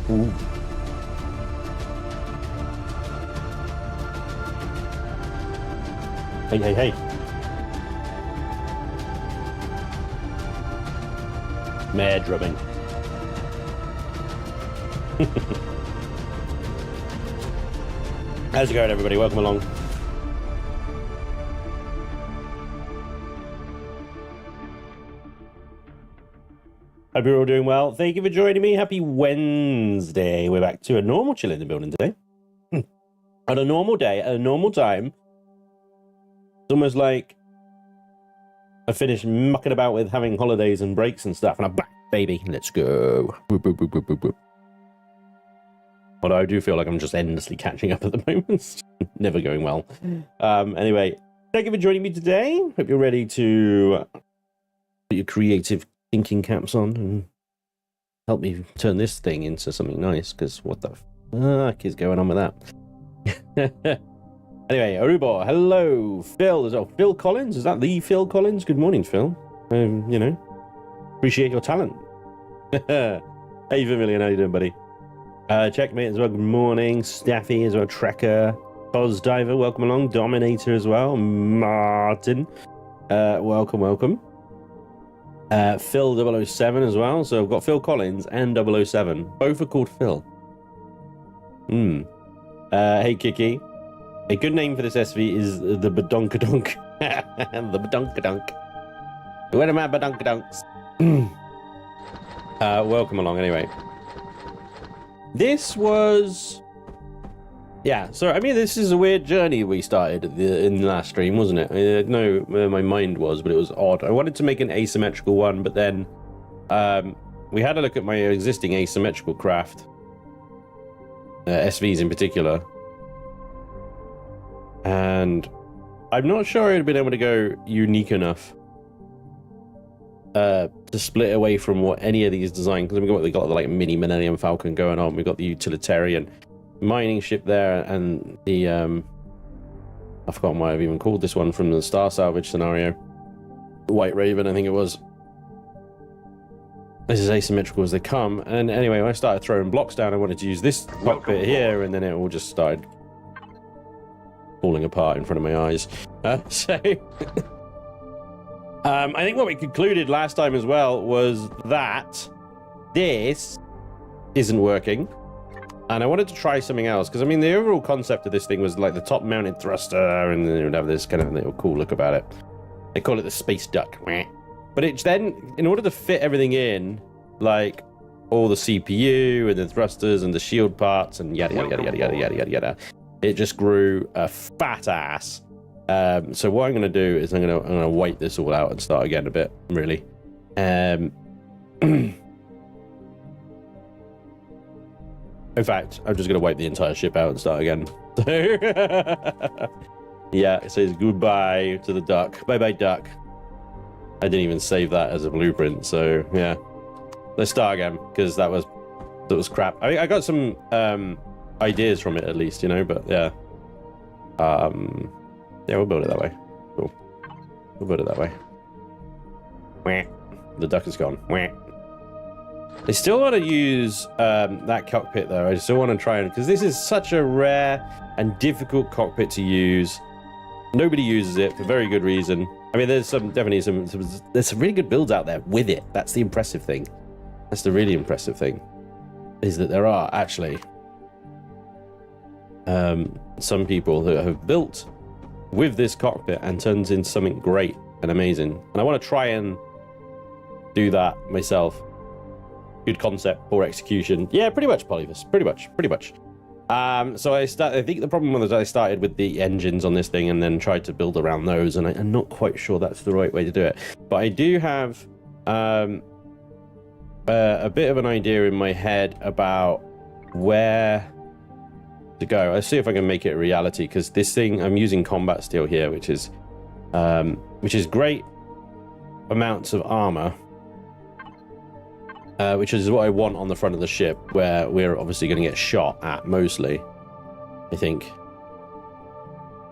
Ooh. Hey, hey, hey. Mare drubbing. How's it going, everybody? Welcome along. Hope you're all doing well. Thank you for joining me. Happy Wednesday. We're back to a normal chill in the building today. On a normal day, at a normal time. It's almost like I finished mucking about with having holidays and breaks and stuff, and I'm back, baby. Let's go. Boop, boop, boop, boop, boop, boop. Although I do feel like I'm just endlessly catching up at the moment. Never going well. Anyway, thank you for joining me today. Hope you're ready to put your creative thinking caps on and help me turn this thing into something nice, because what the fuck is going on with that? Anyway, Aruba, hello. Phil, is that Phil Collins? Is that the Phil Collins? Good morning, Phil. You know, appreciate your talent. Hey, Vermilion, how you doing, buddy? Checkmate as well, good morning. Staffy as well, Trekker. Boz Diver, welcome along. Dominator as well. Martin, welcome, welcome. Phil 007 as well. So I've got Phil Collins and 007. Both are called Phil. Hey, Kiki. A good name for this SV is the Badonkadonk. The Badonkadonk. Where are my Badonkadonks? Welcome along, anyway. This was... Yeah, so, I mean, this is a weird journey we started in the last stream, wasn't it? I didn't know where my mind was, but it was odd. I wanted to make an asymmetrical one, but then we had a look at my existing asymmetrical craft. SVs in particular. And I'm not sure I'd been able to go unique enough to split away from what any of these designs, because we got the like mini Millennium Falcon going on. We've got the utilitarian mining ship there, and the I forgot what I've even called this one from the Star Salvage scenario. White Raven, I think it was. This is asymmetrical as they come. And anyway, when I started throwing blocks down, I wanted to use this cockpit here, and then it all just started falling apart in front of my eyes. I think what we concluded last time as well was that this isn't working. And I wanted to try something else, because I mean, the overall concept of this thing was like the top mounted thruster, and then it would have this kind of little cool look about it. They call it the space duck. But it's then, in order to fit everything in, like all the CPU and the thrusters and the shield parts and yada yada yada yada yada yada yada yada, it just grew a fat ass. So what I'm going to do is I'm going to wipe this all out and start again a bit, really. In fact, I'm just going to wipe the entire ship out and start again. Yeah, it says goodbye to the duck. Bye-bye, duck. I didn't even save that as a blueprint, so yeah. Let's start again, because that was crap. I mean, I got some ideas from it at least, you know, but yeah. Yeah, we'll build it that way. Cool. We'll build it that way. The duck is gone. I still want to use that cockpit though. I still want to try and, because this is such a rare and difficult cockpit to use. Nobody uses it for very good reason. I mean, there's definitely some really good builds out there with it. That's the impressive thing. That's the really impressive thing, is that there are actually some people who have built with this cockpit and turns into something great and amazing. And I want to try and do that myself. Good concept, poor execution. Yeah, pretty much, Polyphus. Pretty much. So I think the problem was I started with the engines on this thing and then tried to build around those, and I'm not quite sure that's the right way to do it. But I do have a bit of an idea in my head about where to go. Let's see if I can make it a reality, because this thing, I'm using combat steel here, which is great amounts of armor. Which is what I want on the front of the ship, where we're obviously going to get shot at mostly, I think.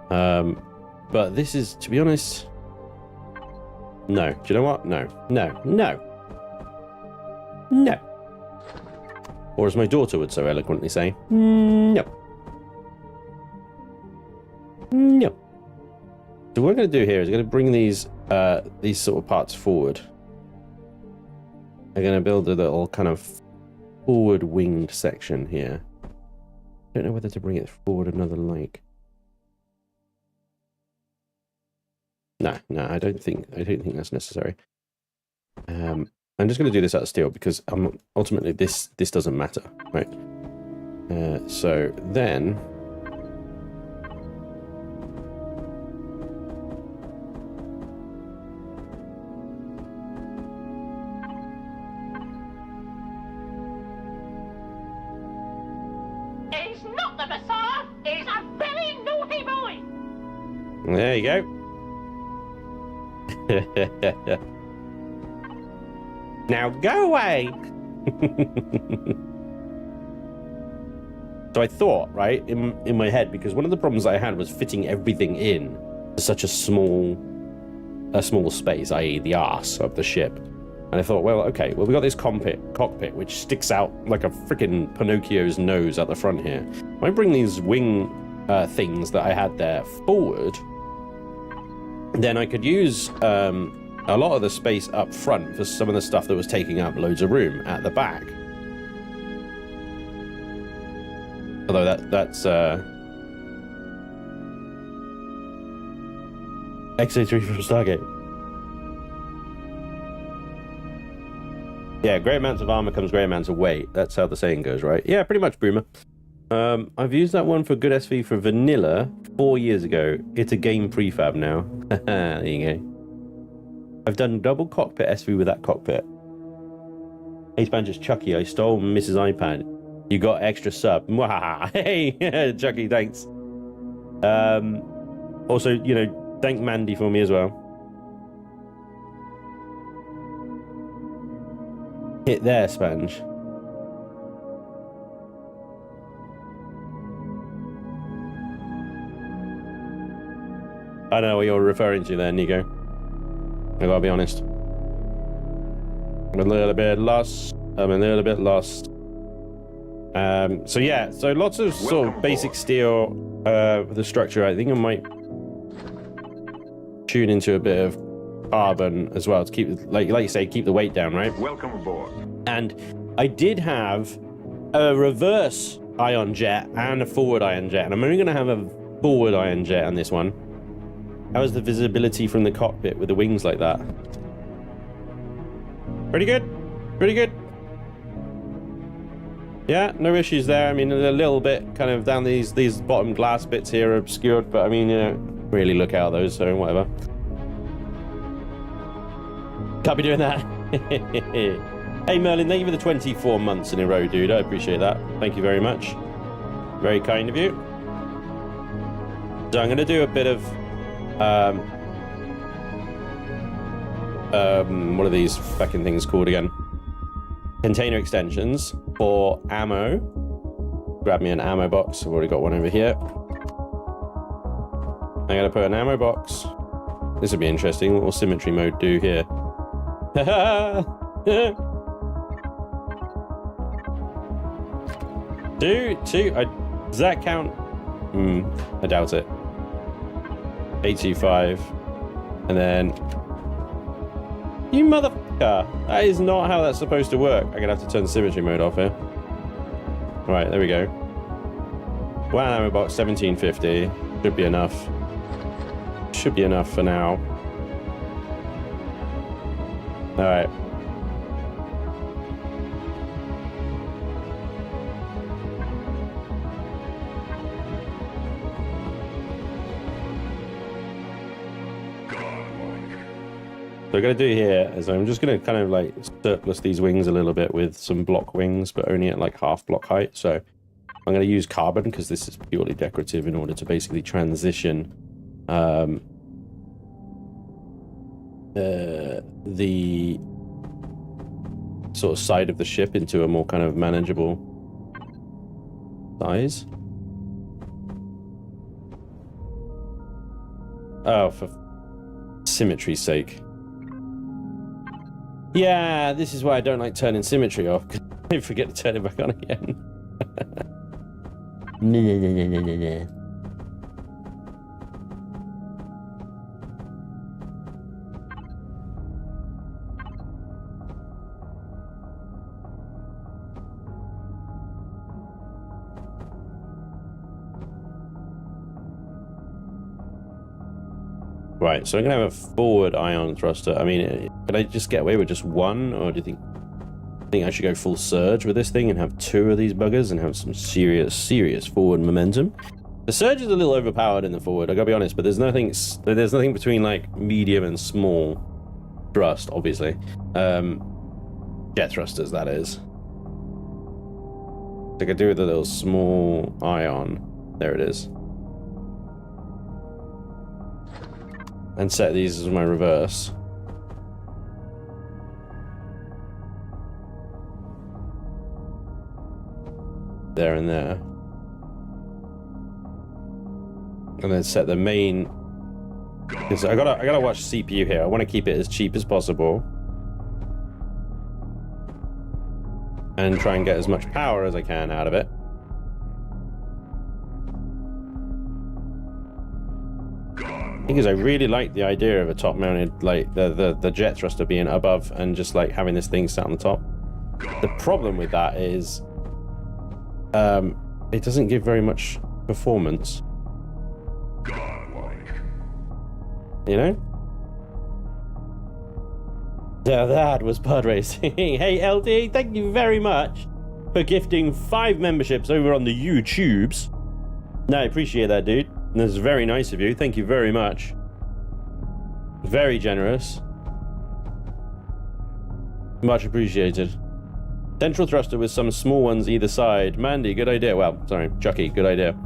But this is, to be honest, no. Do you know what? No. Or as my daughter would so eloquently say, no. So what we're going to do here is going to bring these sort of parts forward. I'm going to build a little kind of forward winged section here. Don't know whether to bring it forward another like. No, I don't think that's necessary. I'm just going to do this out of steel because ultimately this doesn't matter, right? So then. There you go. Now go away. So I thought, right, in my head, because one of the problems I had was fitting everything in to such a small space, i.e. the arse of the ship. And I thought, well, okay, well, we got this cockpit which sticks out like a freaking Pinocchio's nose at the front here. If I bring these wing things that I had there forward, then I could use a lot of the space up front for some of the stuff that was taking up loads of room at the back. Although that's XA3 from Stargate. Yeah, great amounts of armor comes great amounts of weight. That's how the saying goes, right? Yeah, pretty much, Broomer. I've used that one for good SV for vanilla 4 years ago. It's a game prefab now. There you go. I've done double cockpit SV with that cockpit. Hey, Spanj, it's Chucky. I stole Mrs. iPad. You got extra sub. Hey, Chucky, thanks. Also, you know, thank Mandy for me as well. Hit there, Spanj. I know what you're referring to there, Nico. I gotta be honest. I'm a little bit lost. So yeah, so lots of sort of basic steel for the structure. I think I might tune into a bit of carbon as well to keep, like you say, keep the weight down, right? Welcome aboard. And I did have a reverse ion jet and a forward ion jet, and I'm only going to have a forward ion jet on this one. How is the visibility from the cockpit with the wings like that? Pretty good. Pretty good. Yeah, no issues there. I mean, a little bit kind of down these bottom glass bits here are obscured, but I mean, you know, really look out those, so whatever. Can't be doing that. Hey, Merlin, thank you for the 24 months in a row, dude. I appreciate that. Thank you very much. Very kind of you. So I'm going to do a bit of what are these fucking things called again? Container extensions for ammo. Grab me an ammo box. I've already got one over here. I'm gonna put an ammo box. This would be interesting. What will symmetry mode do here? Two. Does that count? I doubt it. 825. And then... You motherfucker! That is not how that's supposed to work. I'm gonna have to turn symmetry mode off here. Right, there we go. One ammo box, 1750. Should be enough. Should be enough for now. Alright. So what I'm going to do here is I'm just going to kind of like surplus these wings a little bit with some block wings, but only at like half block height. So I'm going to use carbon because this is purely decorative in order to basically transition the sort of side of the ship into a more kind of manageable size. Oh, for symmetry's sake. Yeah, this is why I don't like turning symmetry off, because I forget to turn it back on again. Right, so I'm going to have a forward ion thruster. I mean, could I just get away with just one, or do you think I should go full surge with this thing and have two of these buggers and have some serious forward momentum? The surge is a little overpowered in the forward, I gotta be honest, but there's nothing between like medium and small thrust, obviously. Jet thrusters, that is. So I could do with a little small ion. There it is. And set these as my reverse. There and there. And then set the main... Because I gotta watch CPU here. I want to keep it as cheap as possible. And try and get as much power as I can out of it. Because I really like the idea of a top-mounted, like the jet thruster being above and just like having this thing sat on the top. The problem with that is it doesn't give very much performance. You know? So that was pod racing. Hey LD, thank you very much for gifting 5 memberships over on the YouTubes. No, I appreciate that, dude. That's very nice of you. Thank you very much. Very generous. Much appreciated. Central thruster with some small ones either side. Mandy, good idea. Well, sorry, Chucky, good idea.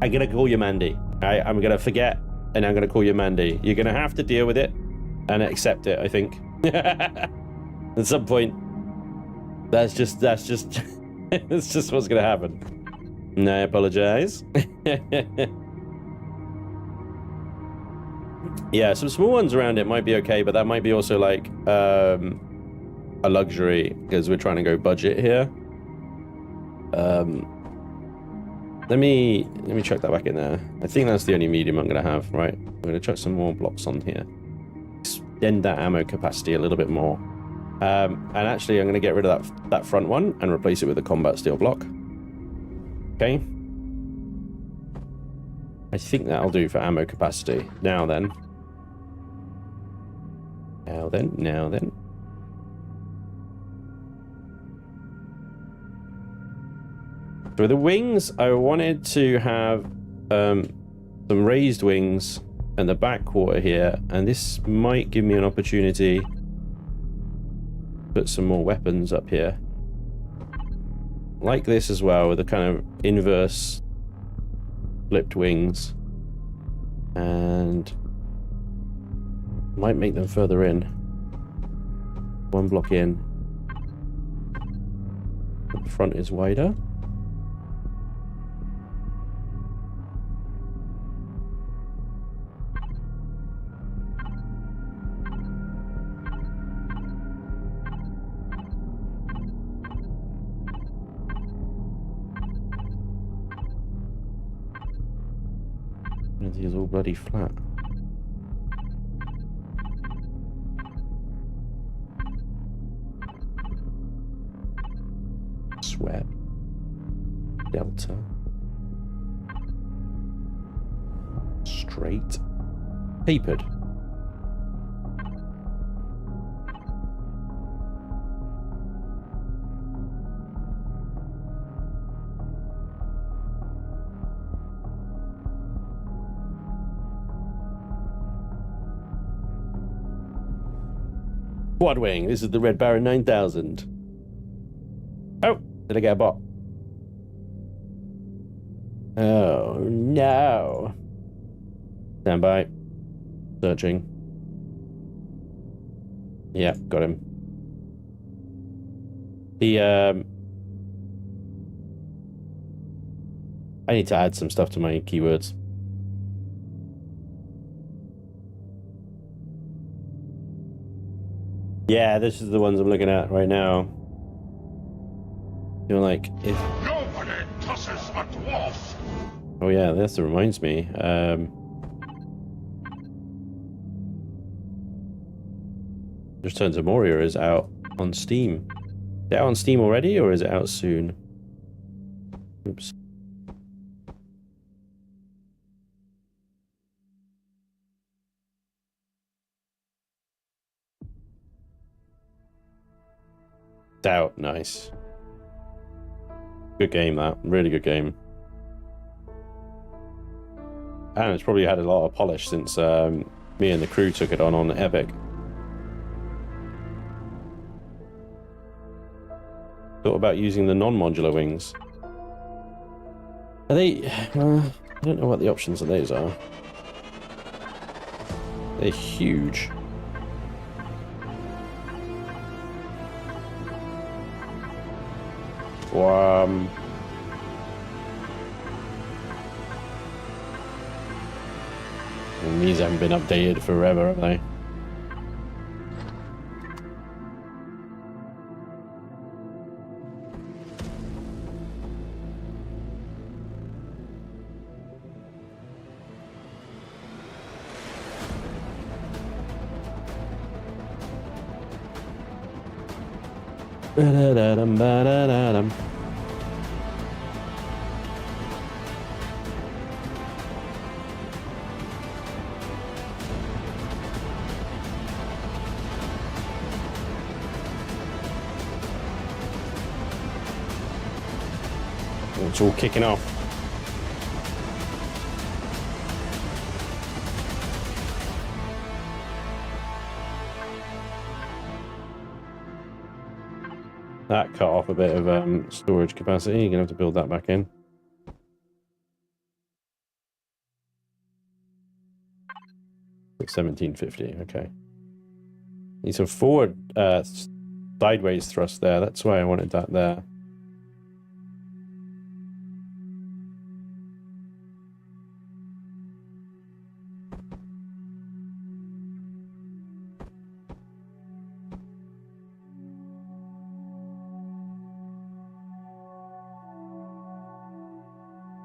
I'm gonna call you Mandy. I'm gonna forget, and I'm gonna call you Mandy. You're gonna have to deal with it and accept it, I think. At some point. That's just that's just what's gonna happen. And I apologize. Yeah, some small ones around it might be okay, but that might be also like a luxury because we're trying to go budget here. Let me chuck that back in there. I think that's the only medium I'm gonna have. Right, I'm gonna chuck some more blocks on here. Extend that ammo capacity a little bit more. And actually, I'm gonna get rid of that front one and replace it with a combat steel block. Okay. I think that'll do for ammo capacity. Now then. Now then. For the wings, I wanted to have some raised wings and the back quarter here, and this might give me an opportunity to put some more weapons up here. Like this as well, with a kind of inverse flipped wings, and might make them further in. One block in. The front is wider. He's all bloody flat. Sweat. Delta. Straight. Tapered. Quad wing. This is the Red Baron 9000. Oh, did I get a bot? Oh no. Stand by. Searching. Yeah, got him. I need to add some stuff to my keywords. Yeah, this is the ones I'm looking at right now. You know, like if nobody tosses a dwarf. Oh yeah, this reminds me. Return to Moria is out on Steam. Is it out on Steam already, or is it out soon? Oops. It's out, nice. Good game, that. Really good game. And it's probably had a lot of polish since me and the crew took it on Epic. Thought about using the non-modular wings. Are they... I don't know what the options of those are. They're huge. And these haven't been updated forever, have they? Ba-da-da-dum, ba-da-da-dum. It's all kicking off. That cut off a bit of storage capacity. You're gonna have to build that back in. It's 1750. Okay. Need some forward sideways thrust there. That's why I wanted that there.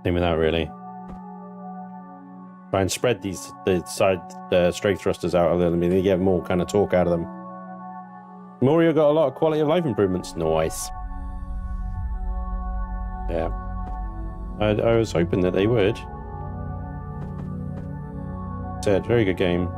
Same with that, really. Try and spread the side straight thrusters out a little bit. You get more kind of torque out of them. Moria got a lot of quality of life improvements. Nice. Yeah. I was hoping that they would. Said, very good game.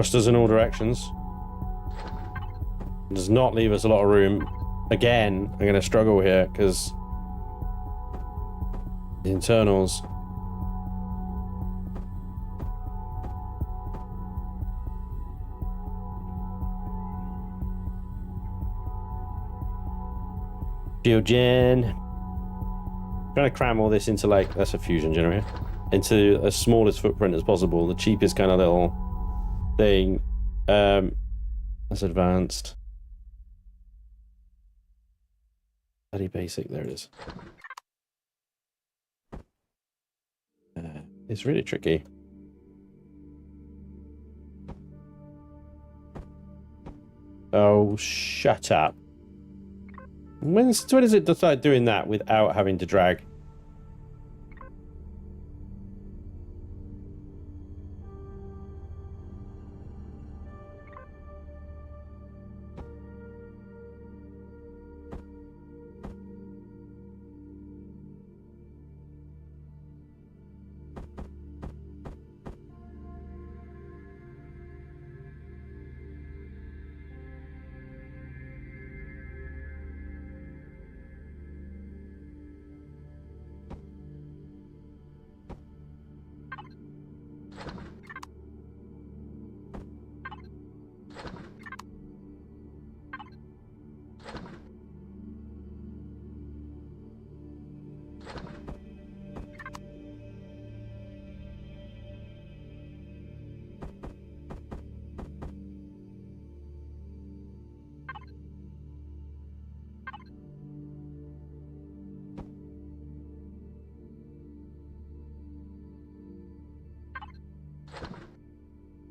Thrusters in all directions. Does not leave us a lot of room. Again, I'm going to struggle here because the internals. Fusion. Trying to cram all this into, like, that's a fusion generator, into as smallest footprint as possible, the cheapest kind of little thing. That's advanced. Bloody basic, there it is. It's really tricky. Oh, shut up. When does it decide doing that without having to drag?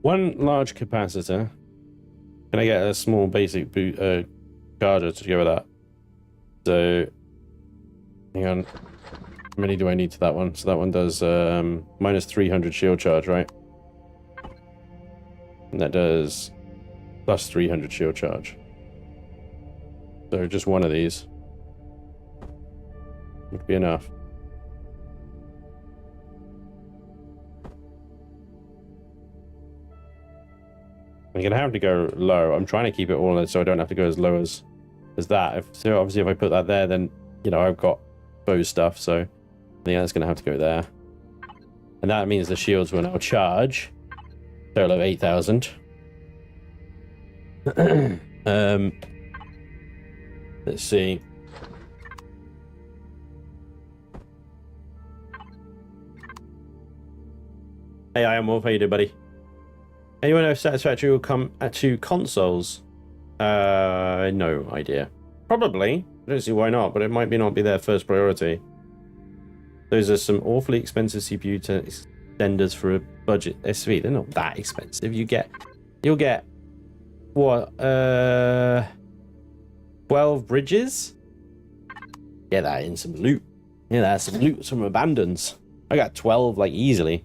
One large capacitor. Can I get a small basic boot charger to go with that? So, hang on. How many do I need to that one? So that one does minus 300 shield charge, right? And that does plus 300 shield charge. So just one of these would be enough. I'm gonna have to go low. I'm trying to keep it all so I don't have to go as low as that. So obviously if I put that there, then you know I've got bow stuff, so I think that's gonna have to go there. And that means the shields will now charge. Total of 8,000. Let's see. Hey, I am Wolf. How you doing, buddy? Anyone know if Satisfactory will come to consoles? No idea. Probably. I don't see why not, but it might not be their first priority. Those are some awfully expensive CPU extenders for a budget SV. They're not that expensive. You'll get what? 12 bridges? Get that in some loot. Yeah, that's some loot from abandons. I got 12 like easily.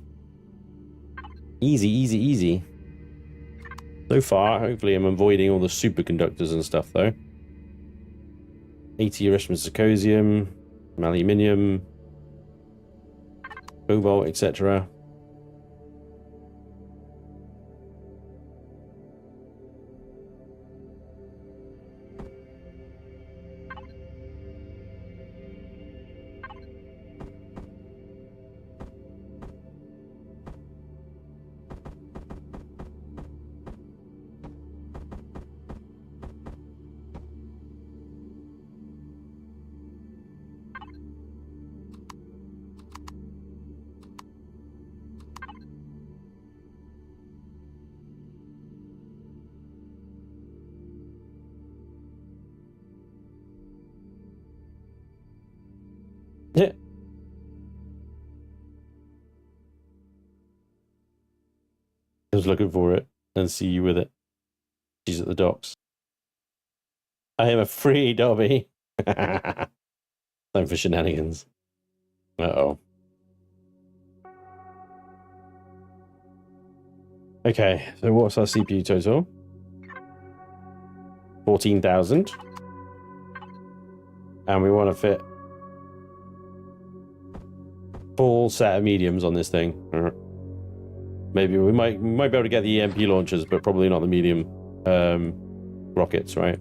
Easy, easy, easy. So far, hopefully I'm avoiding all the superconductors and stuff, though. 80 Erasmus zirconium, aluminium, cobalt, etc. Yeah. I was looking for it and see you with it. She's at the docks. I am a free Dobby. Time for shenanigans. Uh-oh. Okay, so what's our CPU total? 14,000. And we want to fit full set of mediums on this thing. Maybe we might be able to get the EMP launchers, but probably not the medium rockets, right?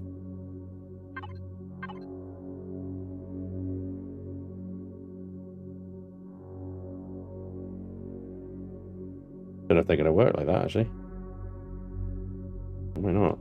Don't know if they're going to work like that, actually. Why not?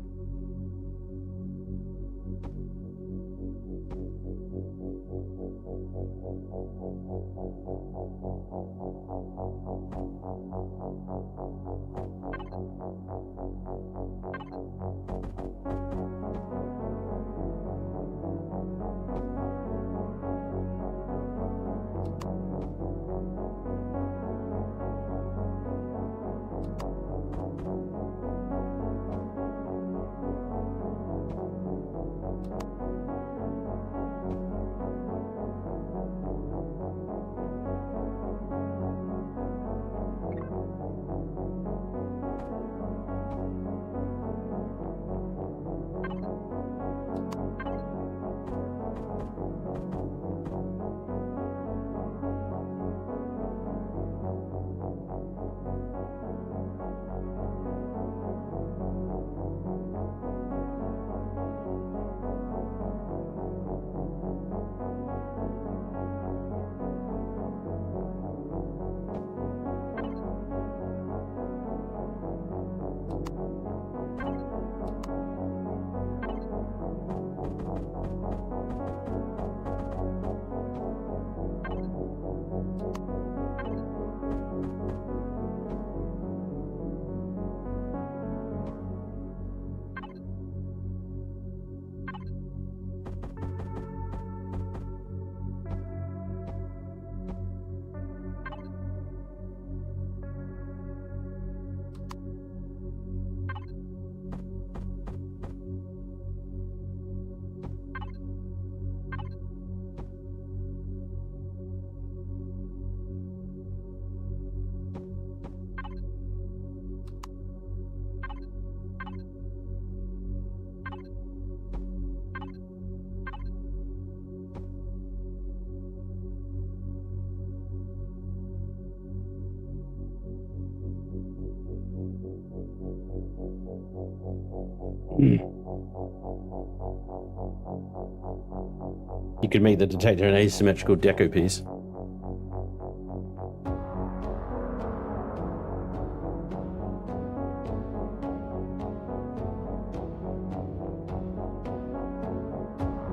You could make the detector an asymmetrical deco piece.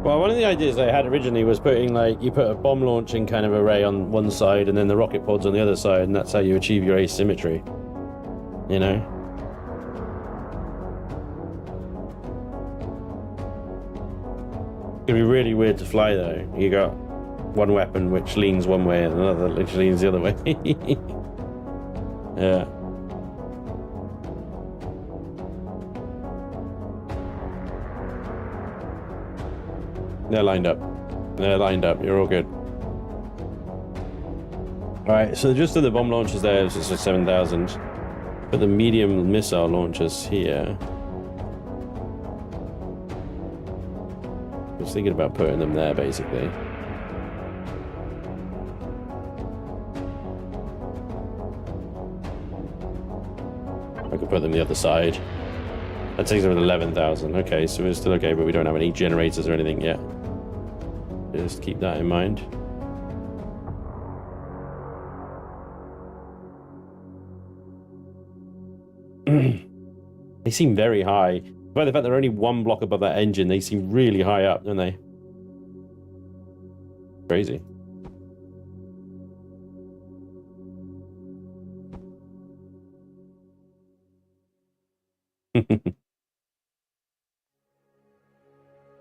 Well, one of the ideas I had originally was putting, like, you put a bomb launching kind of array on one side and then the rocket pods on the other side, and that's how you achieve your asymmetry. You know? It'd be really weird to fly, though. You got one weapon which leans one way and another which leans the other way. Yeah. They're lined up. They're lined up. You're all good. Alright, so just of the bomb launchers there is just 7,000. But the medium missile launchers here. I was thinking about putting them there, basically. I could put them the other side. That takes them at 11,000. Okay, so we're still okay, but we don't have any generators or anything yet. Just keep that in mind. They seem very high. By the fact they're only one block above that engine, they seem really high up, don't they? Crazy.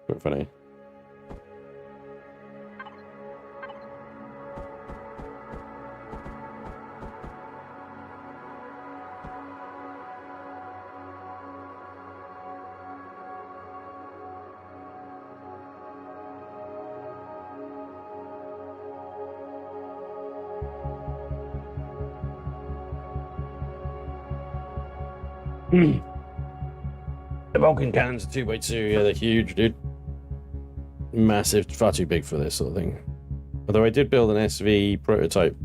Quite funny. The Vulcan cannons are 2x2, yeah, they're huge, dude. Massive, far too big for this sort of thing. Although I did build an SV prototype.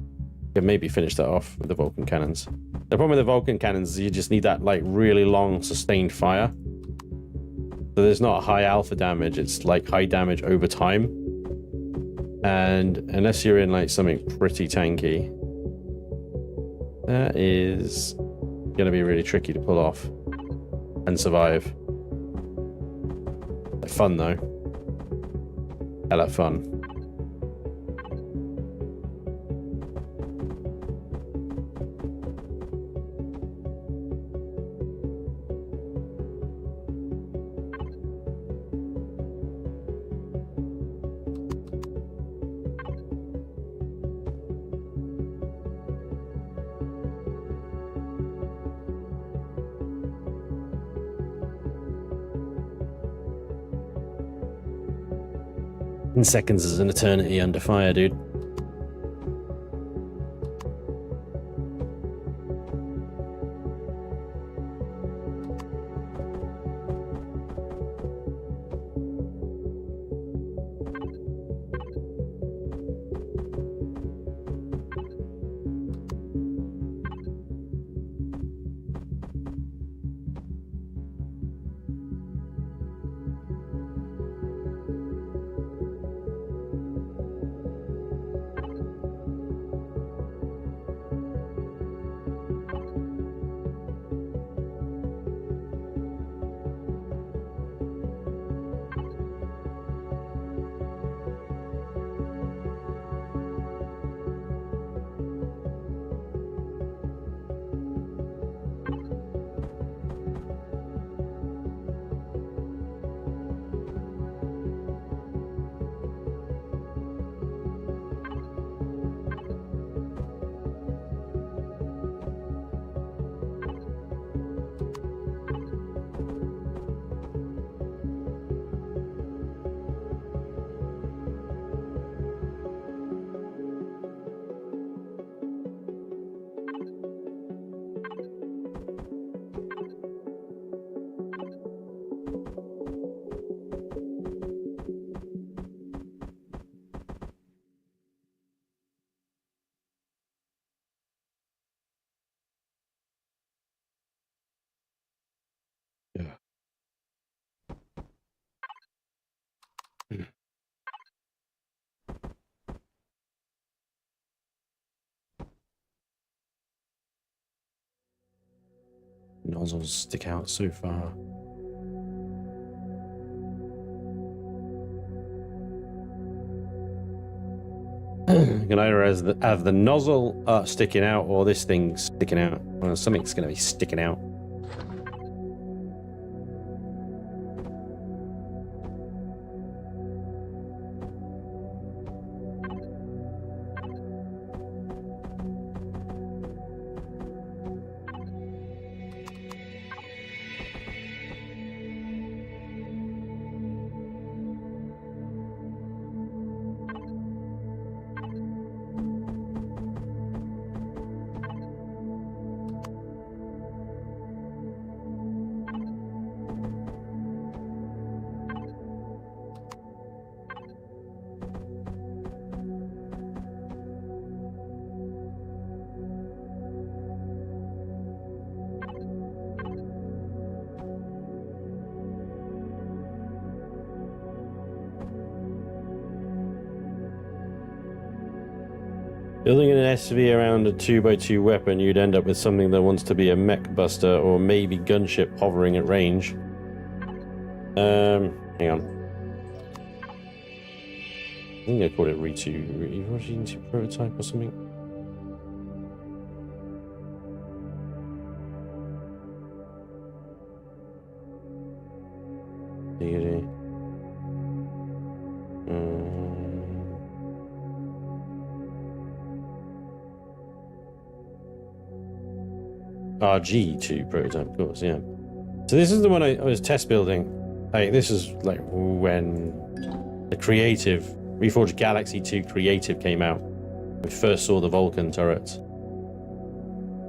Could maybe finish that off with the Vulcan cannons. The problem with the Vulcan cannons is you just need that like really long sustained fire. So there's not high alpha damage, it's like high damage over time. And unless you're in like something pretty tanky, that is going to be really tricky to pull off and survive. Fun though. Hella fun. And seconds is an eternity under fire, dude. Yeah. Nozzles stick out so far. You can either have the nozzle sticking out or this thing sticking out. Well, something's going to be sticking out. Building an SV around a 2x2 weapon, you'd end up with something that wants to be a mech buster or maybe gunship hovering at range. Hang on. I think I called it Reforged prototype or something. RG2 prototype, of course, yeah. So this is the one I was test building. Like, this is like when the creative Reforged Galaxy 2 creative came out. We first saw the Vulcan turrets.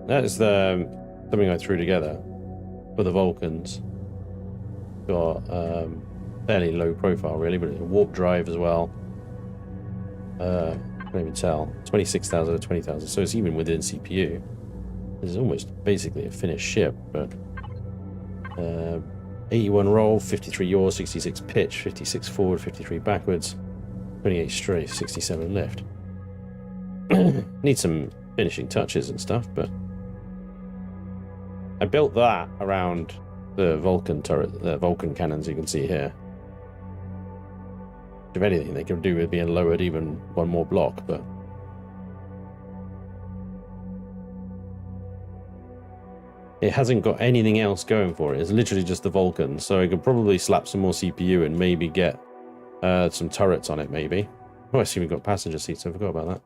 That is the something I threw together for the Vulcans. Got fairly low profile really, but a warp drive as well. Can't even tell. 26,000 or 20,000, so it's even within CPU. This is almost basically a finished ship, but 81 roll, 53 yaw, 66 pitch, 56 forward, 53 backwards, 28 strafe, 67 lift. Need some finishing touches and stuff, but I built that around the Vulcan turret, the Vulcan cannons you can see here. If anything, they could do with being lowered even one more block, but it hasn't got anything else going for it. It's literally just the Vulcan, so I could probably slap some more CPU and maybe get some turrets on it, maybe. Oh, I see we've got passenger seats, I forgot about that.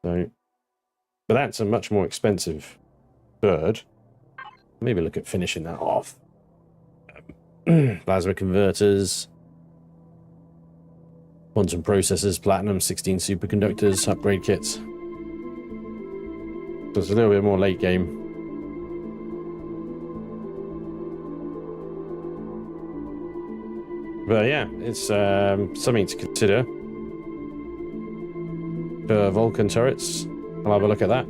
So, but that's a much more expensive bird. Maybe look at finishing that off. Plasma converters, quantum processors, platinum, 16 superconductors, upgrade kits. So it's a little bit more late game. But yeah, it's something to consider. For Vulcan turrets, I'll have a look at that.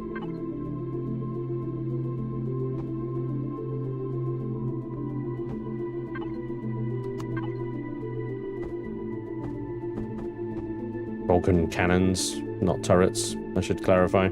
Vulcan cannons, not turrets, I should clarify.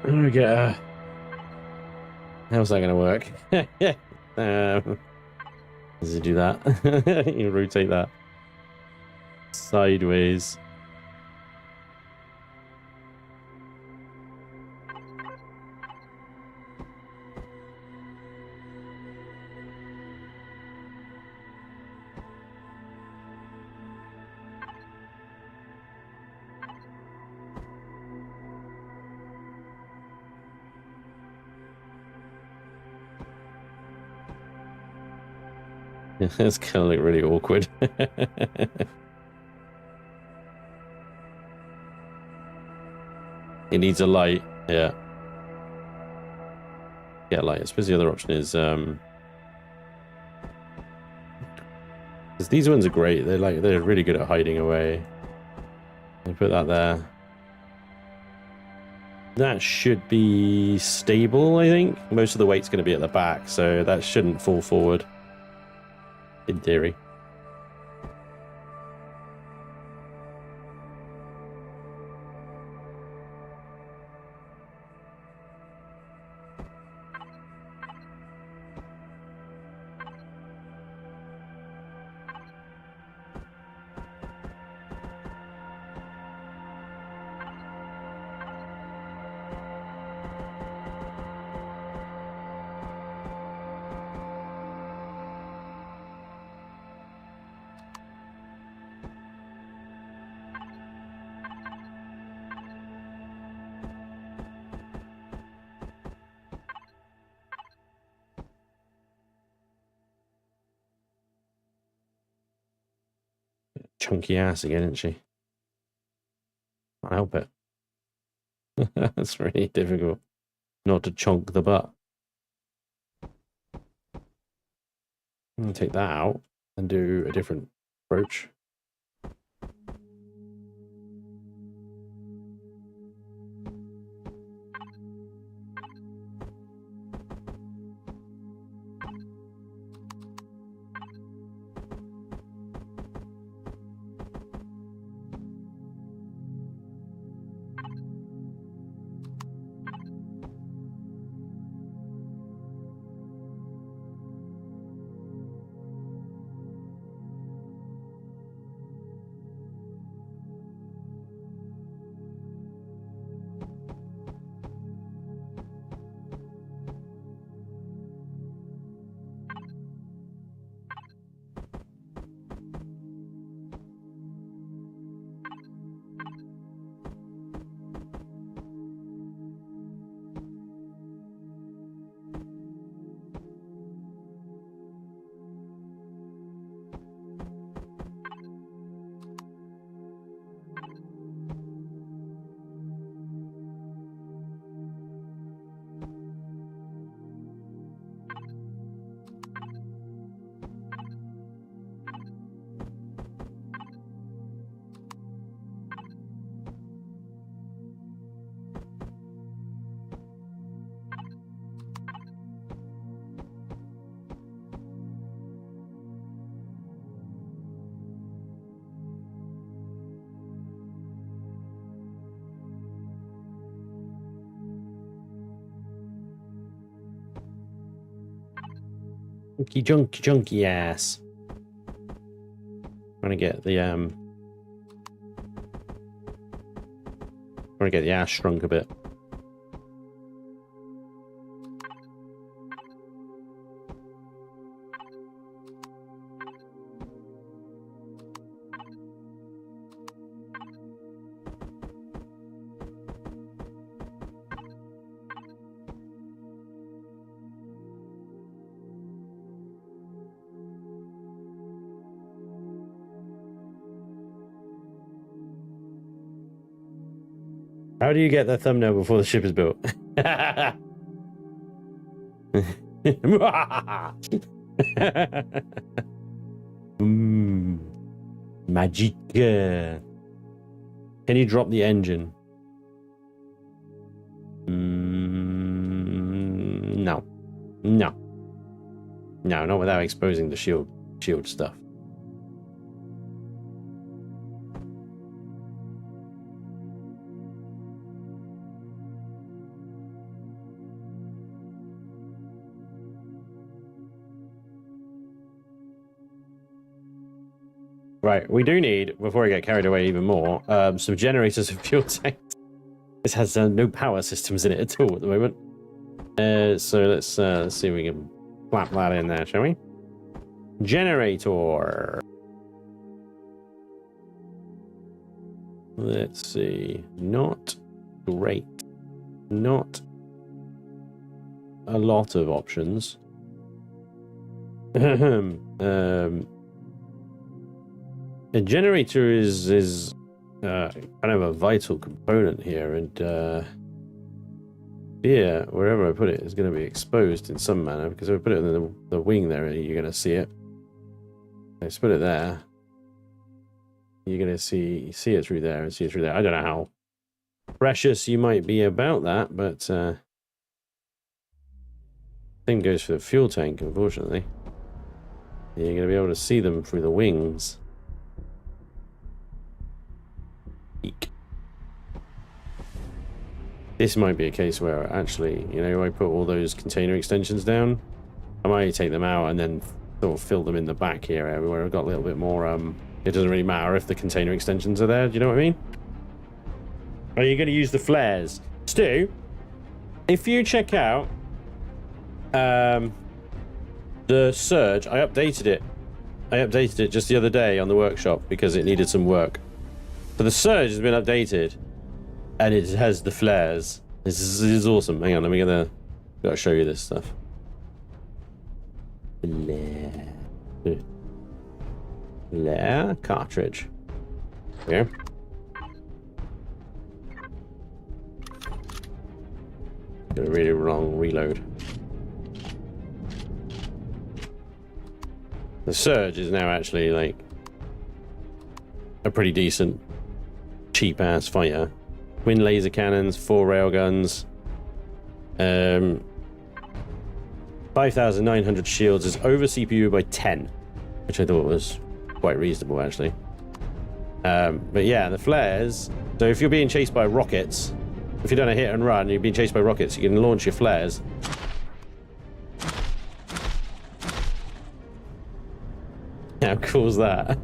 We get how's that gonna work? Does it do that? You rotate that sideways. It's kind of like really awkward. It needs a light, yeah. Yeah, light. I suppose the other option is because these ones are great. They're really good at hiding away. I put that there. That should be stable, I think. Most of the weight's going to be at the back, so that shouldn't fall forward. In theory. Chunky ass again, isn't she? Can't help it. That's really difficult not to chonk the butt. I'm gonna take that out and do a different approach. Junky ass. Trying to get the ass shrunk a bit. How do you get that thumbnail before the ship is built? Magic. Can you drop the engine? No. No. No, not without exposing the shield stuff. Right, we do need, before I get carried away even more, some generators and fuel tanks. This has no power systems in it at all at the moment. So let's see if we can plap that in there, shall we? Generator. Let's see. Not great. Not a lot of options. A generator is kind of a vital component here, and here, wherever I put it, is going to be exposed in some manner, because if I put it in the wing there, you're going to see it. Let's put it there. You're going to see it through there and see it through there. I don't know how precious you might be about that, but thing goes for the fuel tank, unfortunately. You're going to be able to see them through the wings. Eek. This might be a case where actually, you know, I put all those container extensions down. I might take them out and then sort of fill them in the back here where I've got a little bit more. It doesn't really matter if the container extensions are there. Do you know what I mean? Are you going to use the flares? Stu, if you check out the Surge, I updated it. I updated it just the other day on the workshop because it needed some work. So the Surge has been updated, and it has the flares. This is awesome. Hang on, let me get the. Gotta show you this stuff. Flare cartridge. Here. Got a really long reload. The Surge is now actually like a pretty decent, cheap-ass fighter. Twin laser cannons, 4 railguns, 5,900 shields, is over CPU by 10, which I thought was quite reasonable actually. But yeah, the flares. So if you're being chased by rockets, if you've done a hit and run, you're being chased by rockets, you can launch your flares. How cool is that?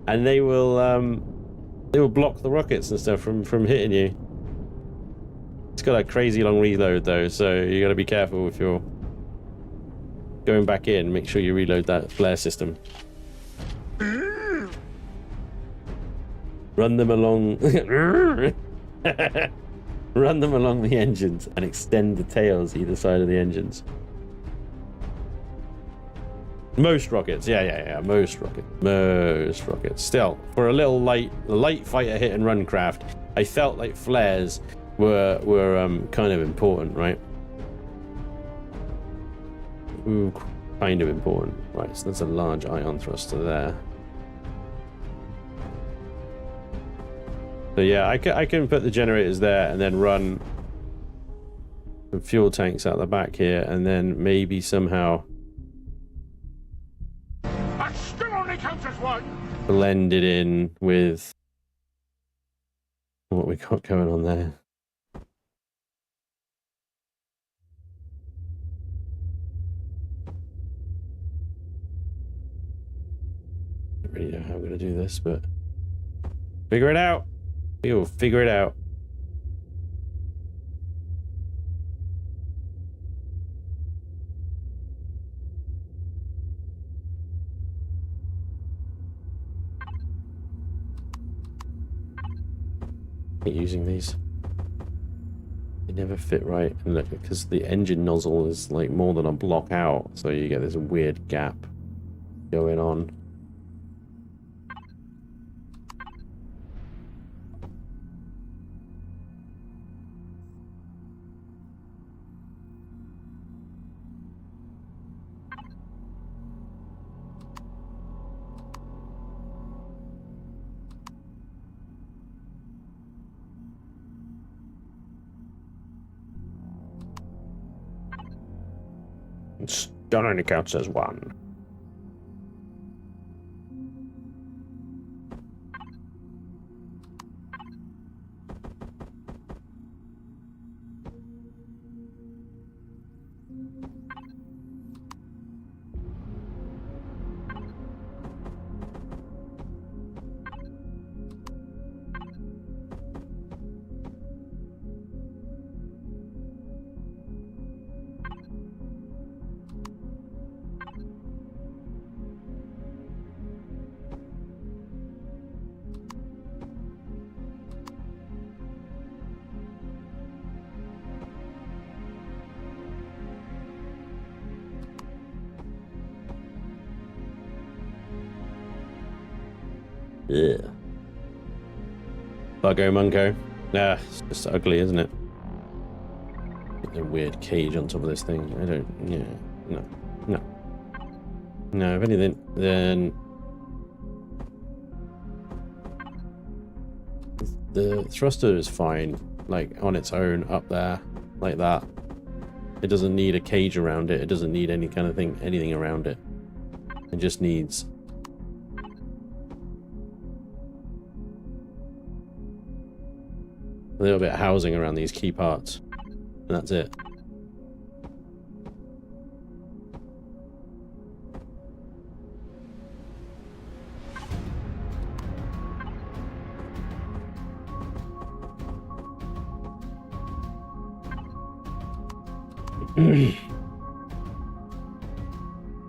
And they will block the rockets and stuff from hitting you. It's got a crazy long reload though, so you got to be careful if you're going back in. Make sure you reload that flare system. Run them along. Run them along the engines and extend the tails either side of the engines. Most rockets, yeah. Most rockets. Still, for a little light fighter hit and run craft, I felt like flares were kind of important, right? Ooh, kind of important. Right, so that's a large ion thruster there. So yeah, I can put the generators there and then run some fuel tanks out the back here, and then maybe somehow That still only counts as one. blend it in with what we got going on there. I don't really know how I'm going to do this, but figure it out. We will figure it out. Using these, they never fit right, and look, because the engine nozzle is like more than a block out, so you get this weird gap going on. Still only counts as one. Yeah. Buggo Mungo. Nah, it's just ugly, isn't it? A weird cage on top of this thing. I don't. Yeah. No. If anything, then the thruster is fine, like on its own up there, like that. It doesn't need a cage around it. It doesn't need any kind of thing, anything around it. It just needs a little bit of housing around these key parts, and that's it.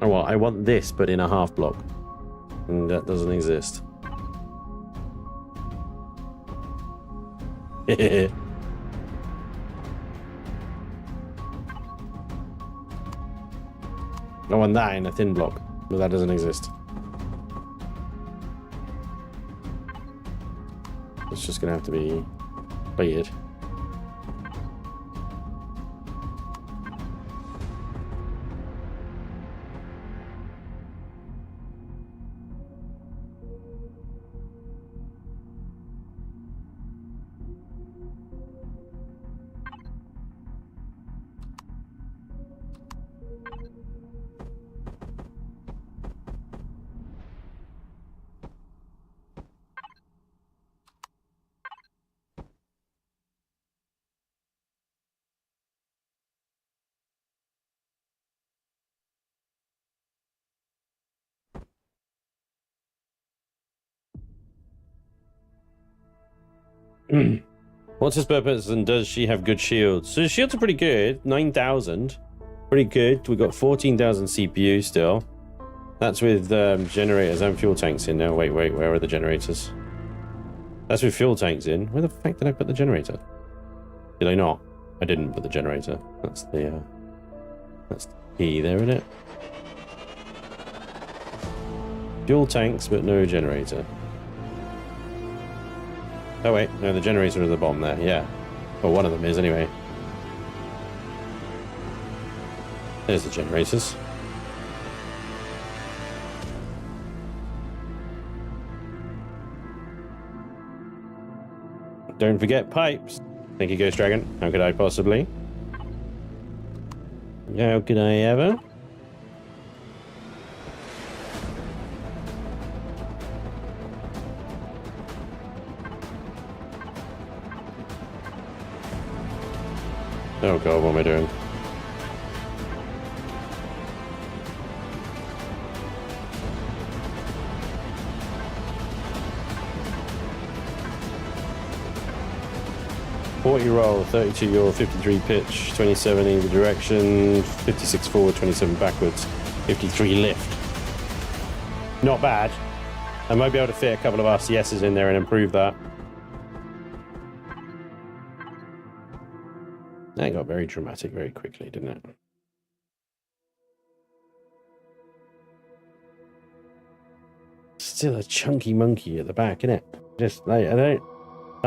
Oh well, I want this, but in a half block, and that doesn't exist. I want that in a thin block, but that doesn't exist. It's just gonna have to be plated. What's his purpose and does she have good shields? So shields are pretty good. 9,000. Pretty good. We've got 14,000 CPU still. That's with generators and fuel tanks in now. Wait, where are the generators? That's with fuel tanks in. Where the fuck did I put the generator? Did I not? I didn't put the generator. That's the key there, isn't it? Fuel tanks, but no generator. Oh wait, no, the generator is the bomb there, yeah. Well, one of them is anyway. There's the generators. Don't forget pipes. Thank you, Ghost Dragon. How could I possibly? How could I ever? Oh god, what am I doing? Roll, 32 yaw, 53 pitch, 27 either direction, 56 forward, 27 backwards, 53 lift. Not bad. I might be able to fit a couple of RCSs in there and improve that. That got very dramatic very quickly, didn't it? Still a chunky monkey at the back, isn't it? Just like, I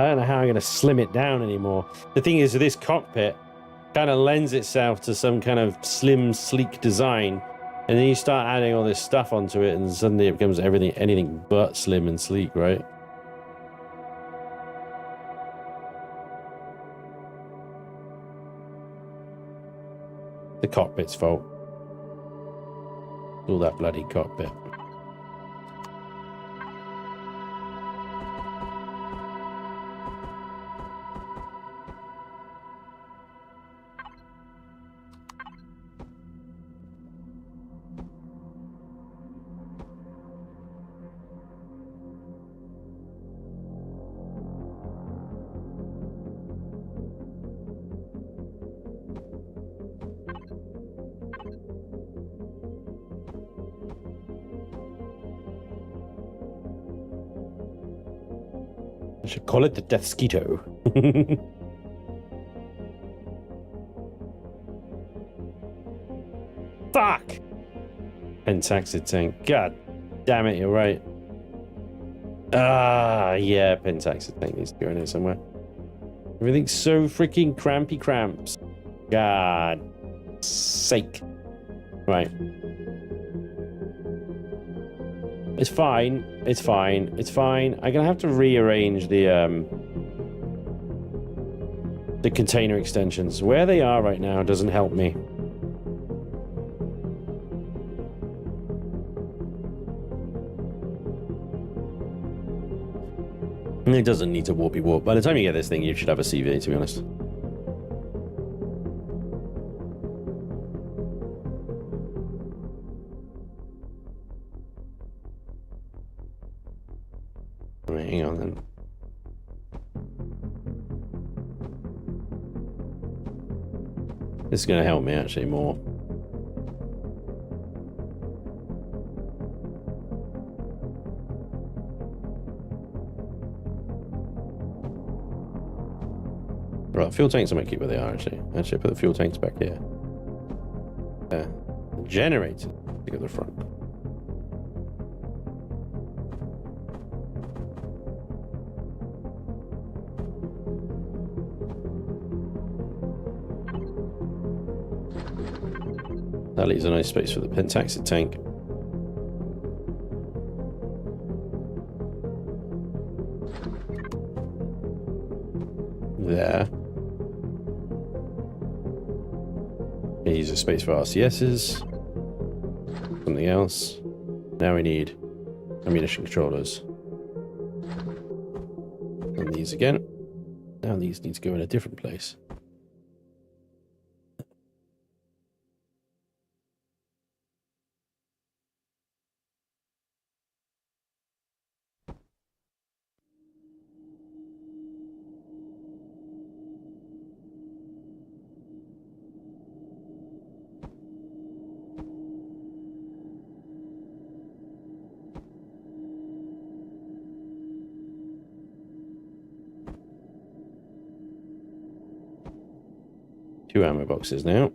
don't know how I'm going to slim it down anymore. The thing is, this cockpit kind of lends itself to some kind of slim, sleek design, and then you start adding all this stuff onto it, and suddenly it becomes anything but slim and sleek, right? The cockpit's fault. All that bloody cockpit. I should call it the Death Skeeto. Fuck! Pentaxid tank. God damn it, you're right. Ah, yeah, Pentaxid tank needs to go in here somewhere. Everything's so freaking crampy cramps. God sake. Right. It's fine. It's fine. It's fine. I'm gonna have to rearrange the container extensions. Where they are right now doesn't help me. It doesn't need to warpy warp. By the time you get this thing, you should have a CV, to be honest. Right, hang on then. This is going to help me actually more. Right, fuel tanks I might keep where they are actually. Actually, put the fuel tanks back here. The generator to go to the front. That leaves a nice space for the Pentaxid tank. There. Use a space for RCSs. Something else. Now we need ammunition controllers. And these again. Now these need to go in a different place. 2 ammo boxes now.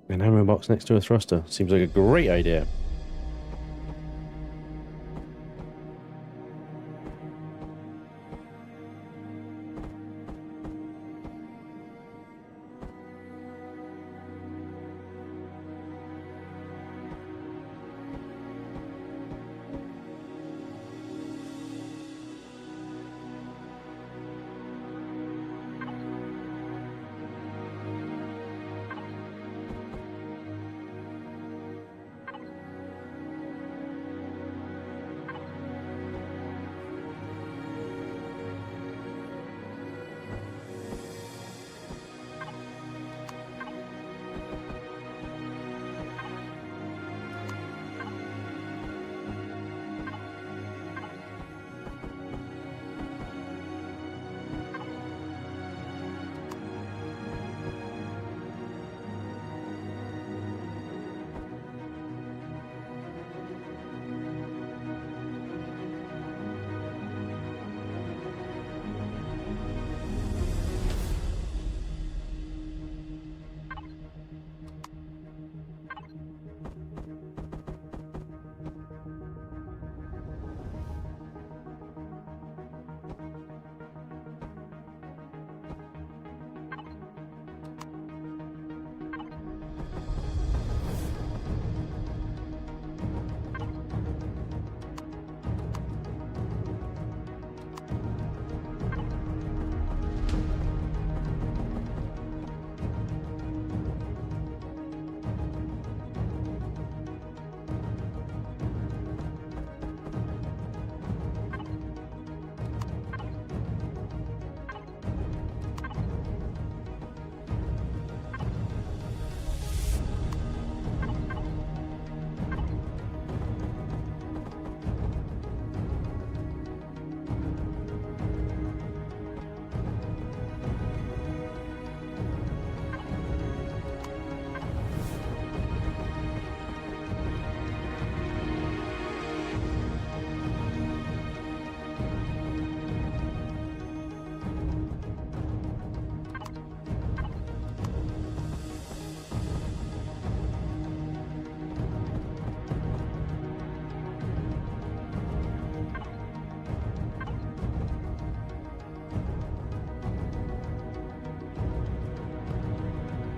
An ammo box next to a thruster. Seems like a great idea.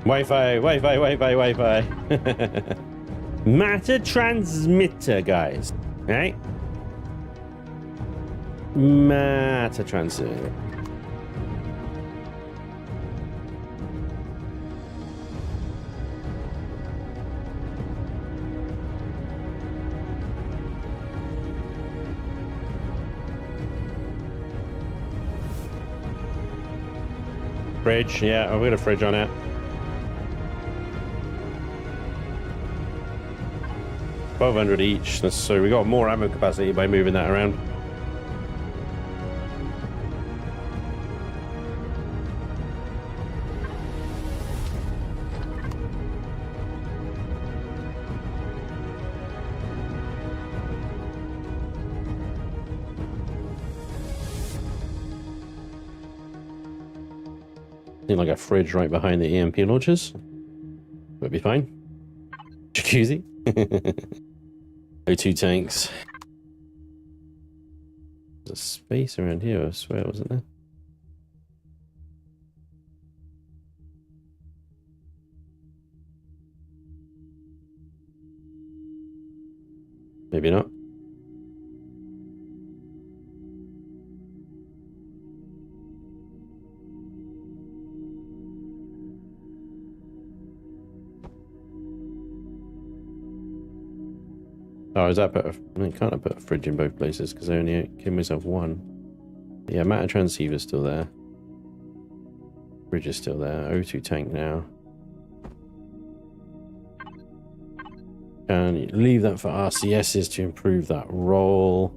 Wi-Fi, Wi-Fi, Wi-Fi, Wi-Fi. Matter transmitter, guys. Right? Matter transmitter. Fridge, yeah, I've got a fridge on it. $1,200 each, so we got more ammo capacity by moving that around. Seems like a fridge right behind the EMP launchers. Would be fine. Jacuzzi. O2 tanks. There's a space around here, I swear, wasn't there? Maybe not. Oh, is that better? I mean, can't I put a fridge in both places because I only gave myself one? Yeah, matter transceiver's still there. Fridge is still there. O2 tank now. And leave that for RCSs to improve that roll,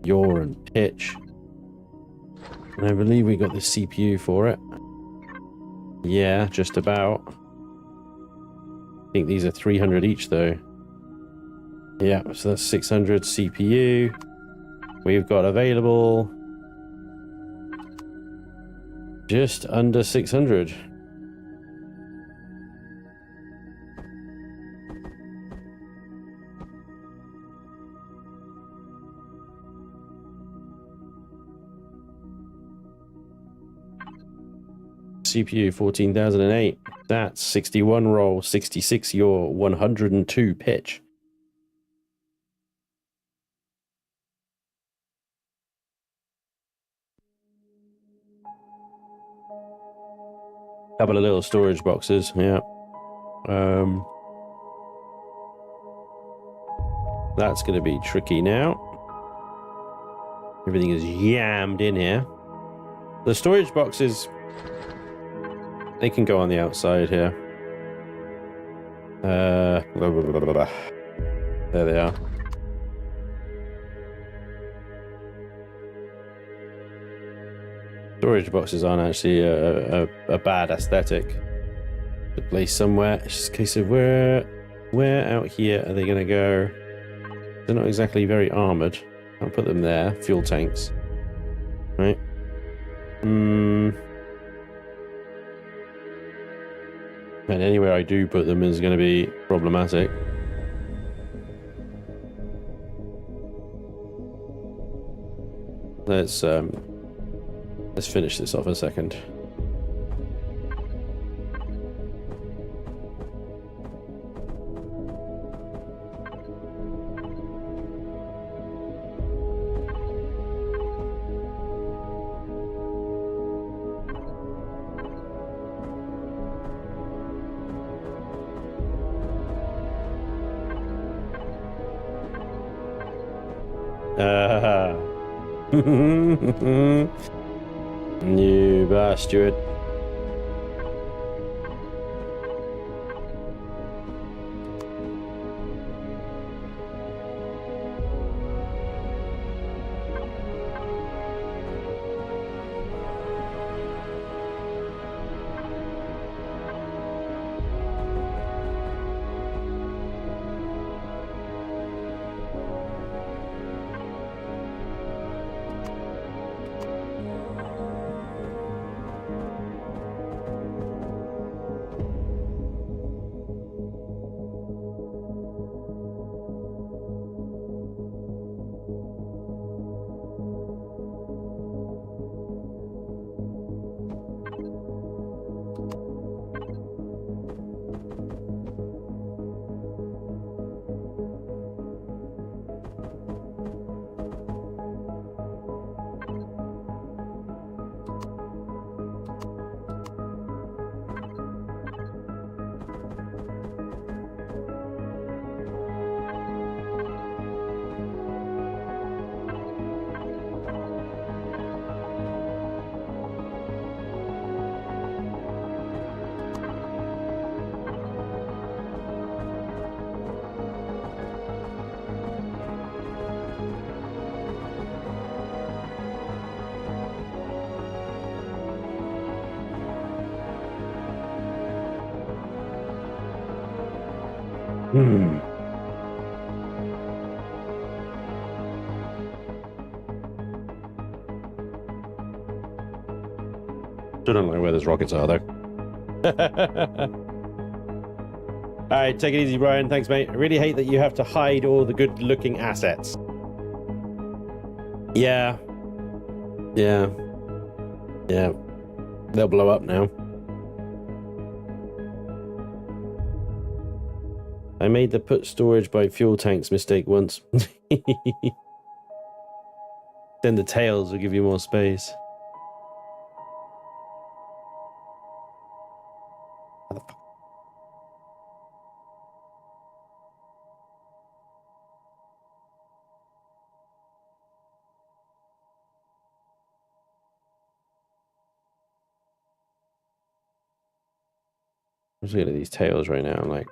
yaw, and pitch. And I believe we got the CPU for it. Yeah, just about. I think these are 300 each though. Yeah, so that's 600 CPU. We've got available Just under 600. CPU 14,008. That's 61 roll, 66 yaw, 102 pitch. Couple of little storage boxes, yeah. That's going to be tricky now. Everything is yammed in here. The storage boxes, they can go on the outside here. There they are. Storage boxes aren't actually a bad aesthetic to place somewhere. It's just a case of where out here are they going to go? They're not exactly very armored. I'll put them there. Fuel tanks. Right. And anywhere I do put them is going to be problematic. Let's finish this off a second. You bastard. Still don't know where those rockets are, though. All right, take it easy, Brian. Thanks, mate. I really hate that you have to hide all the good-looking assets. Yeah. Yeah. Yeah. They'll blow up now. I made the put storage by fuel tanks mistake once. Then the tails will give you more space. I'm just looking at these tails right now. I'm like,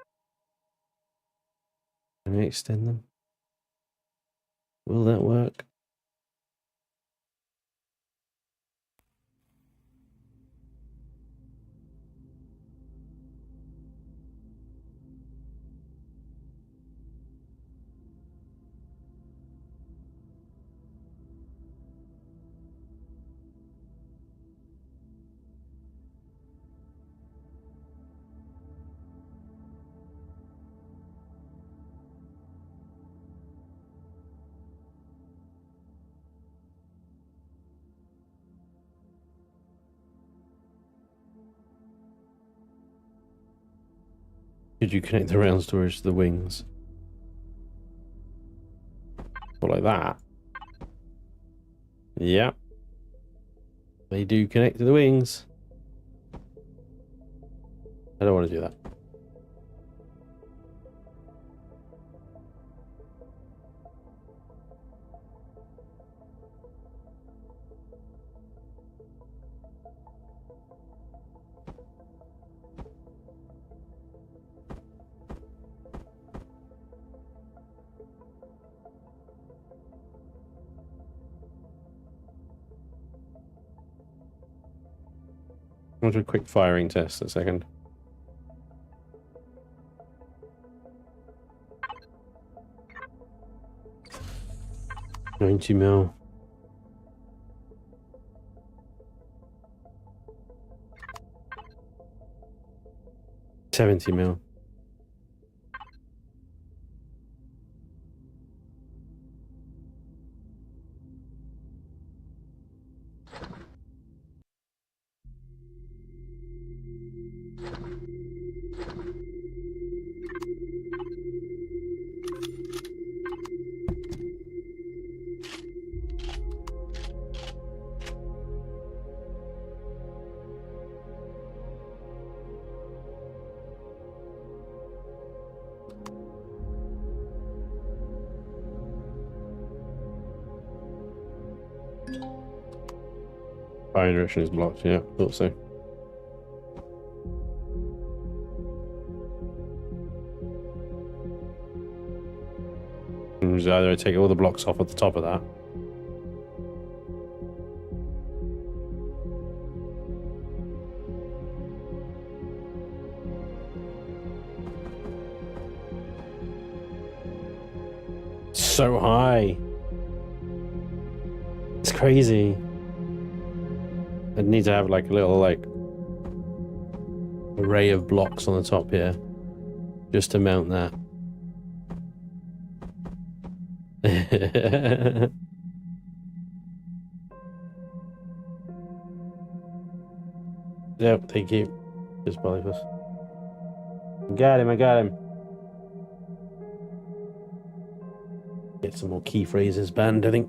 can I extend them? Will that work? Could you connect the round storage to the wings? Or like that? Yeah. They do connect to the wings. I don't want to do that. I'll do a quick firing test a second. $90 mil. $70 mil. Firing direction is blocked, yeah, thought so. Either I take all the blocks off at the top of that. So high. It's crazy. I'd need to have like a little like array of blocks on the top here just to mount that. Yep, thank you. Just Polyphus. Got him, I got him. Get some more key phrases banned, I think.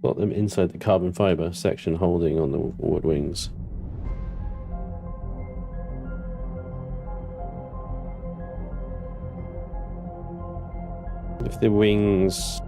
Got them inside the carbon fiber section holding on the forward wings. If the wings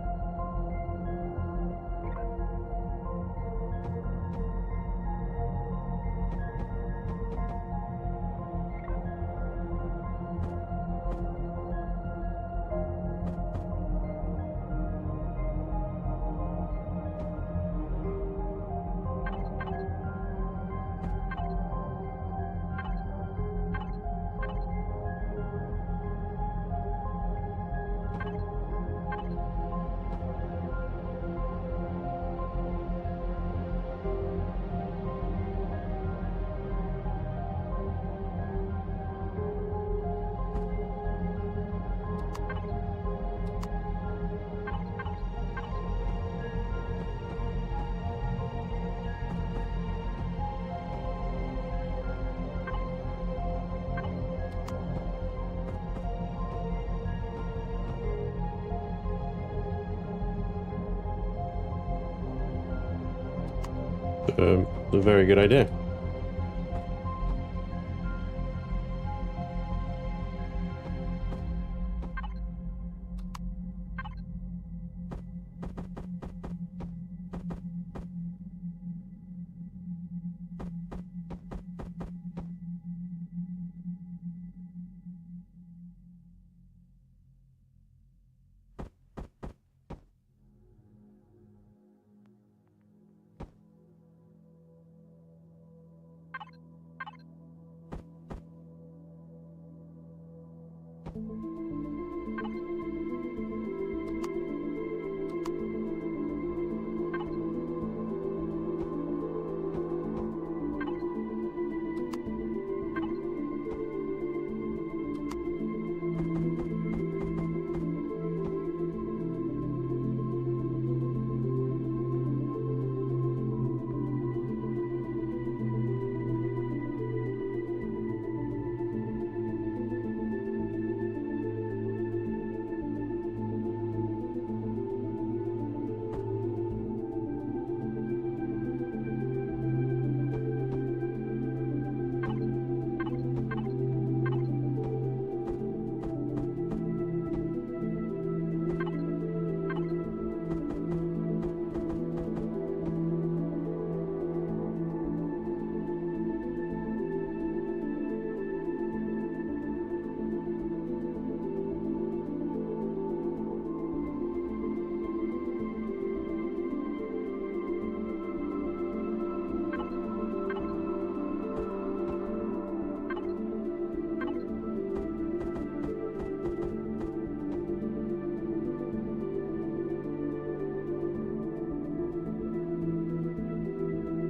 a very good idea.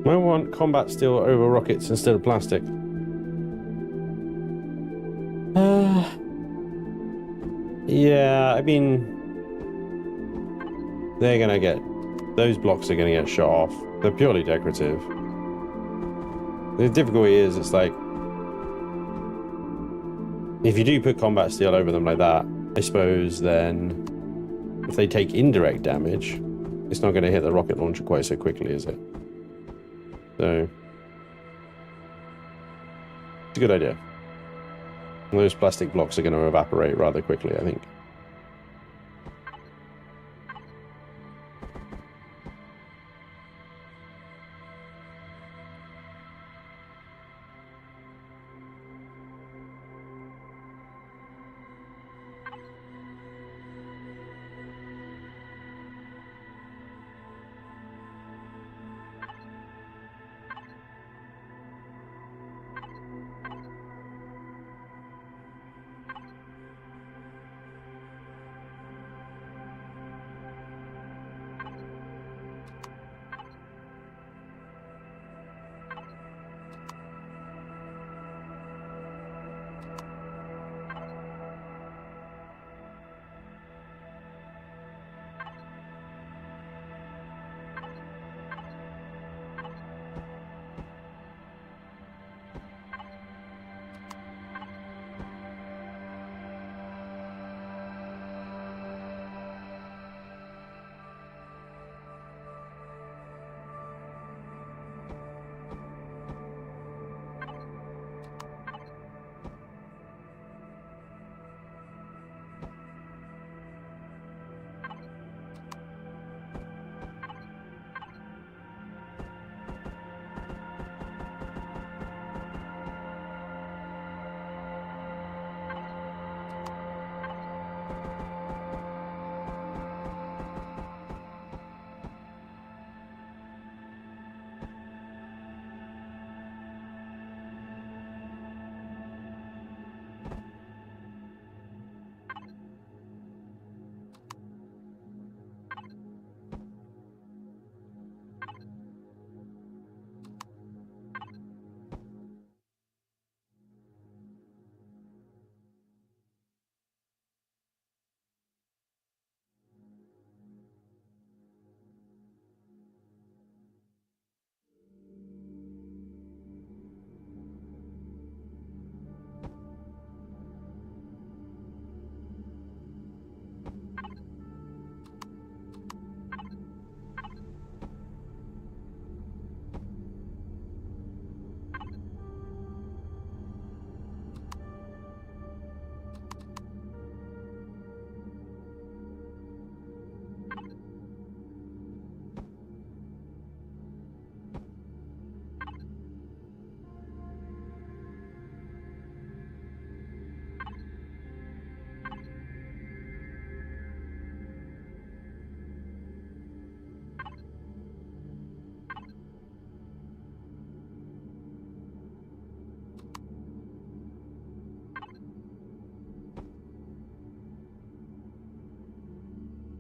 I want combat steel over rockets instead of plastic. Yeah, I mean, they're gonna get, those blocks are gonna get shot off. They're purely decorative. The difficulty is, it's like, if you do put combat steel over them like that, I suppose then if they take indirect damage, it's not going to hit the rocket launcher quite so quickly, is it? So, it's a good idea. Those plastic blocks are going to evaporate rather quickly, I think.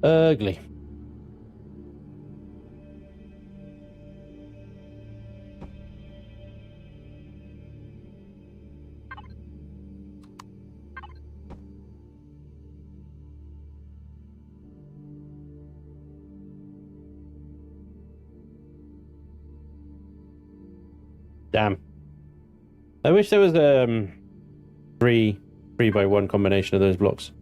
Ugly. Damn. I wish there was three by one combination of those blocks.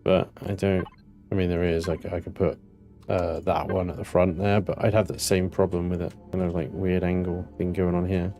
But I don't. I mean, there is. Like, I could put that one at the front there, but I'd have that same problem with it. Kind of like weird angle thing going on here.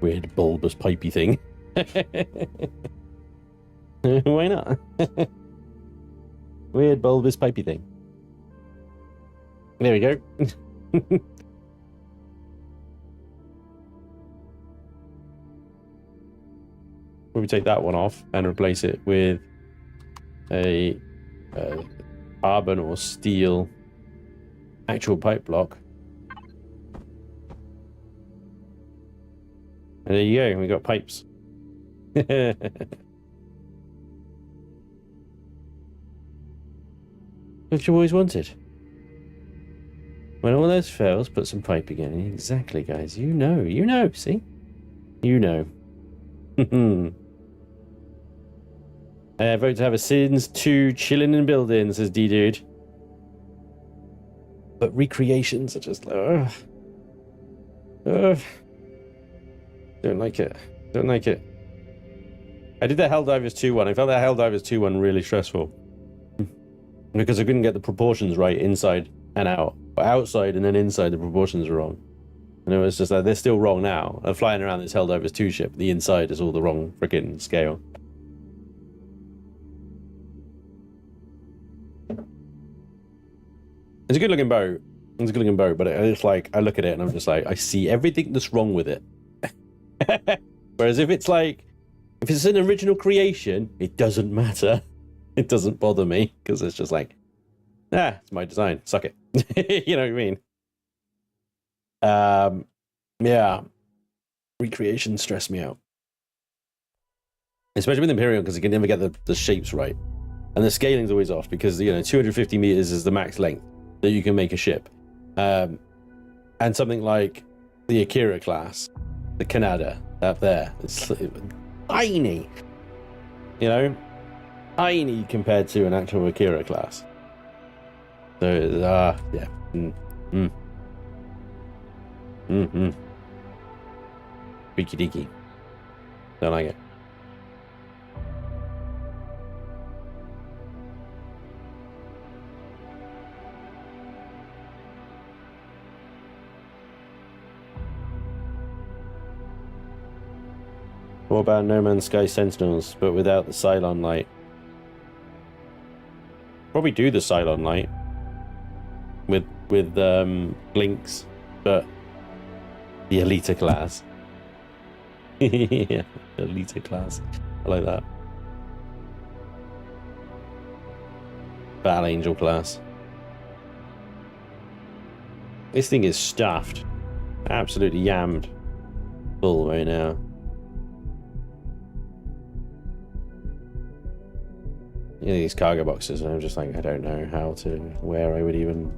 Weird bulbous pipey thing. Why not? Weird bulbous pipey thing. There we go. We take that one off and replace it with a carbon or steel actual pipe block. And there you go, we got pipes. What you always wanted. When all else fails, put some piping in. Exactly, guys. You know, see? You know. Vote to have a Sims 2 chilling and building, says D-Dude. But recreations are just... Don't like it. Don't like it. I did the Helldivers 2 one. I found that Helldivers 2 one really stressful. Because I couldn't get the proportions right inside and out. But outside and then inside, the proportions are wrong. And it was just like, they're still wrong now. I'm flying around this Helldivers 2 ship. The inside is all the wrong freaking scale. It's a good looking boat. It's a good looking boat, but it's like, I look at it and I'm just like, I see everything that's wrong with it. Whereas if it's like, if it's an original creation, it doesn't matter. It doesn't bother me because it's just like, it's my design. Suck it. You know what I mean? Yeah. Recreation stress me out. Especially with Empyrion because you can never get the shapes right. And the scaling's always off because, you know, 250 meters is the max length that you can make a ship. And something like the Akira class, the Canada up there, it's tiny. You know? Tiny compared to an actual Akira class. So, yeah. Freaky deaky. Don't like it. What about No Man's Sky Sentinels, but without the Cylon light? Probably do the Cylon light with blinks, but the Elita class. Yeah, Elita class. I like that. Battle Angel class. This thing is stuffed. Absolutely yammed. Full right now. You know, these cargo boxes, and I'm just like, I don't know where I would even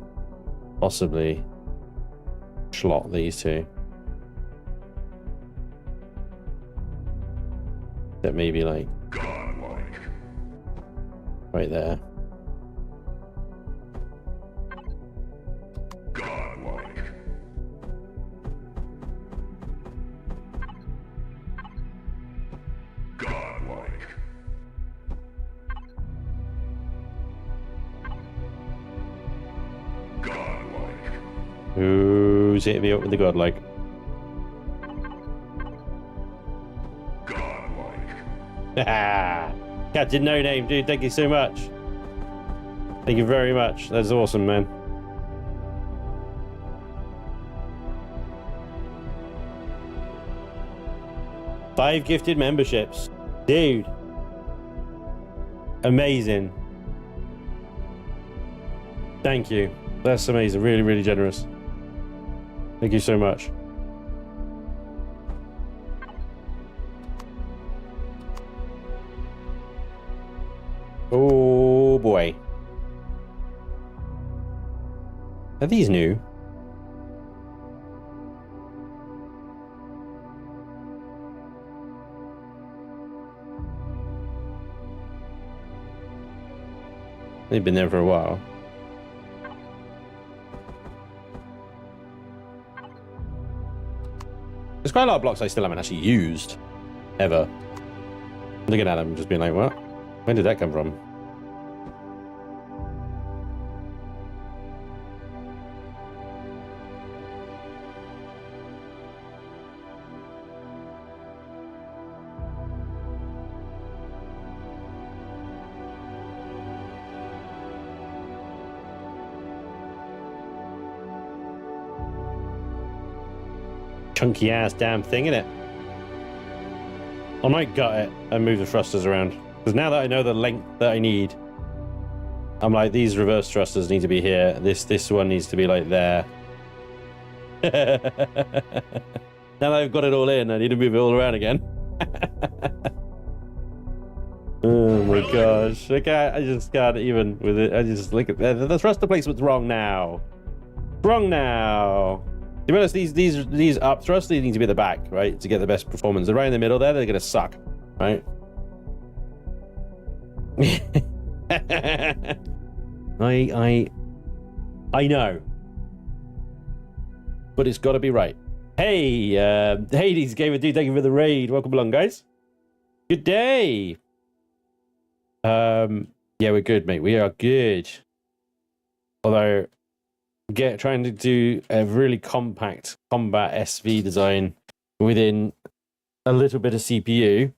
possibly slot these two. That maybe like right there. Who's hitting me up with the godlike? Captain No Name, dude, thank you so much. Thank you very much. That's awesome, man. Five gifted memberships. Dude. Amazing. Thank you. That's amazing. Really, really generous. Thank you so much. Oh boy. Are these new? They've been there for a while. There's quite a lot of blocks I still haven't actually used. Ever. Looking at them and just being like, what? When did that come from? chunky ass damn thing in it. I might gut it and move the thrusters around. Because now that I know the length that I need, I'm like, these reverse thrusters need to be here. This one needs to be like there. Now that I've got it all in, I need to move it all around again. Oh my gosh. I just can't even with it. I just look at the thruster placement's wrong now. Wrong now. To be honest, these up thrusters need to be at the back, right? To get the best performance. They're right in the middle there, they're gonna suck, right? I know. But it's gotta be right. Hey, Hades Gamer Dude, thank you for the raid. Welcome along, guys. Good day. Yeah, we're good, mate. We are good. Although trying to do a really compact combat SV design within a little bit of CPU,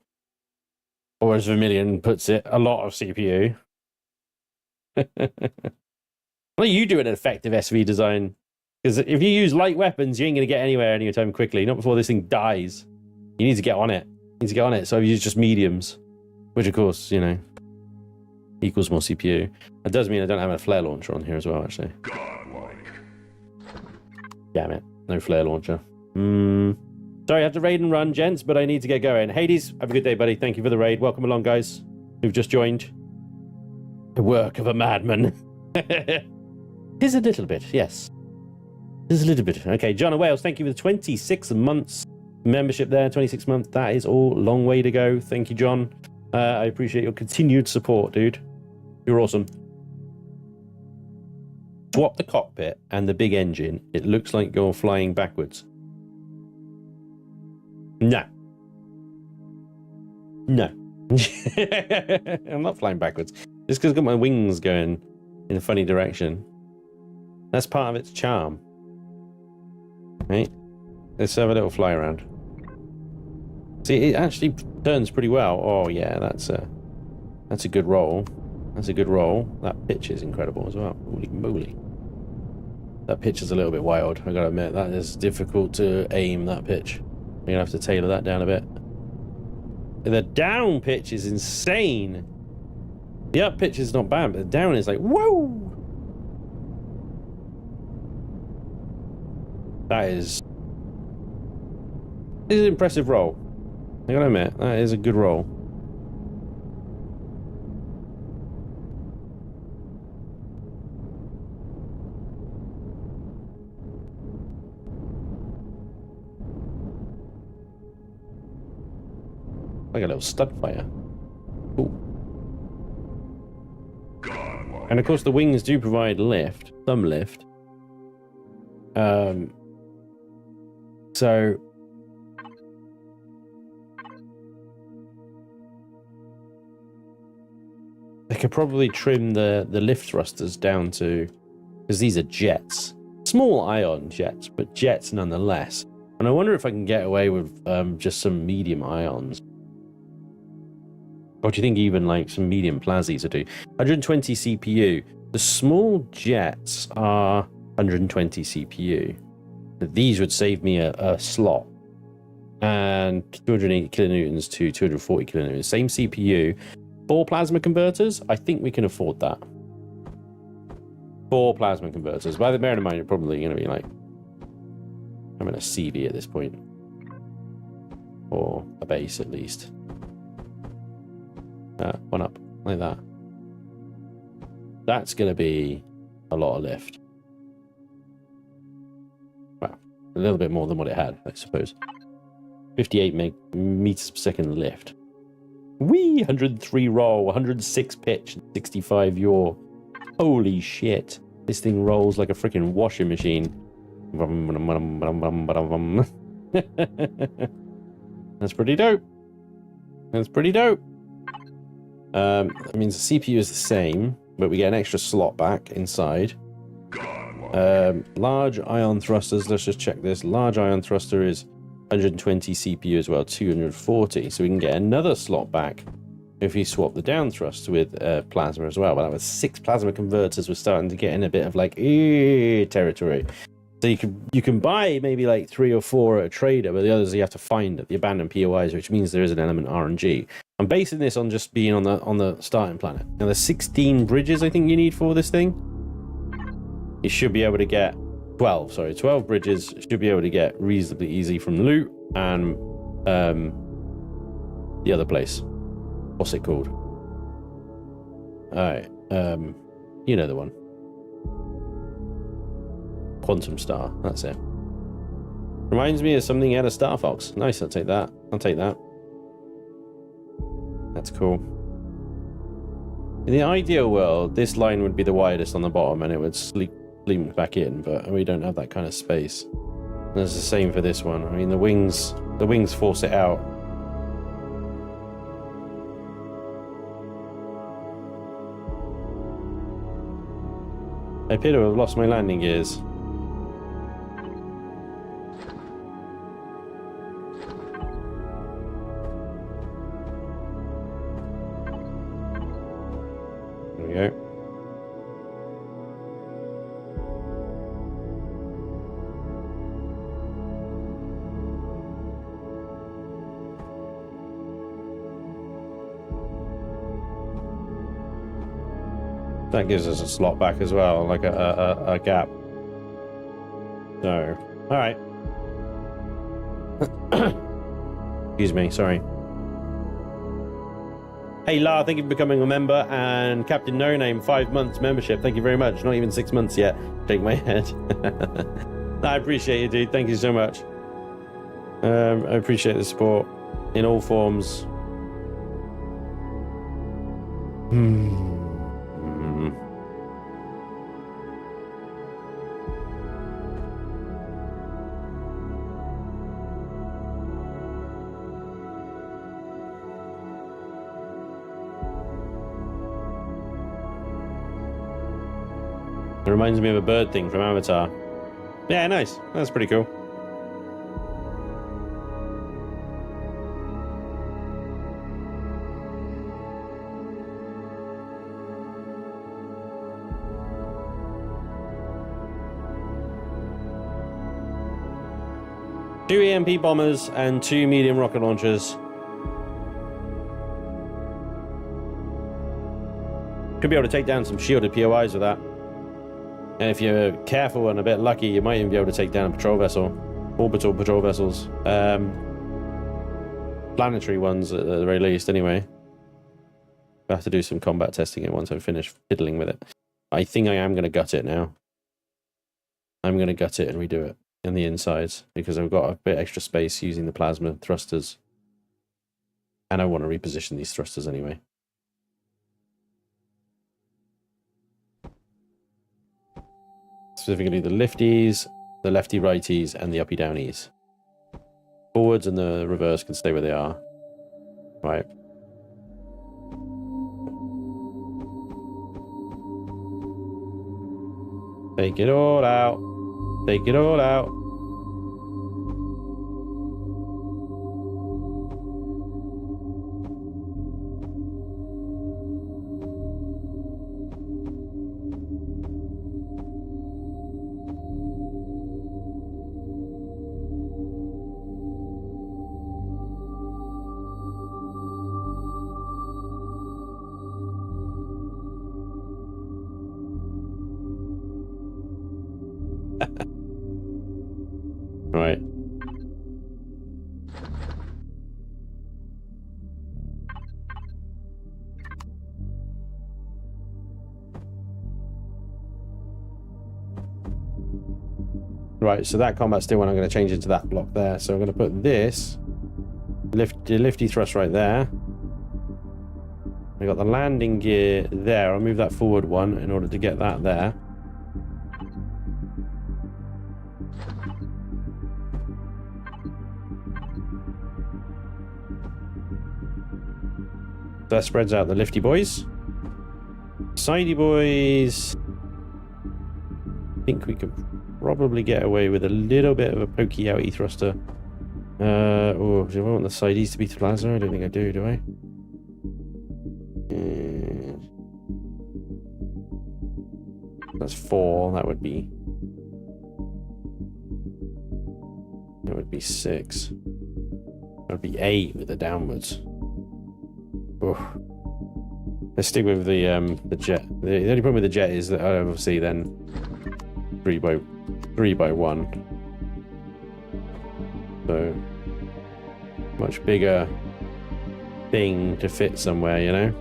or as Vermilion puts it, a lot of CPU. Well, you do an effective SV design, because if you use light weapons, you ain't going to get anywhere anytime quickly. Not before this thing dies. You need to get on it. You need to get on it. So I've used just mediums, which of course, you know, equals more CPU. That does mean I don't have a flare launcher on here as well, actually. Damn it. No flare launcher. Sorry, I have to raid and run, gents, but I need to get going. Hades, have a good day, buddy. Thank you for the raid. Welcome along, guys, who've just joined. The work of a madman. Tis a little bit, yes. Tis a little bit. Okay, John of Wales, thank you for the 26 months membership there. 26 months. That is all long way to go. Thank you, John. I appreciate your continued support, dude. You're awesome. Swap the cockpit and the big engine. It looks like you're flying backwards. No. No. I'm not flying backwards. Just because I've got my wings going in a funny direction. That's part of its charm. Right? Let's have a little fly around. See, it actually turns pretty well. Oh yeah, that's a good roll. That's a good roll. That pitch is incredible as well. Holy moly. That pitch is a little bit wild, I gotta admit. That is difficult to aim, that pitch. You're gonna have to tailor that down a bit. The down pitch is insane. The up pitch is not bad, but the down is like, whoa! That is an impressive roll. I gotta admit, that is a good roll. Like a little stud fire. Ooh. And of course the wings do provide lift, some lift. So I could probably trim the lift thrusters down to, because these are jets. Small ion jets, but jets nonetheless. And I wonder if I can get away with just some medium ions. Or do you think even like some medium plasmies would do? 120 CPU. The small jets are 120 CPU. These would save me a slot. And 280 kilonewtons to 240 kilonewtons. Same CPU. 4 plasma converters. I think we can afford that. 4 plasma converters. By the bearing in mind, you're probably going to be like, I'm in a CV at this point. Or a base at least. One up, like that. That's going to be a lot of lift. Well, a little bit more than what it had, I suppose. 58 meters per second lift. Whee! 103 roll, 106 pitch, 65 yaw. Holy shit. This thing rolls like a freaking washing machine. That's pretty dope. That's pretty dope. That means the CPU is the same, but we get an extra slot back inside. Large ion thrusters, let's just check this. Large ion thruster is 120 CPU as well, 240. So we can get another slot back if we swap the down thrust with plasma as well. But that was 6 plasma converters. We're starting to get in a bit of like territory. So you can buy maybe like 3 or 4 at a trader, but the others you have to find at the abandoned POIs, which means there is an element of RNG. I'm basing this on just being on the starting planet. Now there's 16 bridges I think you need for this thing. You should be able to get 12 bridges. Should be able to get reasonably easy from loot and the other place. What's it called? Alright, you know the one. Quantum Star, that's it. Reminds me of something out of Star Fox. Nice, I'll take that. I'll take that. That's cool. In the ideal world, this line would be the widest on the bottom and it would sleep back in, but we don't have that kind of space. And it's the same for this one. I mean, the wings force it out. I appear to have lost my landing gears. There we go. That gives us a slot back as well, like a gap. So, all right. Excuse me, sorry. Hey La, thank you for becoming a member, and Captain No Name, 5 months membership. Thank you very much. Not even 6 months yet. Shake my head. I appreciate you, dude. Thank you so much. I appreciate the support in all forms. It reminds me of a bird thing from Avatar. Yeah, nice. That's pretty cool. Two EMP bombers and 2 medium rocket launchers. Could be able to take down some shielded POIs with that. And if you're careful and a bit lucky, you might even be able to take down a patrol vessel. Orbital patrol vessels. Planetary ones at the very least, anyway. I'll have to do some combat testing it once I'm finished fiddling with it. I think I am going to gut it now. I'm going to gut it and redo it on the insides, because I've got a bit extra space using the plasma thrusters. And I want to reposition these thrusters anyway. Specifically the lifties, the lefty righties, and the uppy downies. Forwards and the reverse can stay where they are. Right. Take it all out. Take it all out. Right. Right, so that combat still one I'm going to change into that block there. So I'm going to put this lifty thrust right there. I got the landing gear there. I'll move that forward one in order to get that there. That spreads out the lifty boys. Sidey boys. I think we could probably get away with a little bit of a pokey outy thruster. Oh, do I want the sideys to be plasma? I don't think I do I? That's 4. That would be be 6. That'd be 8 with the downwards. Oof. Let's stick with the jet. The only problem with the jet is that obviously then 3 by 1. So much bigger thing to fit somewhere, you know.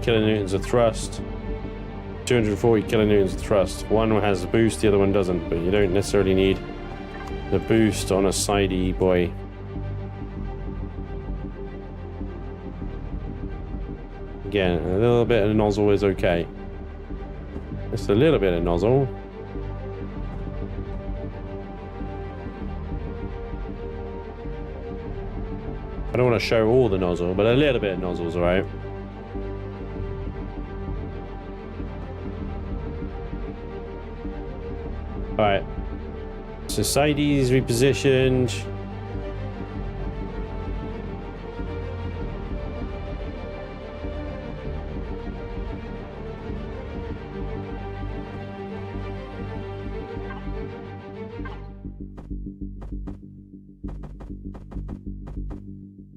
kilonewtons of thrust, 240 kilonewtons of thrust. One has a boost, the other one doesn't, but you don't necessarily need the boost on a sidey boy. Again, a little bit of nozzle is okay. Just a little bit of nozzle. I don't want to show all the nozzle, but a little bit of nozzle's alright. Alright, so sideys repositioned.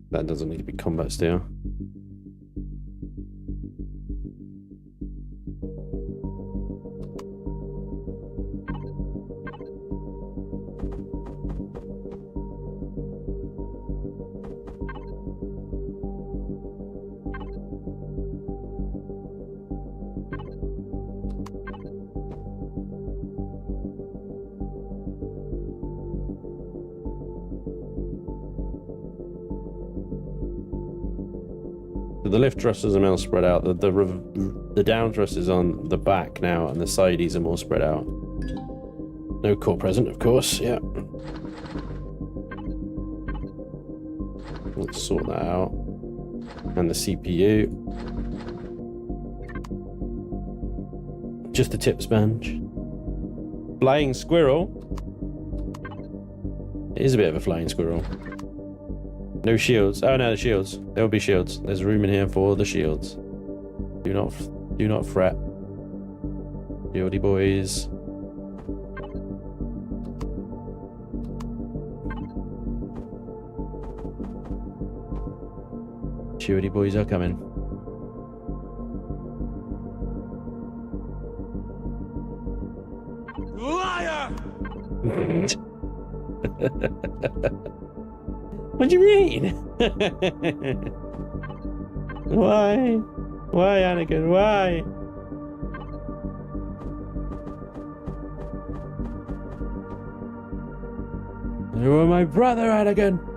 That doesn't need to be combat steel. The lift thrusters are now spread out. The down thrusters on the back now, and the sideys are more spread out. No core present, of course. Yeah. Let's sort that out. And the CPU. Just the tip sponge. Flying squirrel. It is a bit of a flying squirrel. No shields. Oh no, the shields. There will be shields. There's room in here for the shields. Do not fret. Shieldy boys. Shieldy boys are coming. Liar! What do you mean? Why? Why, Anakin? Why? You were my brother, Anakin.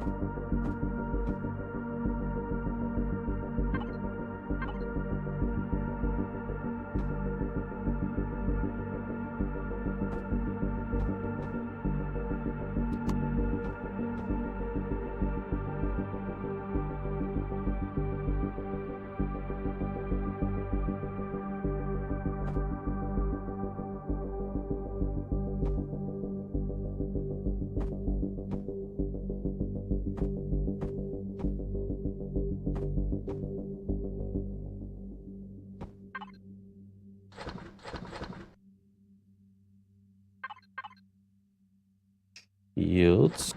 Yields.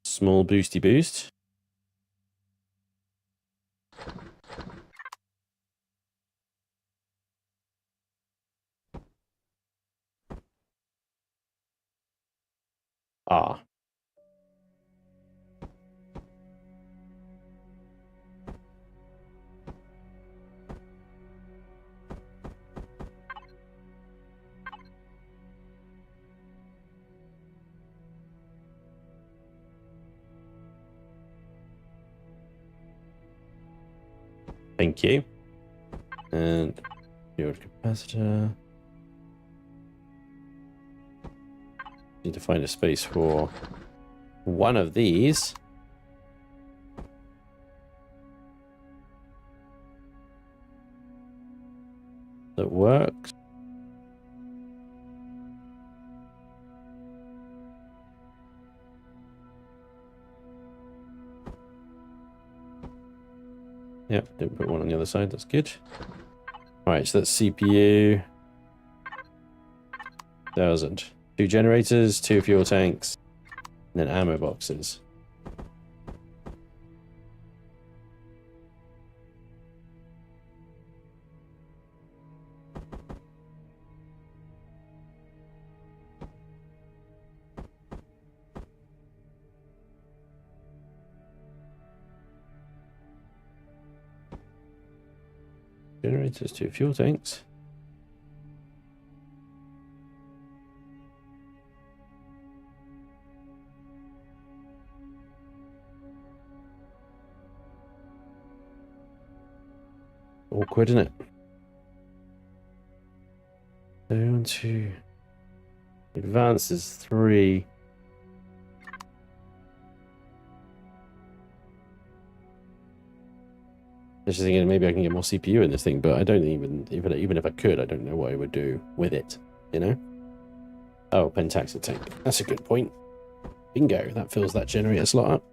Small boosty boost. Ah. Thank you. And field capacitor. Need to find a space for one of these. That works. Yep, didn't put one on the other side, that's good. Alright, so that's CPU. 1,000. 2 generators, 2 fuel tanks, and then ammo boxes. Generators, 2 fuel tanks. Awkward, isn't it? Down to advance is 3. Just thinking maybe I can get more CPU in this thing, but I don't even if I could, I don't know what I would do with it, you know? Oh, pentaxid tank. That's a good point. Bingo, that fills that generator slot up.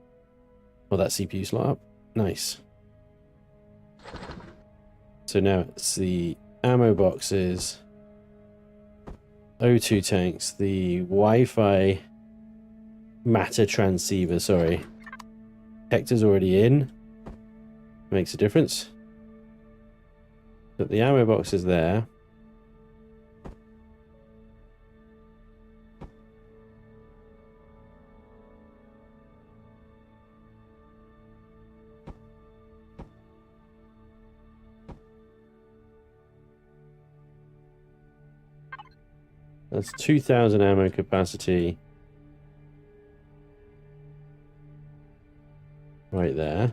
Or that CPU slot up. Nice. So now it's the ammo boxes, O2 tanks, the Wi-Fi matter transceiver, sorry. Detector's already in. Makes a difference. But the ammo box is there. That's 2,000 ammo capacity. Right there.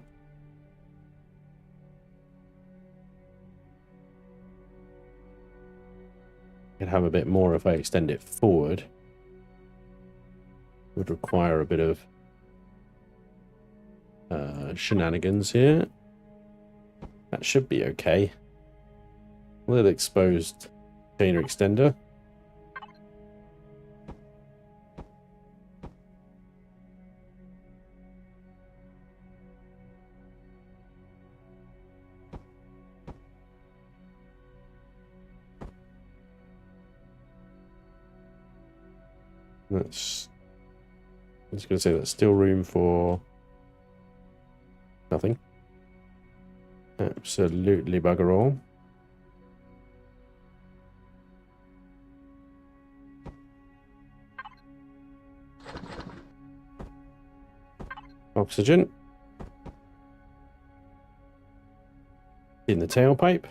Could have a bit more if I extend it forward. Would require a bit of shenanigans here. That should be okay. A little exposed container extender. That's, I'm just going to say that's still room for nothing. Absolutely bugger all. Oxygen. In the tailpipe.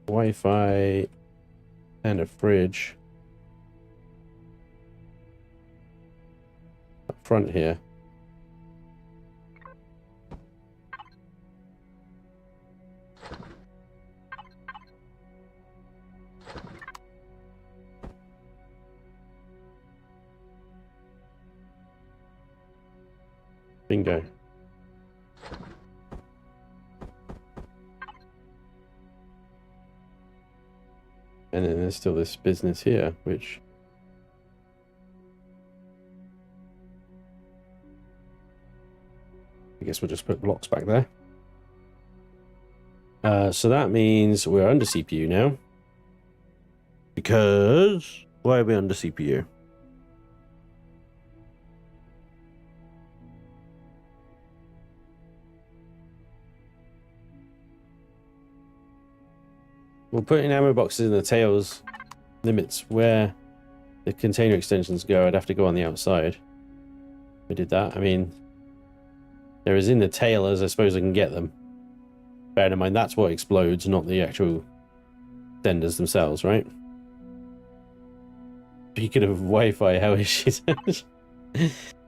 Wi-Fi and a fridge. Front here. Bingo. And then there's still this business here, which I guess we'll just put blocks back there. So that means we're under CPU now. Because why are we under CPU? We're putting ammo boxes in the tails limits where the container extensions go. I'd have to go on the outside. We did that. I mean, there is in the tail as I suppose I can get them. Bear in mind, that's what explodes, not the actual extenders themselves, right? Speaking of Wi-Fi, how is she?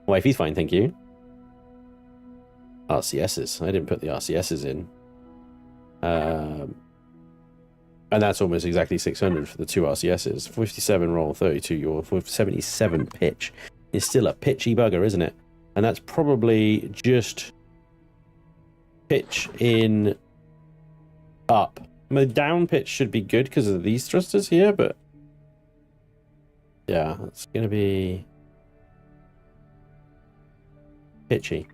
Wi-Fi's fine, thank you. RCSs. I didn't put the RCSs in. And that's almost exactly 600 for the two RCSs. 57 roll, 32 yaw, 77 pitch. Is still a pitchy bugger, isn't it? And that's probably just pitch in up. I mean, down pitch should be good because of these thrusters here, but yeah, it's going to be pitchy.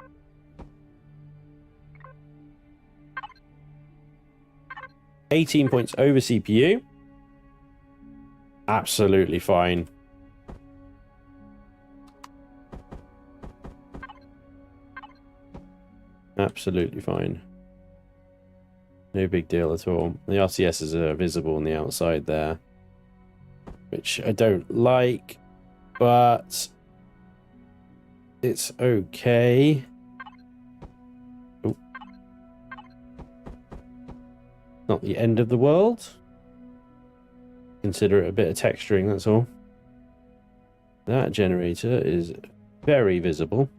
18 points over CPU. Absolutely fine. Absolutely fine. No big deal at all. The RCSs are visible on the outside there, which I don't like, but it's okay. Ooh. Not the end of the world. Consider it a bit of texturing, that's all. That generator is very visible.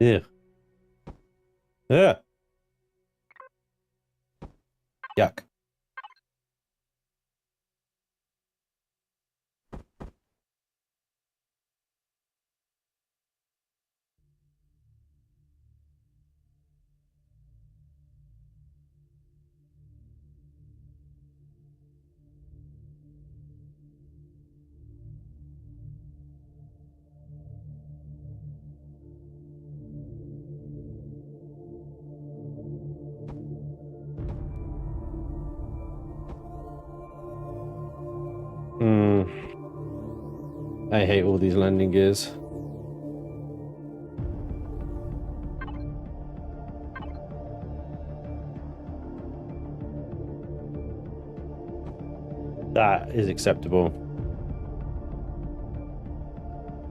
Yeah. Yeah. Yuck. I hate all these landing gears. That is acceptable.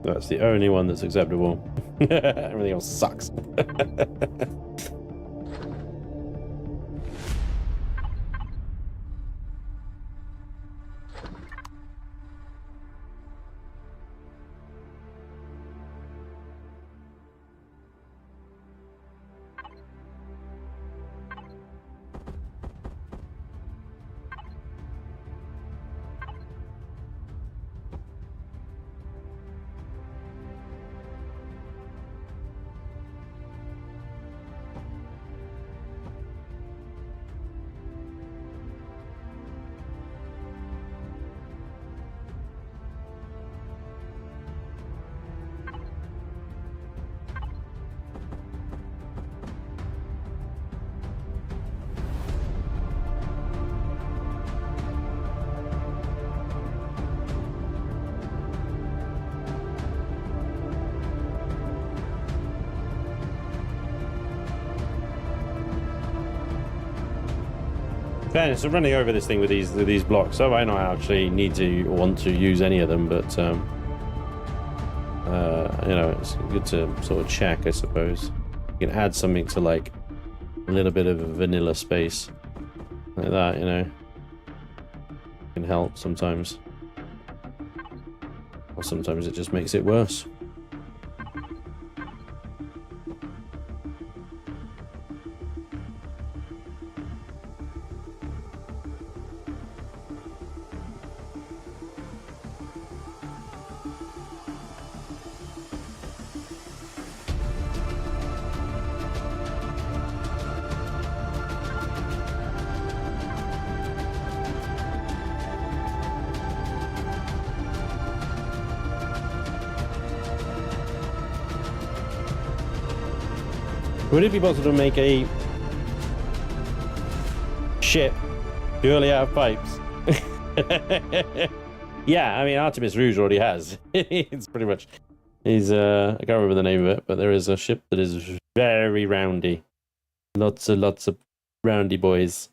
That's the only one that's acceptable. Everything else sucks. fairness, I'm running over this thing with these blocks, so I don't actually need to want to use any of them, but you know, it's good to sort of check, I suppose. You can add something to like a little bit of a vanilla space like that, you know. Can help sometimes, or sometimes it just makes it worse. Would it be possible to make a ship purely out of pipes? Yeah, I mean, Artemis Rouge already has. It's pretty much... He's, I can't remember the name of it, but there is a ship that is very roundy. Lots of roundy boys.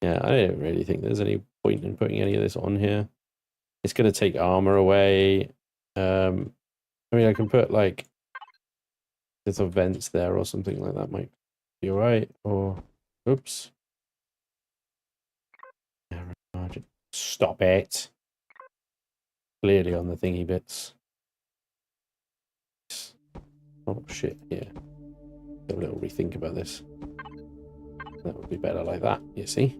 Yeah, I don't really think there's any point in putting any of this on here. It's going to take armor away. I mean, I can put, like... little vents there or something like that might be alright, or oops. Stop it. Clearly on the thingy bits. Oh shit, yeah. Have a little rethink about this. That would be better like that, you see?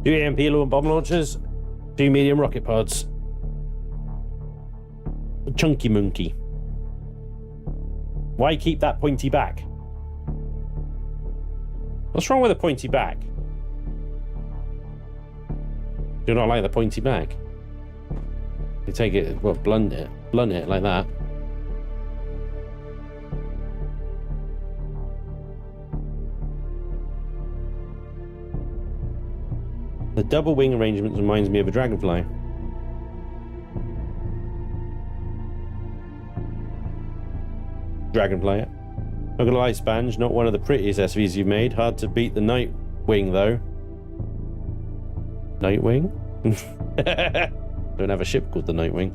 Two AMP low bomb launchers, 2 medium rocket pods. A chunky monkey. Why keep that pointy back? What's wrong with a pointy back? Do not like the pointy back. You take it, well, blunt it like that. The double wing arrangement reminds me of a dragonfly. Dragonfly. Not gonna lie, Spanj, not one of the prettiest SVs you've made. Hard to beat the Night Wing, though. Nightwing? Don't have a ship called the Nightwing.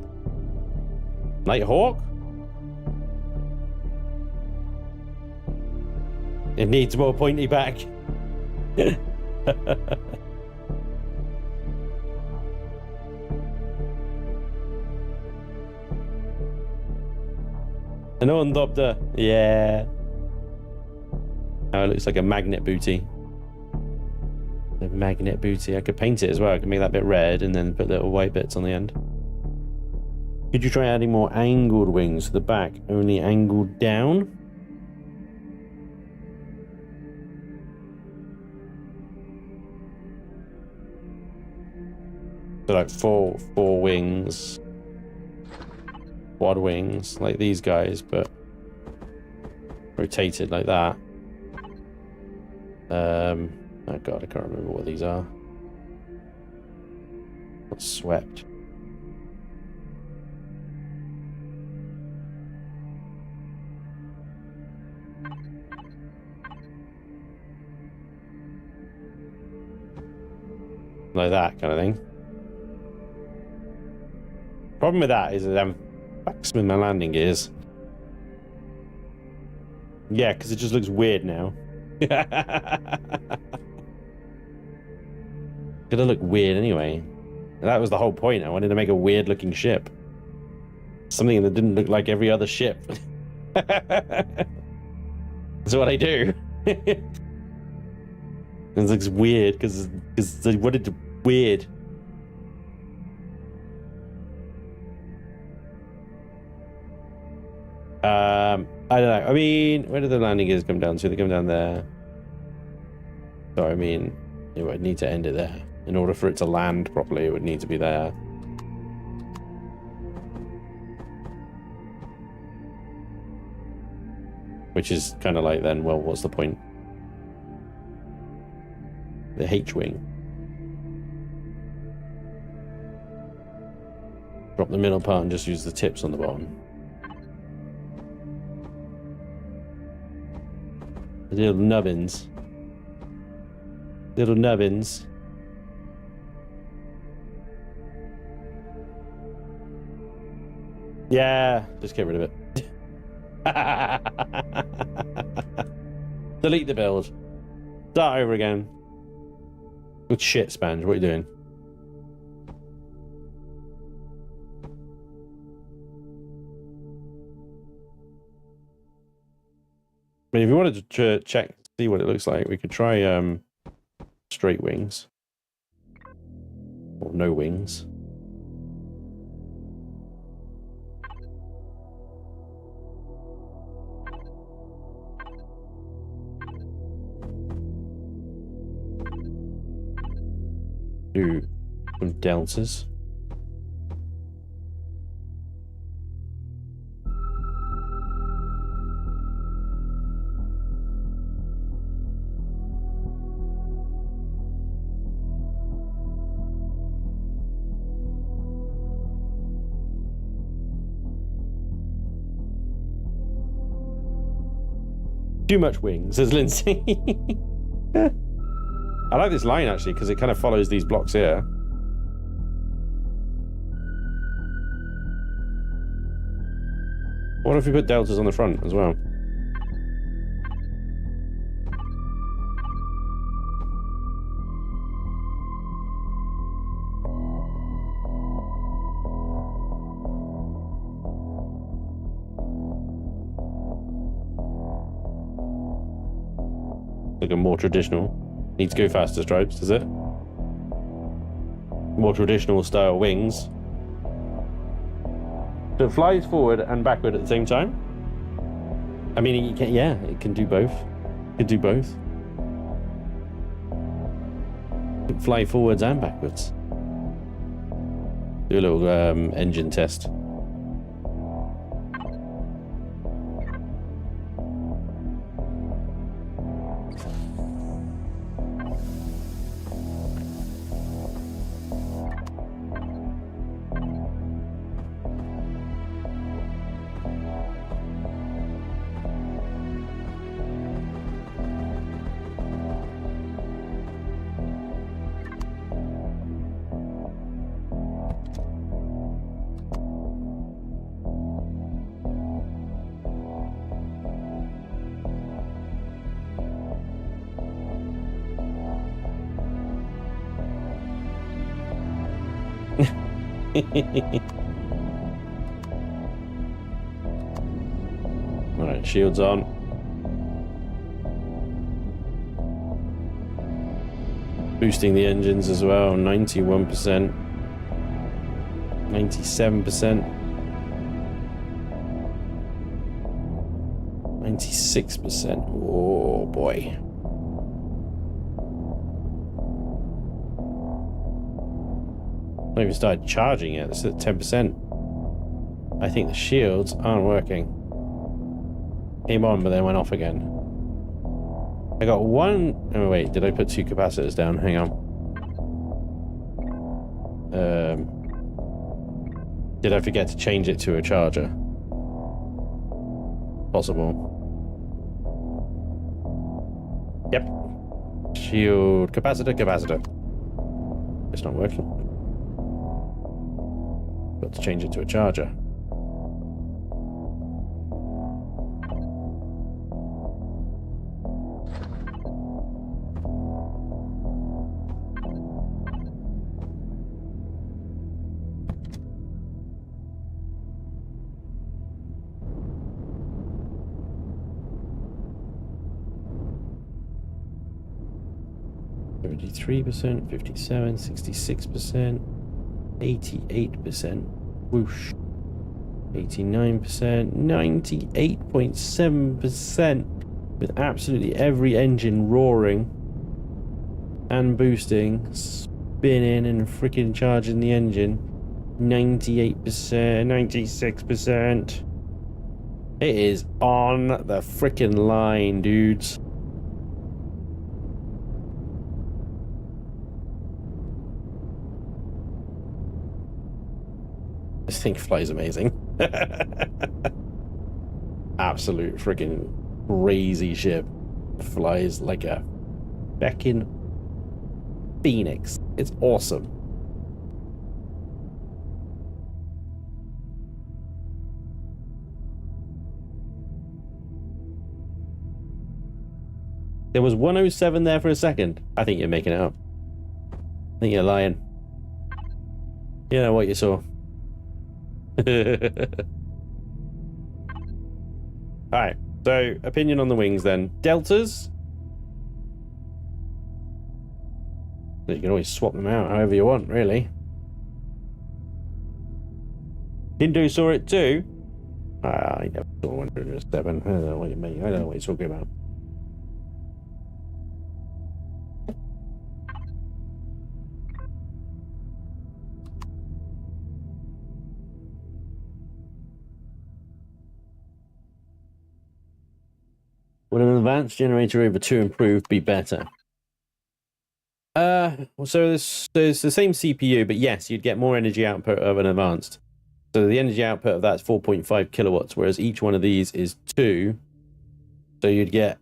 Nighthawk? It needs more pointy back. An undobder. Yeah. Oh, it looks like a magnet booty. A magnet booty. I could paint it as well. I could make that bit red and then put little white bits on the end. Could you try adding more angled wings to the back? Only angled down? So like four wings. Quad wings, like these guys, but rotated like that. Oh god, I can't remember what these are. What's swept? Like that kind of thing. Problem with that is that I'm with my landing gears. Yeah, because it just looks weird now. Gonna look weird anyway. That was the whole point. I wanted to make a weird looking ship. Something that didn't look like every other ship. That's what I do. It looks weird because they wanted to weird. I don't know. I mean, where do the landing gears come down to? They come down there. So I mean, it would need to end it there. In order for it to land properly, it would need to be there. Which is kind of like then, well, what's the point? The H-wing. Drop the middle part and just use the tips on the bottom. The little nubbins. Little nubbins. Yeah, just get rid of it. Delete the build. Start over again. Good shit, Spanj. What are you doing? I mean, if you wanted to check, see what it looks like, we could try straight wings. Or no wings. Do some deltas. Too much wings, says Lindsay. I like this line actually because it kind of follows these blocks here. What if we put deltas on the front as well? Like a more traditional. Needs to go faster stripes, does it? More traditional style wings. So it flies forward and backward at the same time? I mean, you can, yeah, it can do both. It can do both. It can fly forwards and backwards. Do a little engine test. Alright, shields on. Boosting the engines as well, 91%. 97%. 96%. Oh boy. Not even started charging yet. It's at 10%. I think the shields aren't working. Came on, but then went off again. I got one. Oh wait, did I put two capacitors down? Hang on. Did I forget to change it to a charger? Possible. Yep. Shield capacitor. It's not working. Got to change it to a charger. 33%, 57%, 66%, 88%. Whoosh. 89%, 98.7% with absolutely every engine roaring and boosting, spinning and freaking charging the engine. 98%, 96%. It is on the freaking line, dudes. This thing flies amazing. Absolute freaking crazy ship. Flies like a feckin' phoenix. It's awesome. There was 107 there for a second. I think you're making it up. I think you're lying. You know what you saw. Alright, so opinion on the wings then. Deltas. You can always swap them out however you want, really. Hindu saw it too. I never saw 107. I don't know what you mean. I don't know what you're talking about. Would an advanced generator over 2 improved be better? So there's the same CPU, but yes, you'd get more energy output of an advanced. So the energy output of that's 4.5 kilowatts, whereas each one of these is 2. So you'd get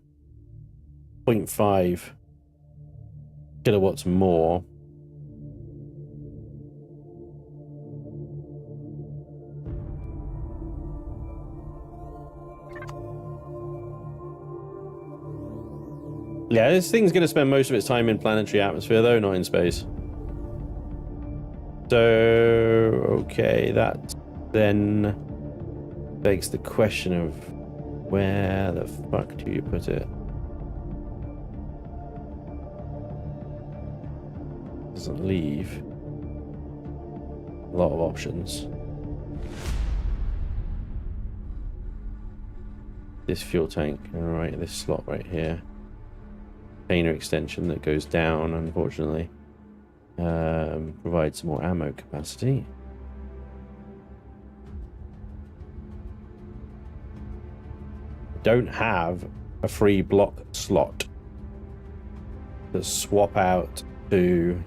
0.5 kilowatts more. Yeah, this thing's going to spend most of its time in planetary atmosphere, though, not in space. So, okay, that then begs the question of where the fuck do you put it? Doesn't leave a lot of options. This fuel tank, all right, this slot right here. Container extension that goes down, unfortunately. Provides some more ammo capacity. Don't have a free block slot to swap out to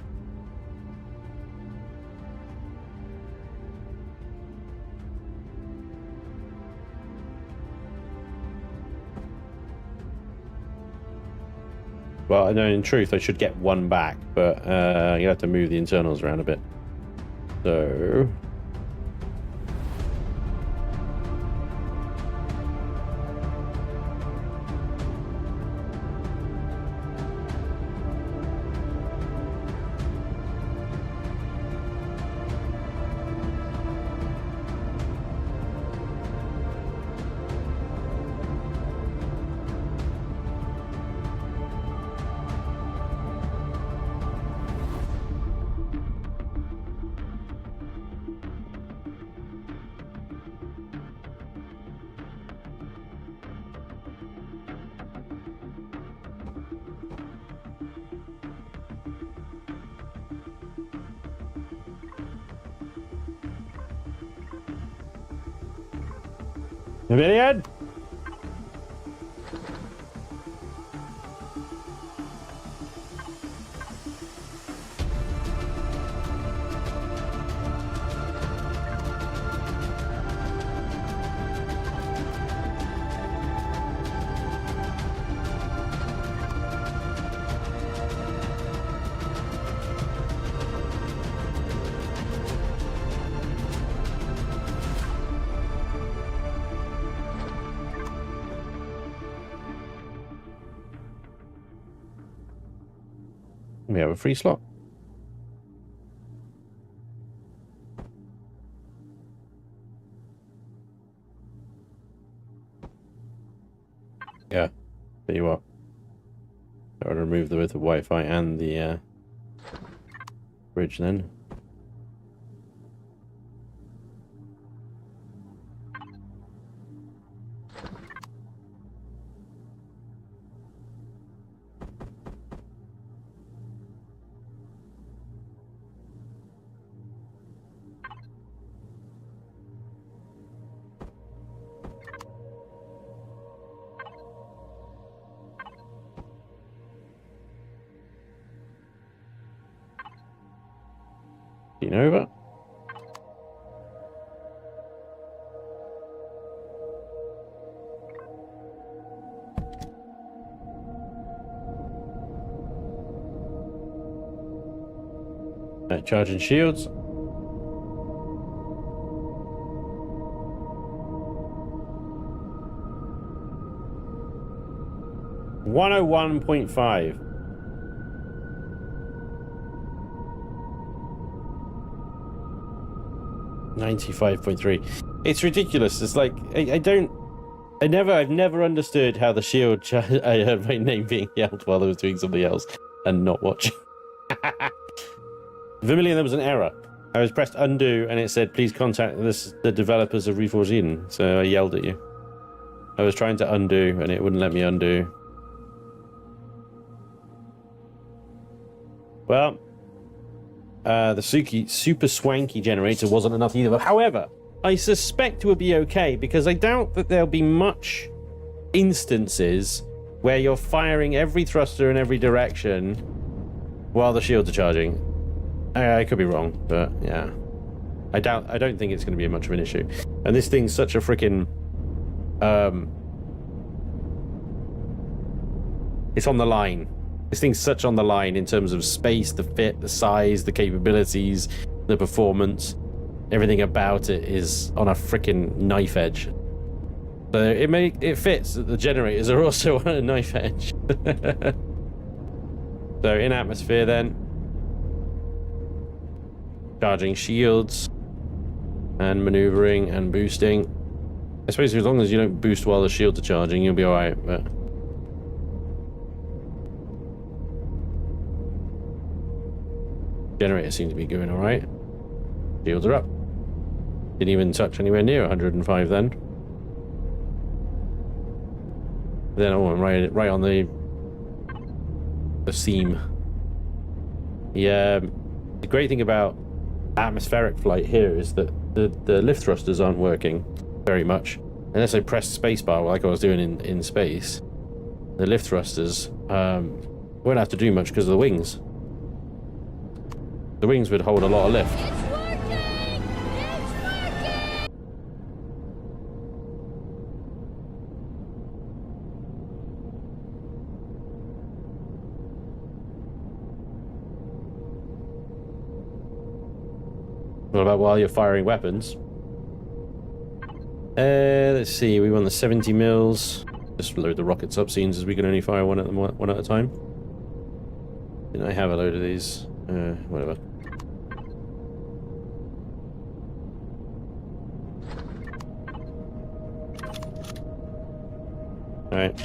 well, no, in truth, I should get one back, but you have to move the internals around a bit. So Empyrion? We have a free slot. Yeah, there you are. I'll remove both the Wi-Fi and the bridge then. Over. Charging shields. $101.5. $95.3. It's ridiculous. It's like I've never understood how the shield. I heard my name being yelled while I was doing something else and not watching. Vermilion, there was an error. I was pressed undo and it said, "Please contact the developers of Reforged Eden." So I yelled at you. I was trying to undo and it wouldn't let me undo. Well. The super swanky generator wasn't enough either. However, I suspect we'll be okay because I doubt that there'll be much instances where you're firing every thruster in every direction while the shields are charging. I could be wrong, but yeah. I don't think it's going to be much of an issue. And this thing's such a freaking... it's on the line. This thing's such on the line in terms of space, the fit, the size, the capabilities, the performance. Everything about it is on a freaking knife edge. So it fits that the generators are also on a knife edge. So in atmosphere then. Charging shields. And maneuvering and boosting. I suppose as long as you don't boost while the shields are charging, you'll be alright, but... Generators seem to be going alright. Shields are up. Didn't even touch anywhere near 105 then. Then I went right on the seam. Yeah, the great thing about atmospheric flight here is that the lift thrusters aren't working very much. Unless I press spacebar like I was doing in space, the lift thrusters won't have to do much because of the wings. The wings would hold a lot of lift. It's working! It's working! What about while you're firing weapons? Let's see, we want the 70 mils. Just load the rockets up, seeing as we can only fire one at a time. Didn't I have a load of these? Whatever. Alright.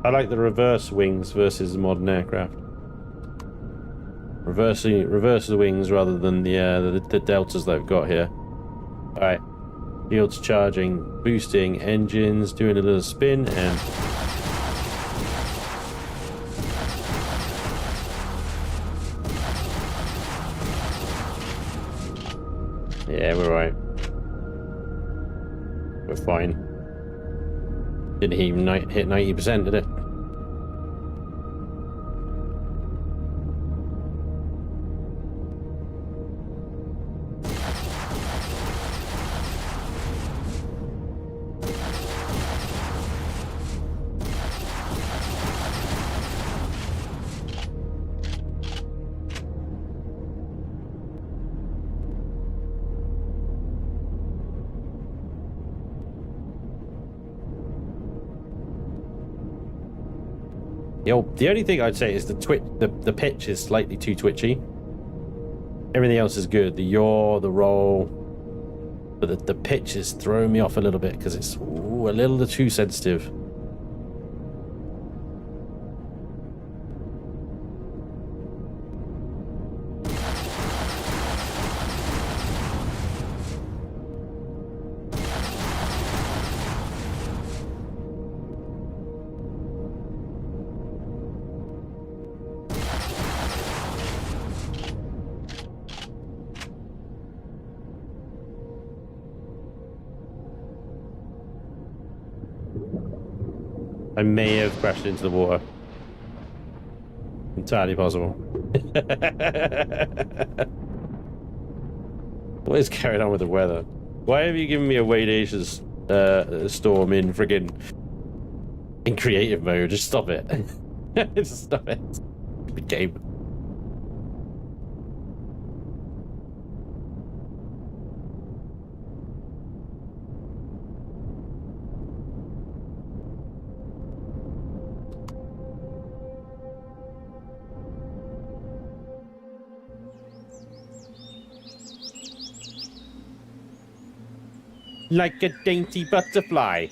I like the reverse wings versus modern aircraft. Reverse the wings rather than the deltas that I've got here. Alright. Shields charging, boosting, engines, doing a little spin, and... Yeah, we're right. We're fine. Didn't even hit 90%, did it? The only thing I'd say is the pitch is slightly too twitchy. Everything else is good. The yaw, the roll, but the pitch is throwing me off a little bit because it's a little too sensitive. I may have crashed into the water. Entirely possible. What is carried on with the weather? Why have you given me a Wadacious storm in friggin' in creative mode? Just stop it. Just stop it. Stupid game. Like a dainty butterfly.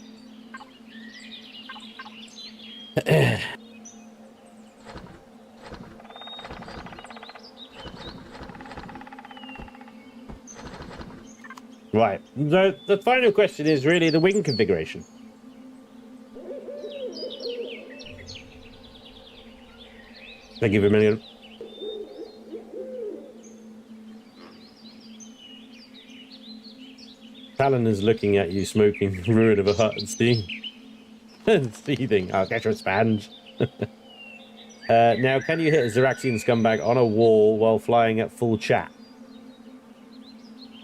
Right. The final question is really the wing configuration. Thank you, Vermilion. Talon is looking at you smoking ruin of a hut and seething. I'll get your Spanj. Now, can you hit a Xeraxian scumbag on a wall while flying at full chat?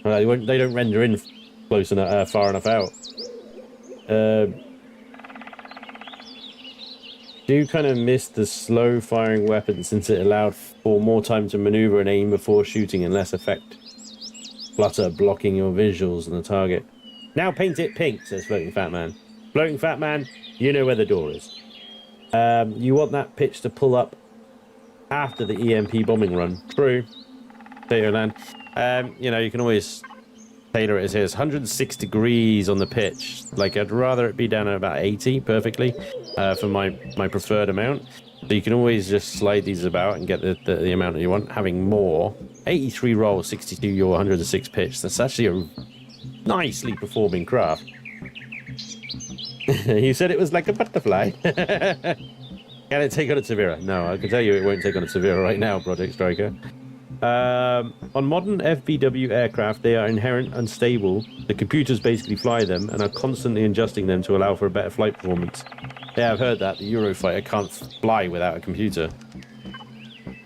They don't render in close enough, far enough out. Do kind of miss the slow firing weapon since it allowed for more time to maneuver and aim before shooting and less effect. Flutter blocking your visuals on the target. Now paint it pink, says Floating Fat Man. Floating Fat Man, you know where the door is. You want that pitch to pull up after the EMP bombing run. True. Dataland. You know, you can always tailor it as is. 106 degrees on the pitch. Like, I'd rather it be down at about 80 perfectly for my preferred amount. So you can always just slide these about and get the amount that you want. Having more. 83 roll, 62 yaw, 106 pitch. That's actually a nicely performing craft. You said it was like a butterfly. Can it take on a Severa? No, I can tell you it won't take on a Severa right now, Project Striker. On modern FBW aircraft, they are inherently unstable. The computers basically fly them and are constantly adjusting them to allow for a better flight performance. Yeah, I've heard that. The Eurofighter can't fly without a computer.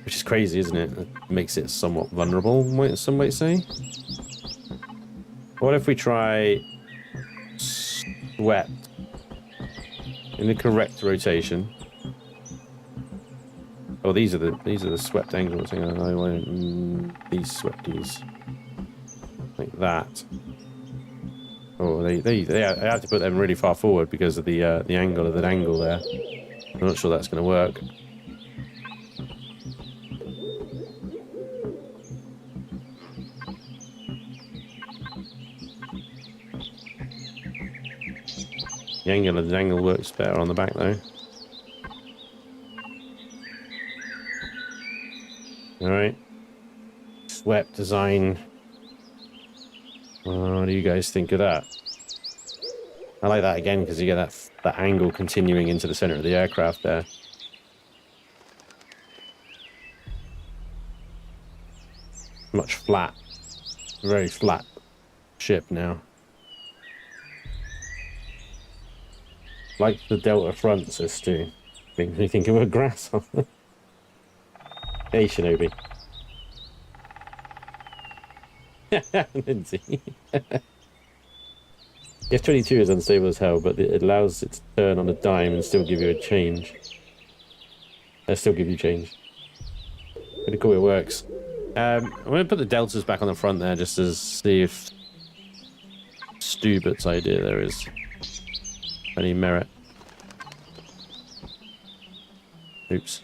Which is crazy, isn't it? It makes it somewhat vulnerable, some might say. What if we try swept in the correct rotation? Oh, these are the swept angles. Hang on, I want these swepties like that. Oh, they have to put them really far forward because of the angle of that angle there. I'm not sure that's going to work. The angle works better on the back though. All right, swept design. What do you guys think of that? I like that again because you get that angle continuing into the center of the aircraft there. Much flat, very flat ship now. Like the Delta front, says Stu. Makes me think of a grasshopper. Hey, Shinobi. Lindsay. F-22 is unstable as hell, but it allows it to turn on a dime and still give you a change. Still give you change. Pretty cool, it works. I'm going to put the deltas back on the front there just to see if Stubert's idea there is any merit. Oops.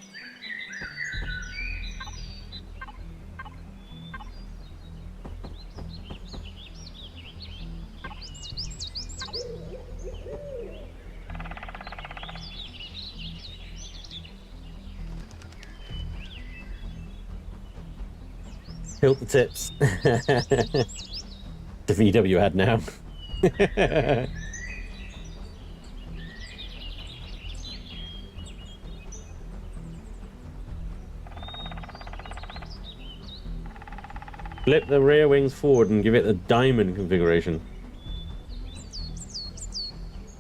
Tilt the tips. The VW ad now. Flip the rear wings forward and give it the diamond configuration.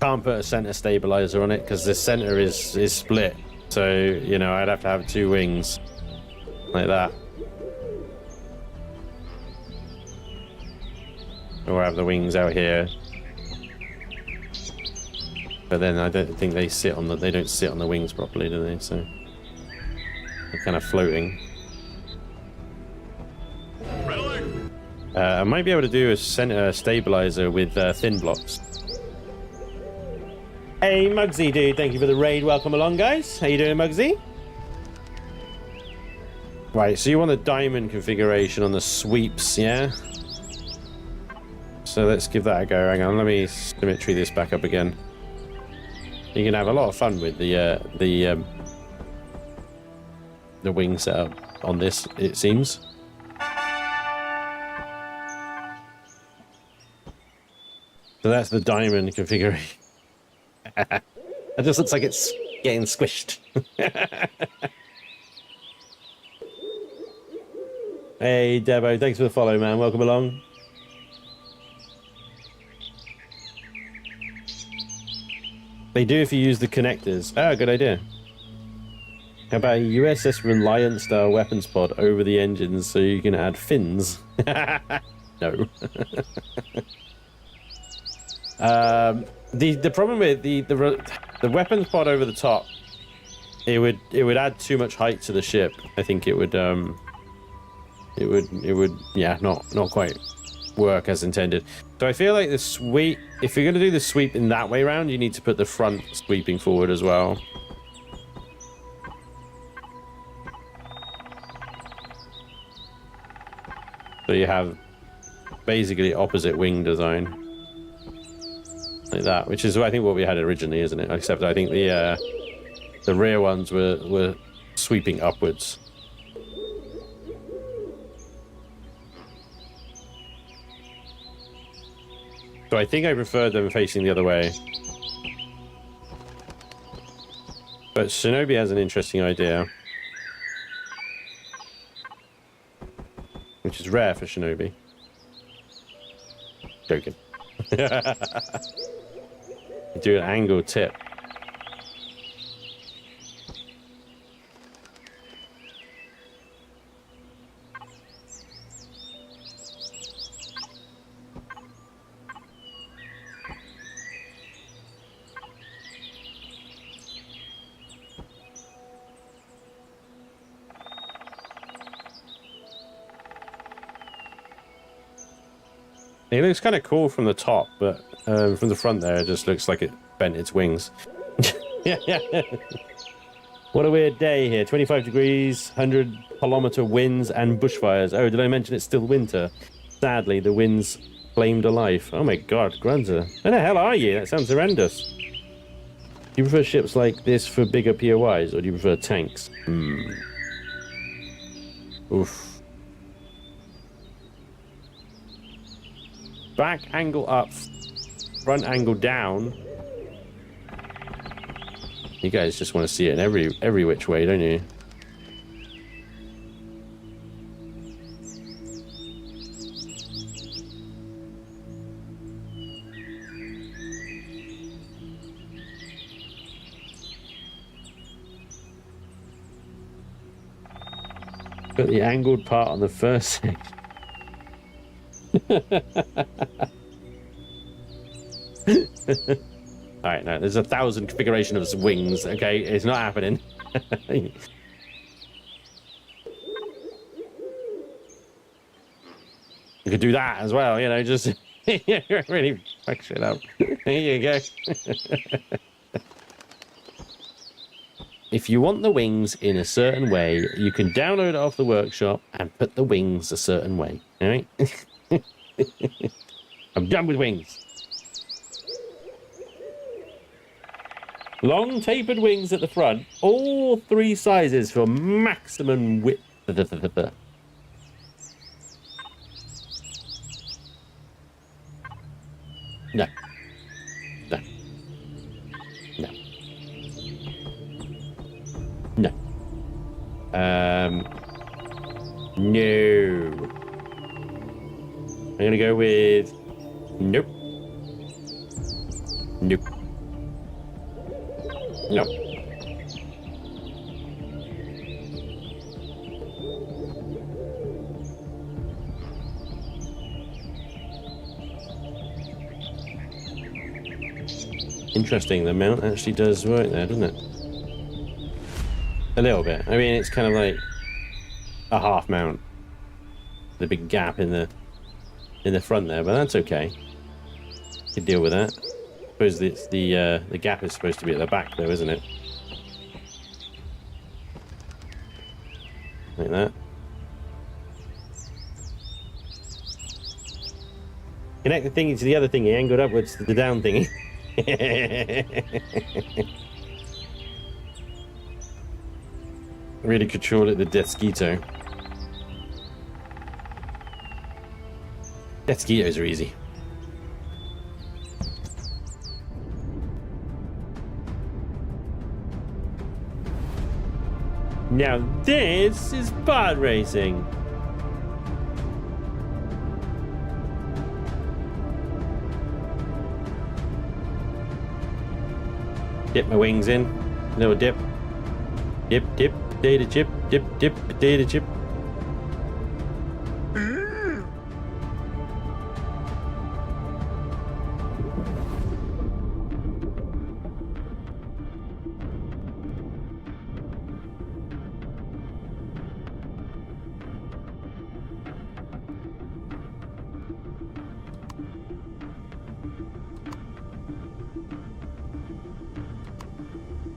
Can't put a center stabilizer on it because the center is split. So, you know, I'd have to have two wings like that. Or have the wings out here. But then I don't think they sit on they don't sit on the wings properly, do they? So they're kind of floating. I might be able to do a center stabilizer with thin blocks. Hey, Muggsy, dude, thank you for the raid. Welcome along, guys. How you doing, Muggsy? Right, so you want the diamond configuration on the sweeps, yeah? So let's give that a go. Hang on, let me symmetry this back up again. You can have a lot of fun with the wing setup on this, it seems. So that's the diamond configuration. It just looks like it's getting squished. Hey, Debo, thanks for the follow, man. Welcome along. They do if you use the connectors. Oh, good idea. How about a USS Reliant style weapons pod over the engines so you can add fins? No. The problem with the weapons pod over the top, it would add too much height to the ship. I think it would yeah, not quite work as intended. So I feel like the sweep, if you're going to do the sweep in that way around, you need to put the front sweeping forward as well. So you have basically opposite wing design. Like that, which is I think what we had originally, isn't it? Except I think the rear ones were sweeping upwards. So I think I prefer them facing the other way. But Shinobi has an interesting idea, which is rare for Shinobi. Joking. Do an angle tip. It looks kind of cool from the top, but from the front there, it just looks like it bent its wings. Yeah. What a weird day here. 25 degrees, 100-kilometer winds, and bushfires. Oh, did I mention it's still winter? Sadly, the winds claimed a life. Oh my god, Grunzer. Where the hell are you? That sounds horrendous. Do you prefer ships like this for bigger POIs, or do you prefer tanks? Oof. Back angle up, front angle down. You guys just want to see it in every which way, don't you? Put the angled part on the first section. Alright, no, there's 1,000 configuration of wings, okay? It's not happening. You could do that as well, you know, just really fuck shit up. There you go. if you want the wings in a certain way, you can download it off the workshop and put the wings a certain way. All right? I'm done with wings. Long tapered wings at the front, all 3 sizes for maximum width. No. No. No. No. No. I'm gonna go with nope. Nope. No. Interesting, the mount actually does work there, doesn't it? A little bit. I mean, it's kind of like a half mount. The big gap in the front there, but that's okay. Could deal with that. I suppose it's the gap is supposed to be at the back though, isn't it? Like that. Connect the thingy to the other thingy, angled upwards to the down thingy. Really control it, the Deathsquito. Deathsquitos are easy. Now this is pod racing. Dip my wings in. Little dip. Dip, dip, potato chip, dip, dip, potato chip.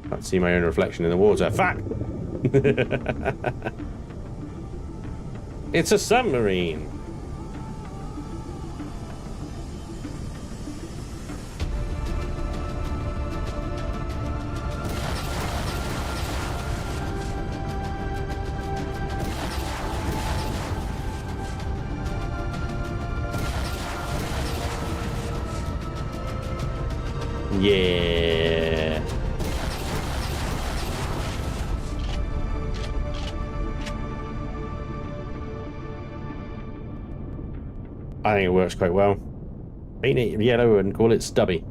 Can't see my own reflection in the water. Fuck! It's a submarine. Yeah. I think it works quite well. Paint it yellow and call it Stubby.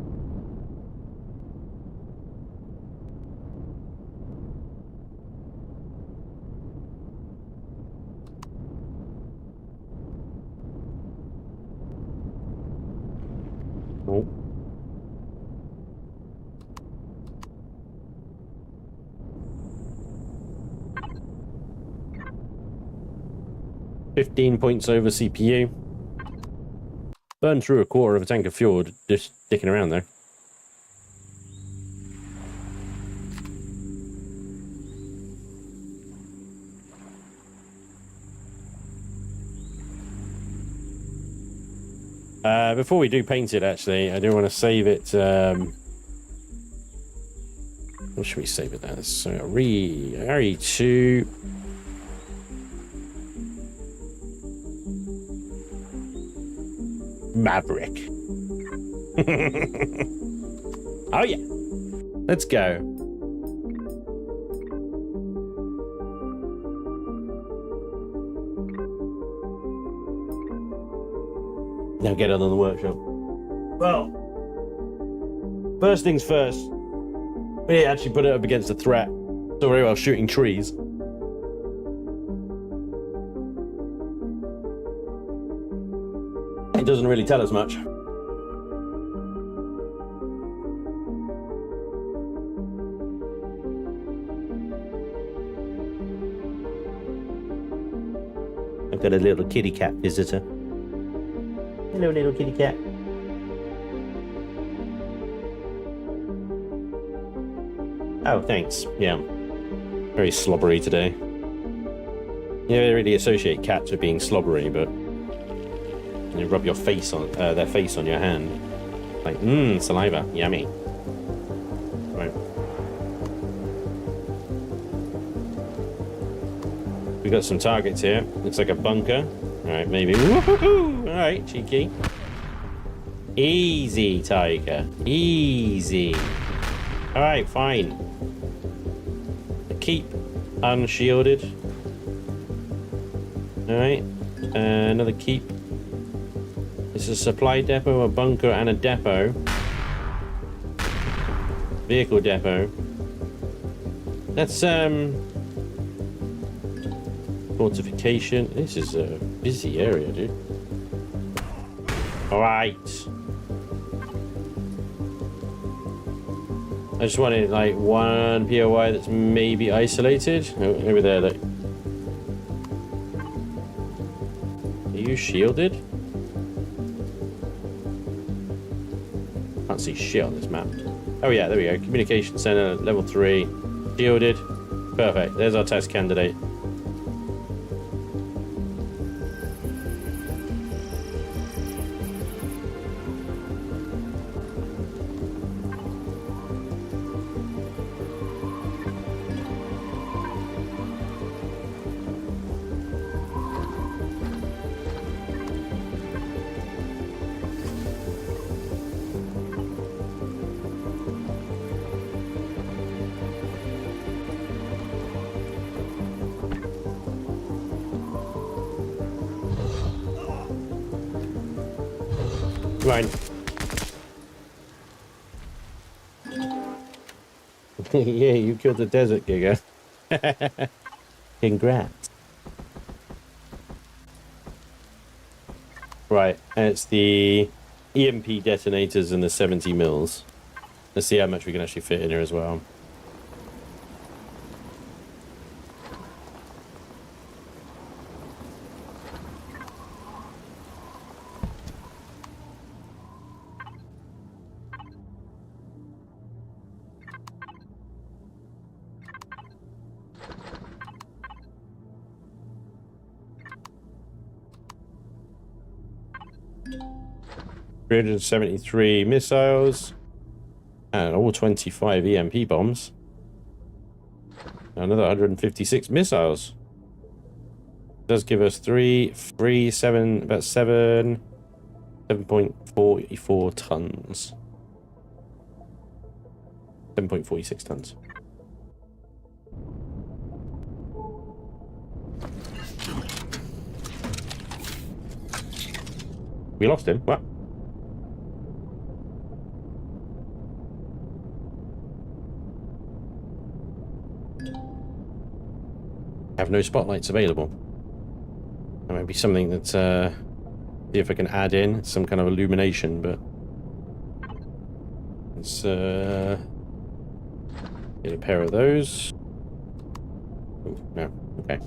Oh. $15 points over CPU. Burned through a quarter of a tank of fuel just sticking around there. Before we do paint it, actually, I do want to save it. What should we save it as? So, RE2. Maverick. Oh yeah. Let's go. Now get it on the workshop. Well, first things first. We actually put it up against a threat. So very well shooting trees. It doesn't really tell us much. I've got a little kitty cat visitor. Hello, little kitty cat. Oh, thanks. Yeah. Very slobbery today. You never really associate cats with being slobbery, but you rub your face on their face on your hand, like saliva, yummy. Right. We got some targets here. Looks like a bunker. All right, maybe. Woohoo! All right, cheeky. Easy, tiger. Easy. All right, fine. Keep unshielded. All right, another keep. It's a supply depot, a bunker, and a depot. Vehicle depot. That's fortification. This is a busy area, dude. All right. I just wanted like one POI that's maybe isolated. Oh, over there, look. Are you shielded? Can't see shit on this map. Oh yeah, there we go. Communication center, level 3, shielded. Perfect. There's our test candidate. Right. Yeah, you killed the desert giga. Congrats. Right, and it's the EMP detonators and the 70 mils. Let's see how much we can actually fit in here as well. $373 missiles and all 25 EMP bombs. Another 156 missiles. Does give us 7.44 tons. 7.46 tons. We lost him. What? Have no spotlights available. That might be something that see if I can add in some kind of illumination, but let's get a pair of those. Oh, no, okay.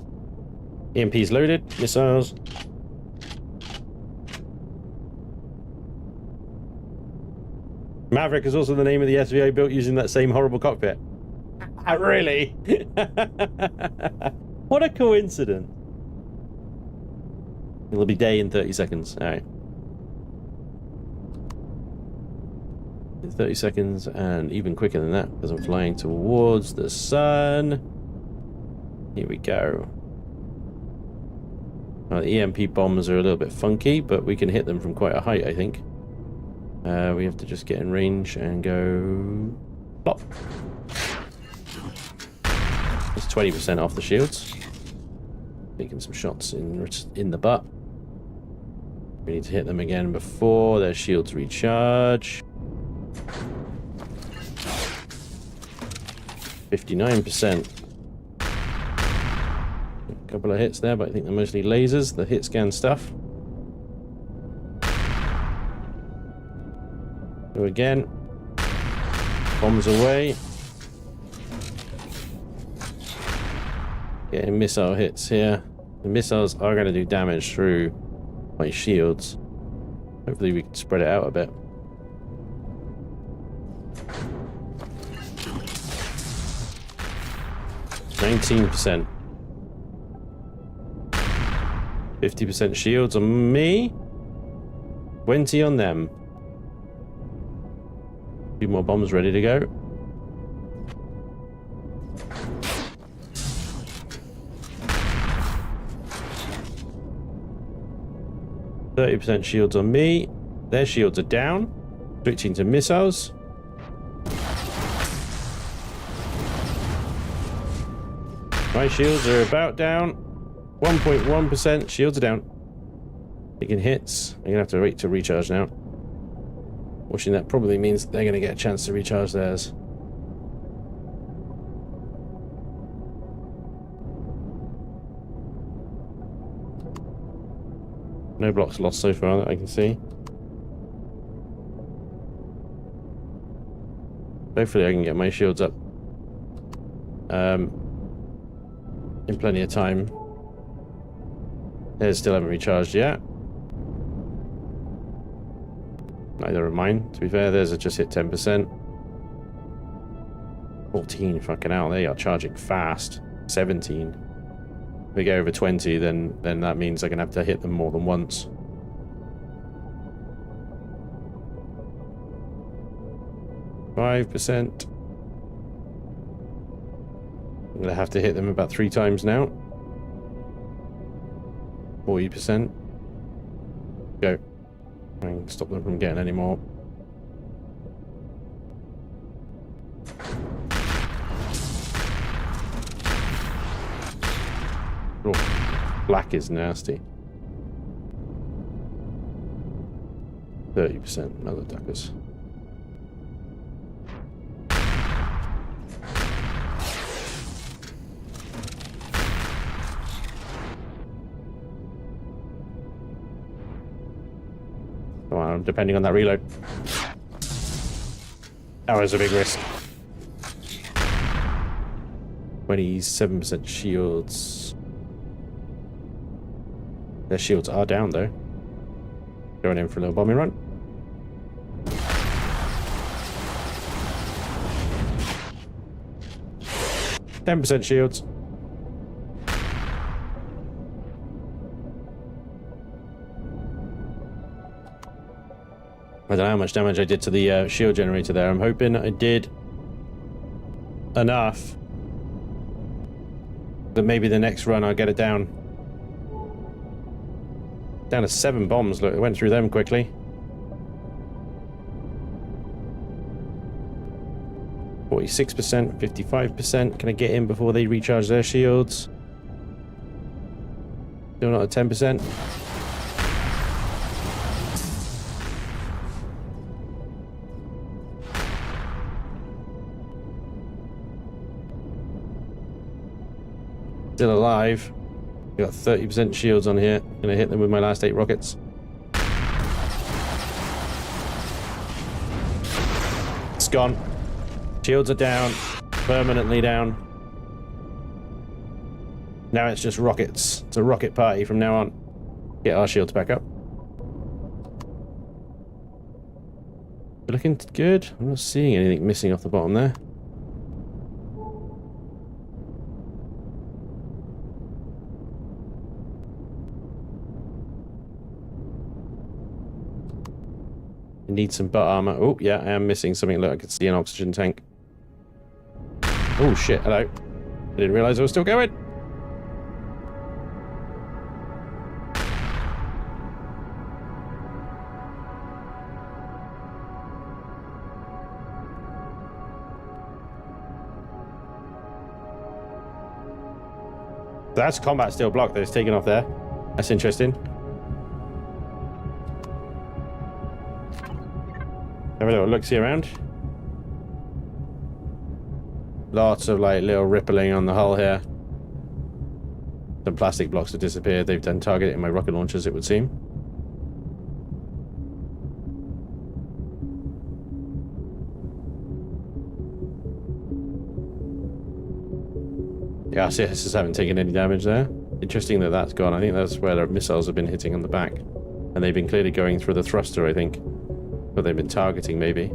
EMP's loaded, missiles. Maverick is also the name of the SVO built using that same horrible cockpit. Really? What a coincidence. It'll be day in 30 seconds. All right. 30 seconds and even quicker than that because I'm flying towards the sun. Here we go. The EMP bombs are a little bit funky, but we can hit them from quite a height, I think. We have to just get in range and go plop. It's 20% off the shields. Taking some shots in the butt. We need to hit them again before their shields recharge. 59%. A couple of hits there, but I think they're mostly lasers, the hit scan stuff. Go again. Bombs away. Getting missile hits here. The missiles are going to do damage through my shields. Hopefully we can spread it out a bit. 19%. 50% shields on me. 20 on them. 2 more bombs ready to go. %, shields on me. Their shields are down. Switching to missiles. My shields are about down. 1.1%. Shields are down. Taking hits. I'm going to have to wait to recharge now. Watching that probably means they're going to get a chance to recharge theirs. No blocks lost so far that I can see. Hopefully I can get my shields up in plenty of time. Theirs still haven't recharged yet. Neither of mine, to be fair. Theirs have just hit 10%. 14, fucking hell, they are charging fast. 17. If we go over 20, then that means I'm going to have to hit them more than once. %. I'm going to have to hit them about 3 times now. 40%. Go. I can stop them from getting any more. Oh, black is nasty. 30%, another duckers. Depending on that reload. That was a big risk. 27% shields. Their shields are down though. Going in for a little bombing run. %, shields. I don't know how much damage I did to the shield generator there. I'm hoping I did enough that maybe the next run I'll get it down. Down to 7 bombs. Look, it went through them quickly. 46%, 55%. Can I get in before they recharge their shields? Still not at 10%. Still alive. Got 30% shields on here. Gonna hit them with my last 8 rockets. It's gone. Shields are down. Permanently down. Now it's just rockets. It's a rocket party from now on. Get our shields back up. They're looking good. I'm not seeing anything missing off the bottom there. Need some butt armor. Oh, yeah, I am missing something. Look, I can see an oxygen tank. Oh, shit. Hello. I didn't realize I was still going. That's combat steel block that is taken off there. That's interesting. Have a little look-see around. Lots of like little rippling on the hull here. Some plastic blocks have disappeared. They've done targeting my rocket launchers, it would seem. Yeah, I see. This just haven't taken any damage there. Interesting that that's gone. I think that's where the missiles have been hitting on the back, and they've been clearly going through the thruster, I think. But they've been targeting, maybe.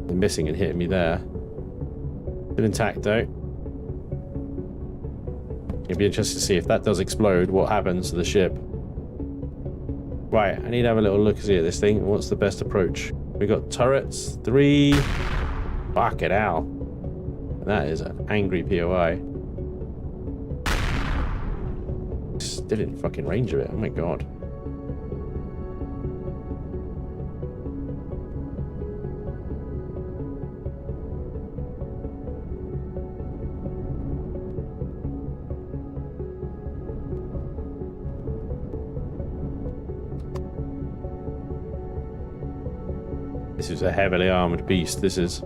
They're missing and hitting me there. Been intact, though. It'd be interesting to see if that does explode, what happens to the ship. Right, I need to have a little look-see at this thing. What's the best approach? We got turrets, 3. Fuck it out. That is an angry POI. Still in fucking range of it. Oh my god. This is a heavily armored beast, this is.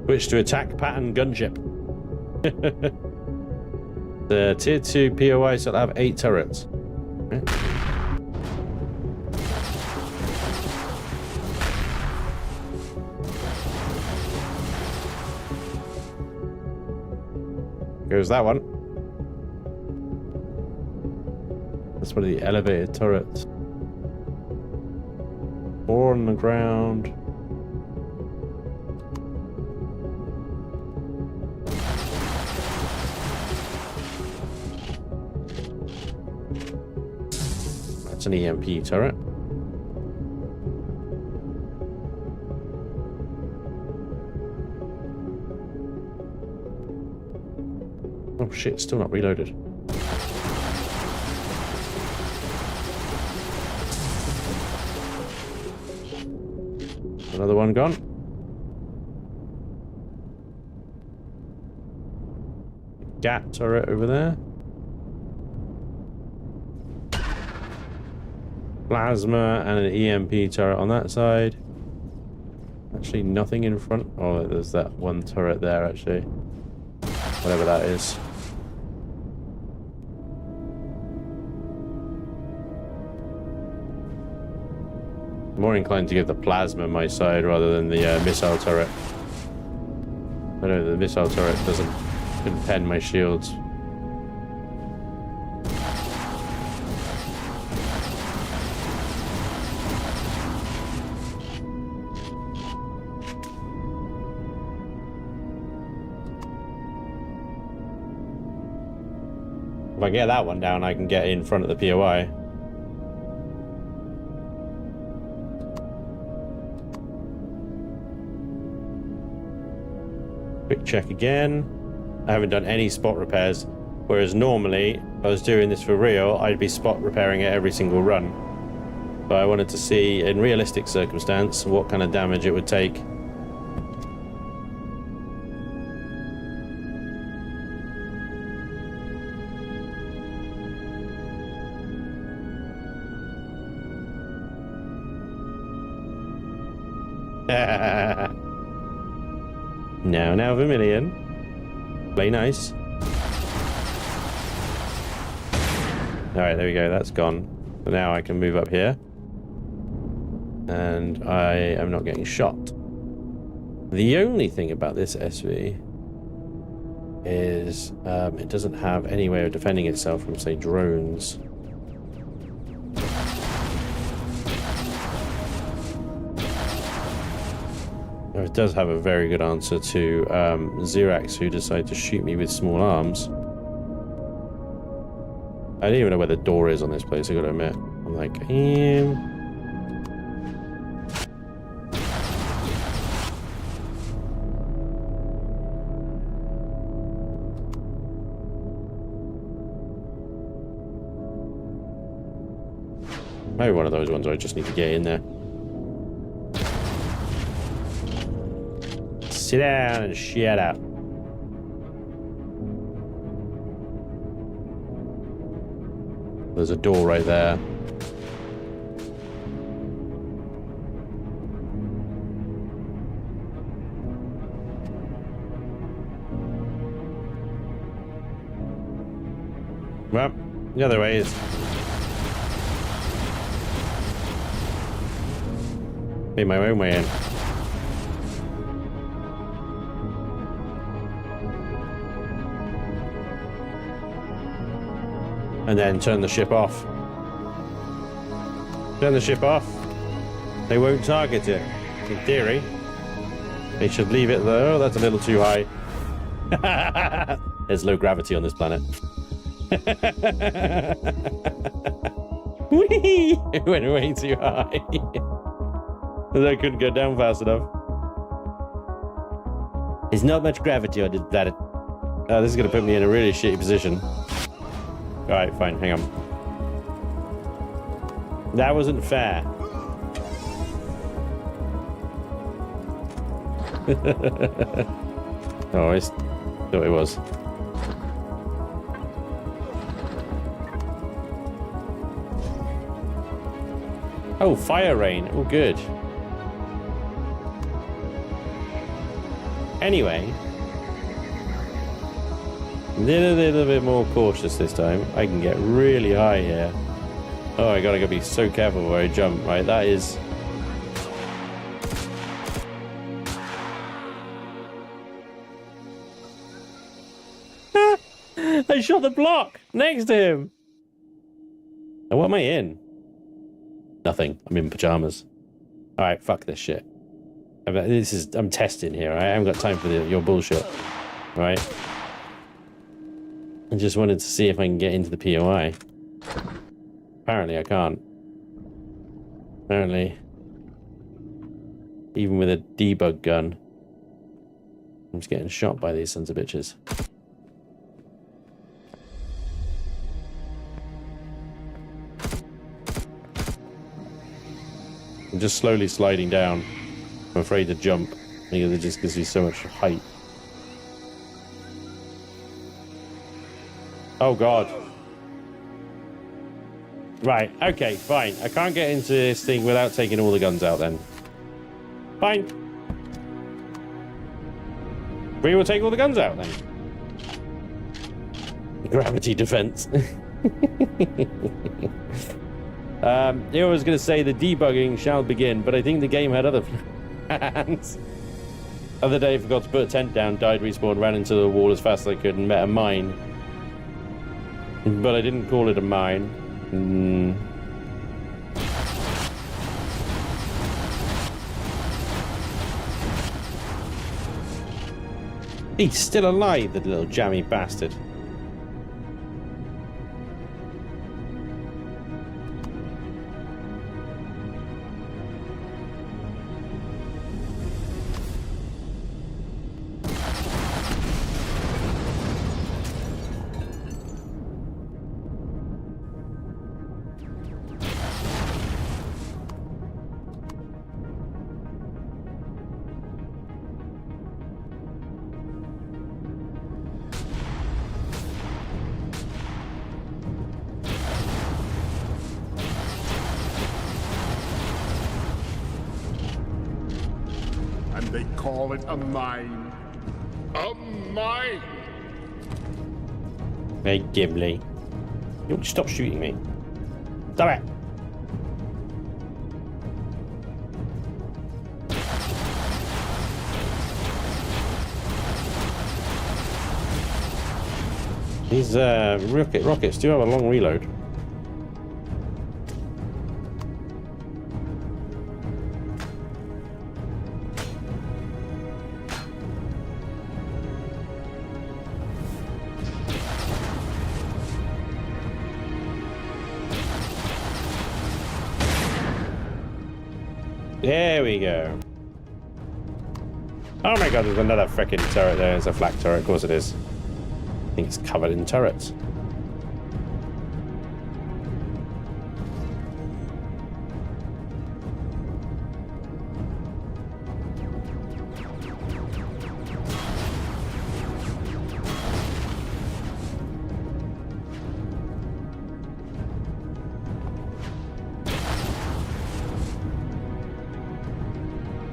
Switch to attack pattern gunship. The tier 2 POI still have 8 turrets. Okay. Goes that one. That's one of the elevated turrets. 4 on the ground. That's an EMP turret. Oh shit, still not reloaded. Another one gone. GAT turret over there. Plasma and an EMP turret on that side. Actually, nothing in front. Oh, there's that one turret there, actually. Whatever that is. More inclined to give the plasma my side rather than the missile turret. I know the missile turret doesn't contend my shields. If I get that one down, I can get in front of the POI. Quick check again. I haven't done any spot repairs, whereas normally, if I was doing this for real, I'd be spot repairing it every single run. But I wanted to see, in realistic circumstance, what kind of damage it would take. Now Vermilion. Play nice. Alright, there we go, that's gone. So now I can move up here. And I am not getting shot. The only thing about this SV is it doesn't have any way of defending itself from, say, drones. It does have a very good answer to Xerax, who decide to shoot me with small arms. I don't even know where the door is on this place, I gotta admit. I'm like, maybe one of those ones where I just need to get in there. Sit down and shut up. There's a door right there. Well, the other way is... made my own way in. And then turn the ship off. Turn the ship off. They won't target it. In theory. They should leave it though. That's a little too high. There's low gravity on this planet. Whee! It went way too high. I couldn't go down fast enough. There's not much gravity on this planet. Oh, this is going to put me in a really shitty position. Alright, fine, hang on. That wasn't fair. Oh, I thought it was. Oh, fire rain. Oh, good. Anyway. A little bit more cautious this time. I can get really high here. Oh, I gotta be so careful where I jump. Right, that is... I shot the block next to him. And what am I in? Nothing. I'm in pajamas. All right, fuck this shit. I'm testing here. I haven't got time for your bullshit. All right. I just wanted to see if I can get into the POI. Apparently, I can't. Apparently, even with a debug gun, I'm just getting shot by these sons of bitches. I'm just slowly sliding down. I'm afraid to jump because it just gives me so much height. Oh god. Right, okay, fine. I can't get into this thing without taking all the guns out then. Fine. We will take all the guns out then. Gravity defense. I was going to say the debugging shall begin, but I think the game had other plans. Other day I forgot to put a tent down, died, respawned, ran into the wall as fast as I could and met a mine. But I didn't call it a mine. He's still alive, the little jammy bastard. They call it a mine. A mine! Hey, Gimli. You stop shooting me. Stop it! These rockets do have a long reload. There we go. Oh my god, there's another freaking turret there. It's a flak turret, of course it is. I think it's covered in turrets.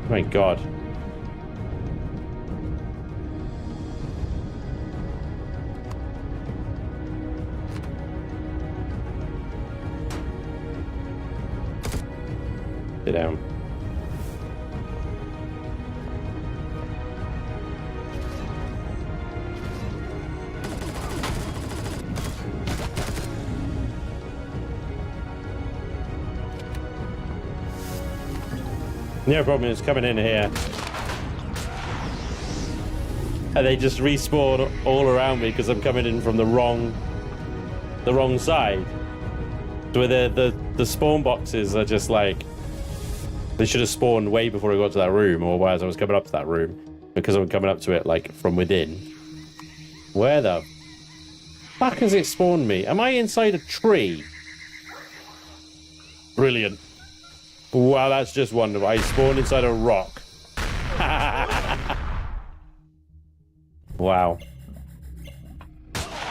Oh my god. Sit down. No problem is coming in here. And they just respawn all around me because I'm coming in from the wrong side. So where the spawn boxes are just like, they should have spawned way before I got to that room, or as I was coming up to that room, because I'm coming up to it like from within. Where the fuck has it spawned me? Am I inside a tree? Brilliant. Wow, that's just wonderful. I spawned inside a rock. Wow.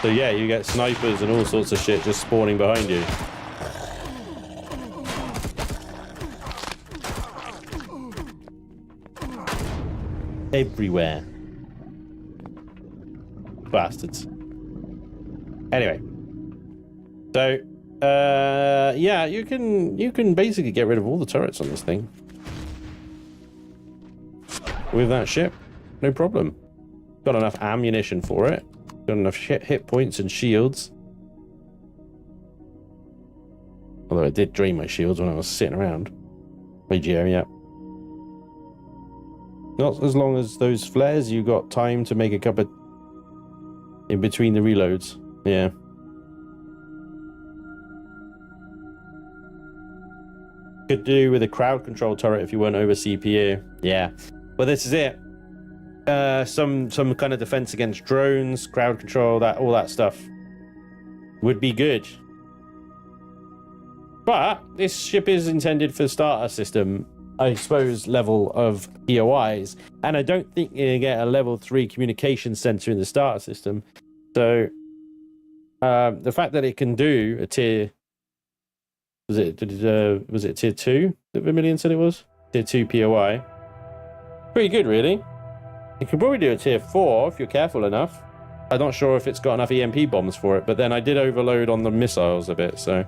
So yeah, you get snipers and all sorts of shit just spawning behind you. Everywhere. Bastards. Anyway. So, yeah, you can basically get rid of all the turrets on this thing. With that ship, no problem. Got enough ammunition for it. Got enough hit points and shields. Although I did drain my shields when I was sitting around. Hey, Geo, yeah. Not as long as those flares, you got time to make a cup of... in between the reloads. Yeah. Could do with a crowd control turret if you weren't over CPU. Yeah. Well, this is it. Some kind of defense against drones, crowd control, all that stuff would be good. But this ship is intended for starter system, I suppose, level of POIs, and I don't think you're gonna get a level 3 communication center in the starter system. So the fact that it can do a tier, was it tier 2 that Vermilion said it was? Tier 2 POI. Pretty good, really. You could probably do a tier 4 if you're careful enough. I'm not sure if it's got enough EMP bombs for it, but then I did overload on the missiles a bit, so...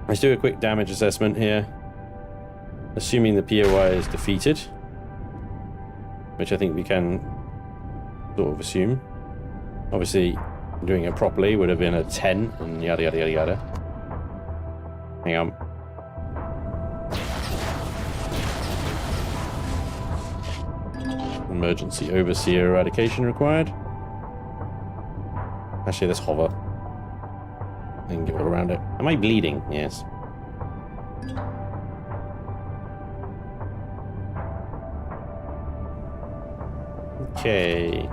Let's do a quick damage assessment here. Assuming the POI is defeated. Which I think we can sort of assume. Obviously, doing it properly would have been a 10, and yada yada yada yada. Hang on. Emergency overseer eradication required. Actually, let's hover. And get around it. Am I bleeding? Yes. Okay.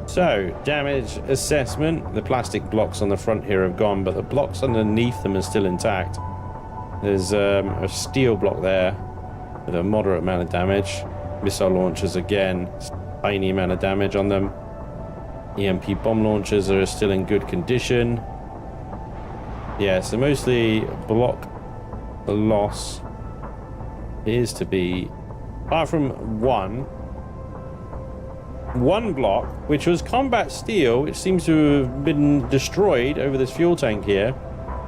So, damage assessment. The plastic blocks on the front here have gone, but the blocks underneath them are still intact. There's a steel block there with a moderate amount of damage. Missile launchers again, tiny amount of damage on them. EMP bomb launchers are still in good condition. Yeah, so mostly block loss appears to be, apart from one block, which was combat steel, which seems to have been destroyed over this fuel tank here.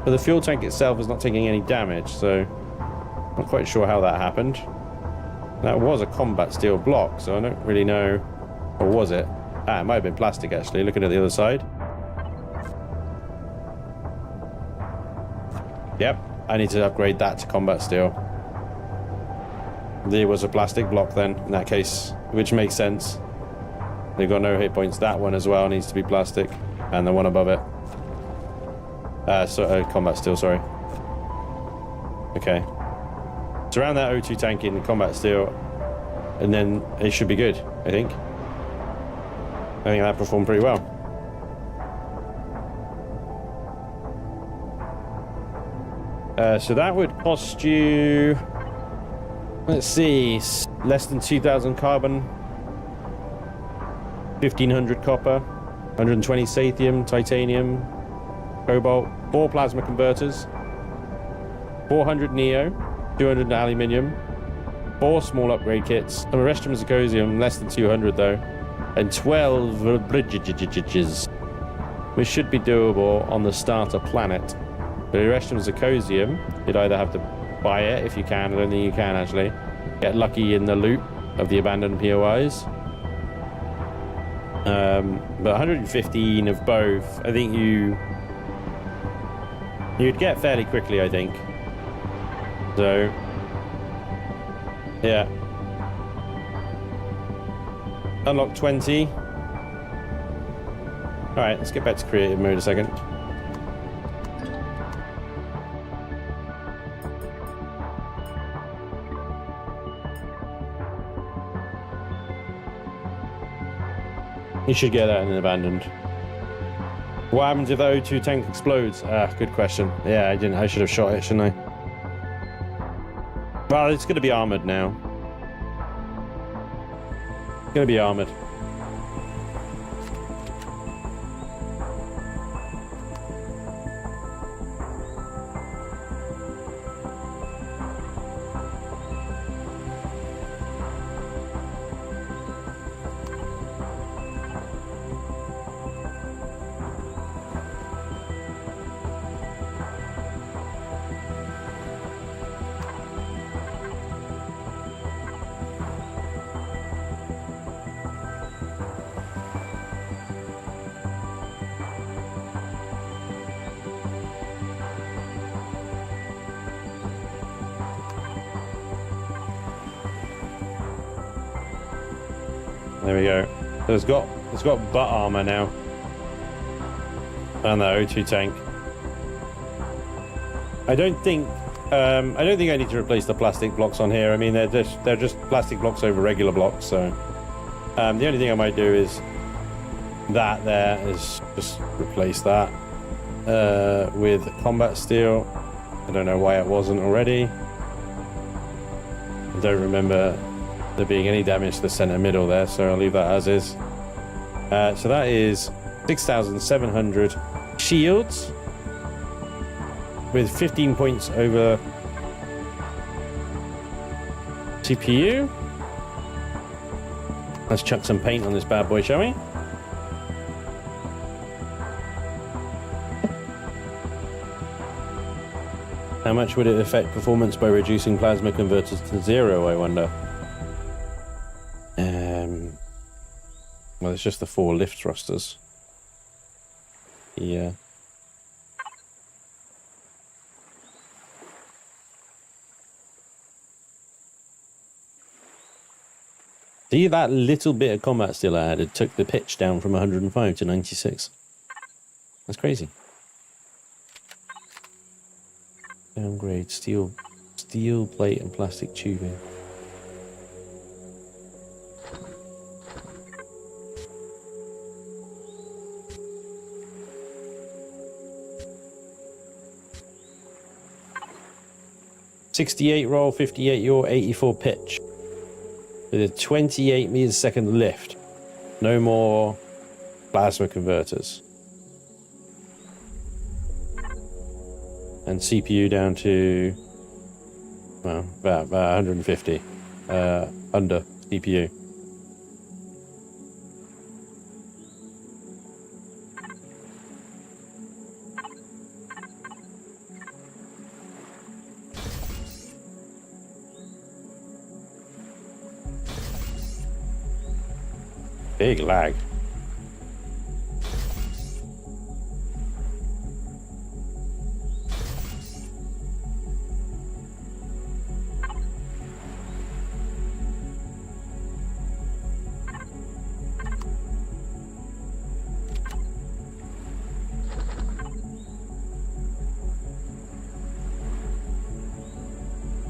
But the fuel tank itself is not taking any damage, so I'm not quite sure how that happened. That was a combat steel block, so I don't really know. Or was it? Ah, it might have been plastic, actually, looking at the other side. Yep, I need to upgrade that to combat steel. There was a plastic block then, in that case, which makes sense. They've got no hit points. That one as well needs to be plastic, and the one above it. Combat steel, sorry. Okay. Surround that O2 tank in combat steel, and then it should be good, I think. I think that performed pretty well. So that would cost you, let's see, less than 2,000 carbon, 1,500 copper, 120 sathium, titanium, cobalt, 4 plasma converters, 400 neo, 200 aluminium, 4 small upgrade kits, a restrum zirconium, less than 200 though, and 12 bridges, which should be doable on the starter planet. The restrum zirconium, you'd either have to buy it if you can. I don't think you can actually. Get lucky in the loot of the abandoned POIs. But 115 of both, I think you'd get fairly quickly, I think. So, yeah. Unlock 20. Alright, let's get back to creative mode a second. You should get that in an abandoned. What happens if the O2 tank explodes? Good question. Yeah, I should have shot it, shouldn't I? Well, it's going to be armored now. It's going to be armored. There we go. So it's got butt armor now. And the O2 tank. I don't think I need to replace the plastic blocks on here. I mean, they're just plastic blocks over regular blocks. So the only thing I might do is that there is just replace that with combat steel. I don't know why it wasn't already. I don't remember there being any damage to the center middle there, so I'll leave that as is. So that is 6,700 shields with 15 points over CPU. Let's chuck some paint on this bad boy, shall we? How much would it affect performance by reducing plasma converters to 0, I wonder? Well, it's just the 4 lift thrusters. Yeah. See, that little bit of combat steel I added took the pitch down from 105 to 96. That's crazy. Downgrade steel plate and plastic tubing. .68 roll, 58 yaw, 84 pitch. With a 28 meters a second lift. No more plasma converters. And CPU down to, well, about 150 under CPU. Big lag.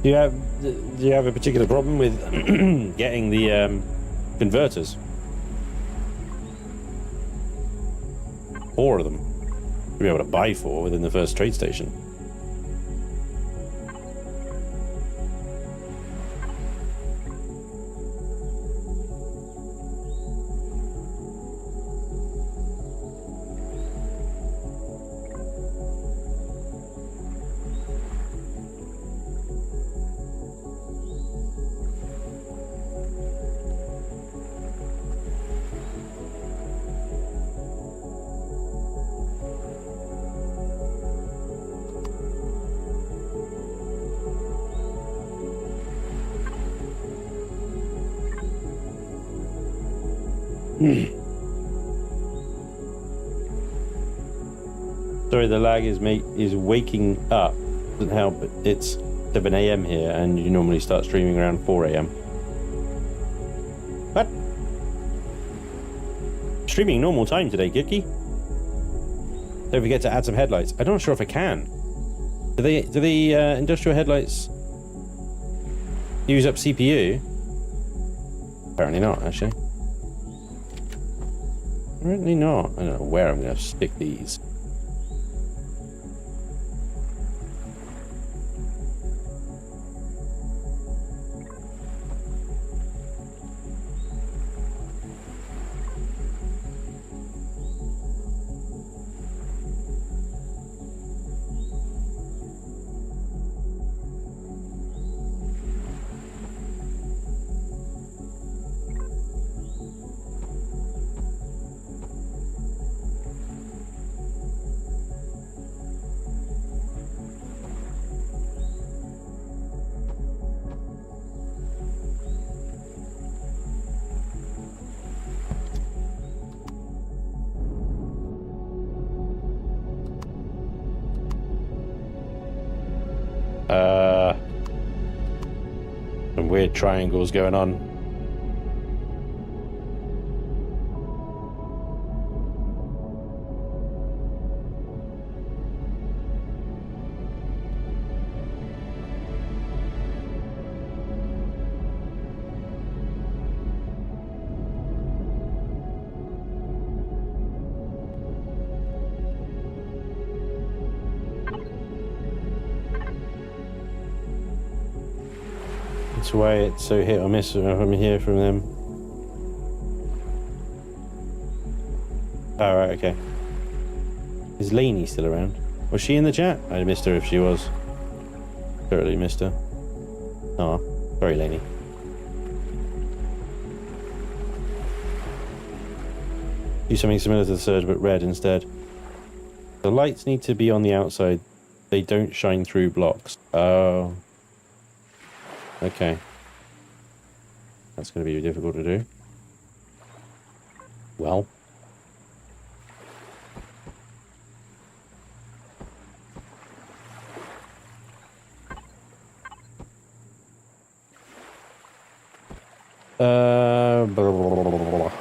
Do you have a particular problem with getting the converters? 4 of them to be able to buy 4 within the first trade station. Sorry, the lag is waking up. Doesn't help. It's 7 a.m. here, and you normally start streaming around 4 a.m. What? Streaming normal time today, Giki. Don't forget to add some headlights. I'm not sure if I can. Do the industrial headlights use up CPU? Apparently not, actually. Apparently not. I don't know where I'm going to stick these. Some weird triangles going on. That's why it's so hit or miss from here from them. Oh, right, okay. Is Lainey still around? Was she in the chat? I missed her if she was. Totally missed her. Oh, sorry, Lainey. Do something similar to the Surge, but red instead. The lights need to be on the outside. They don't shine through blocks. Oh. Okay. That's going to be difficult to do. Well. Blah, blah, blah, blah, blah.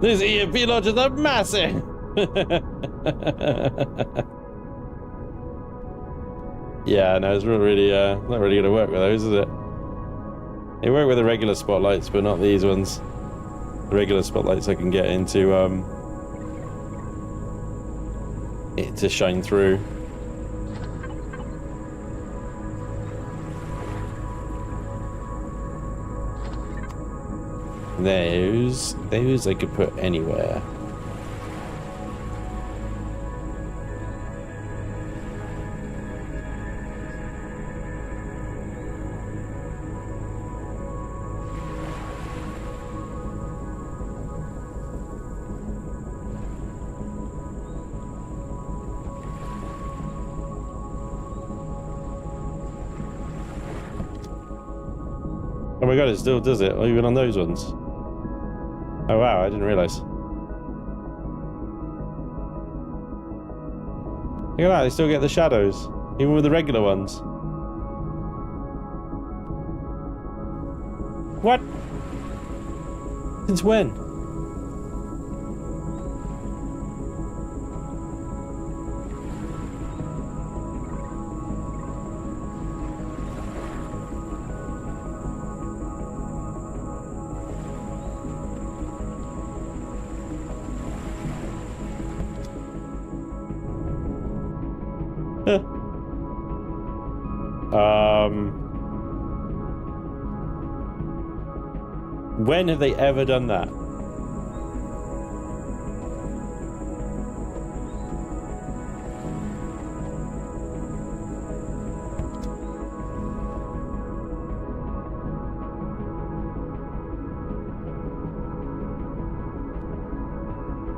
These EMP launchers are massive. Yeah, no, it's really not really going to work with those, is it? They work with the regular spotlights, but not these ones. The regular spotlights I can get into it to shine through. Those I could put anywhere. Oh my god, it still does it, even on those ones. Oh wow, I didn't realise. Look at that, they still get the shadows, even with the regular ones. What? Since when? When have they ever done that?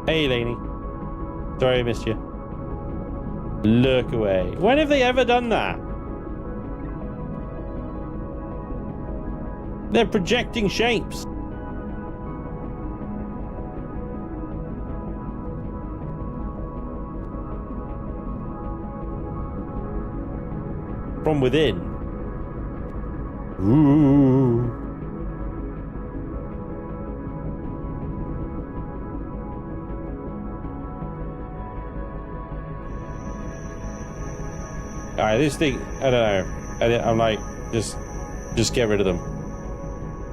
Hey, Laney. Sorry I missed you. Look away. When have they ever done that? They're projecting shapes. From within. Ooh. Alright, this thing, I don't know. I'm like, just get rid of them.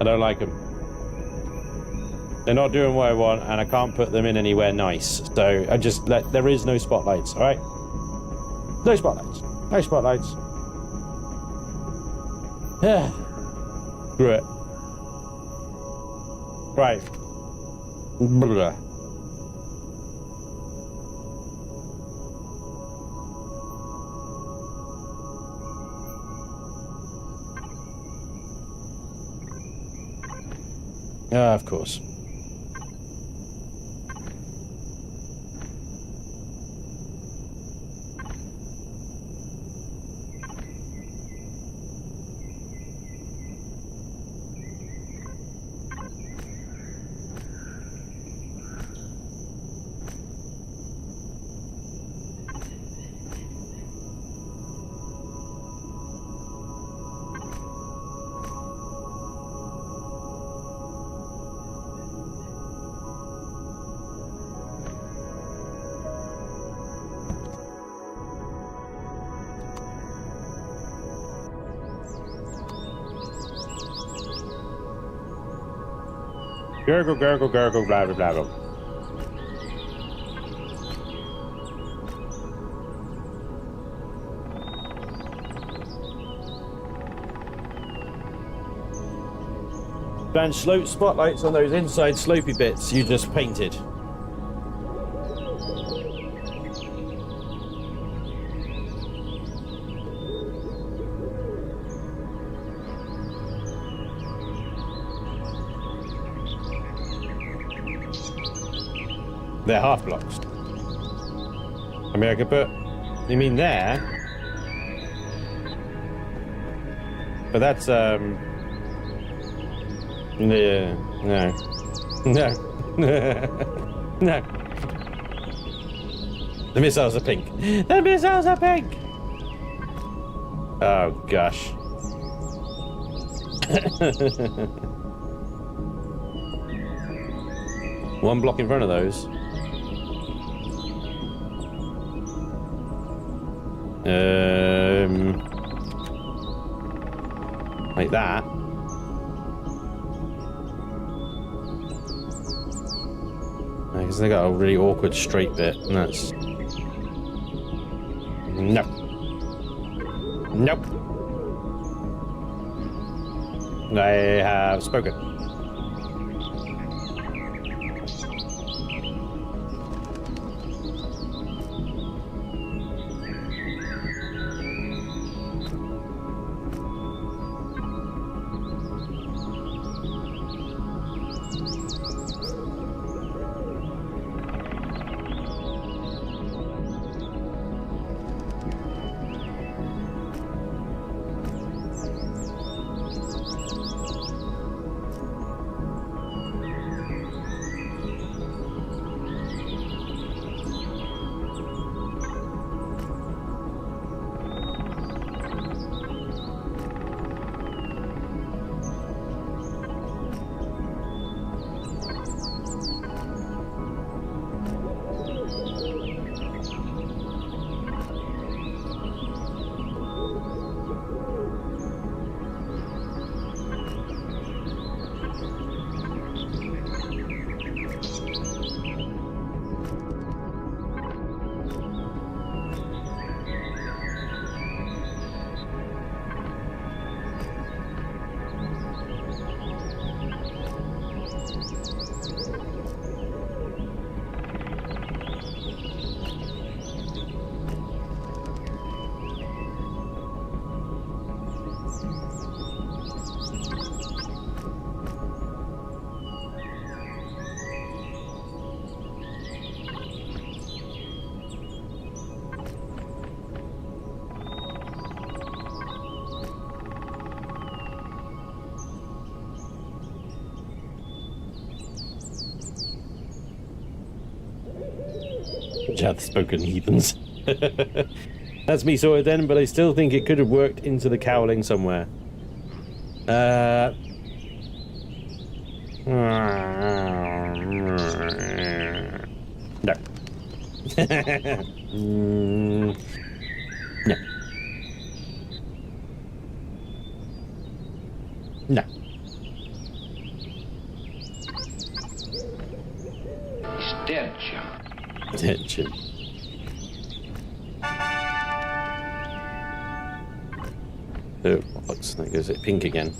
I don't like them. They're not doing what I want, and I can't put them in anywhere nice. So I just there is no spotlights, alright? No spotlights. No spotlights. Screw it. Right. Blah. Of course. Gurgle, gurgle, gurgle, blah, blah, blah, blah. And slope spotlights on those inside slopey bits you just painted. They're half blocks. I mean, I could put... You mean there? But that's, Yeah, no. No. No. The missiles are pink. The missiles are pink! Oh, gosh. One block in front of those. Like that. Because they got a really awkward straight bit, and that's... No. Nope. I have spoken. Spoken heathens. That's me sorted then, but I still think it could have worked into the cowling somewhere. No. No. No. Attention. Oh, looks like goes it pink again.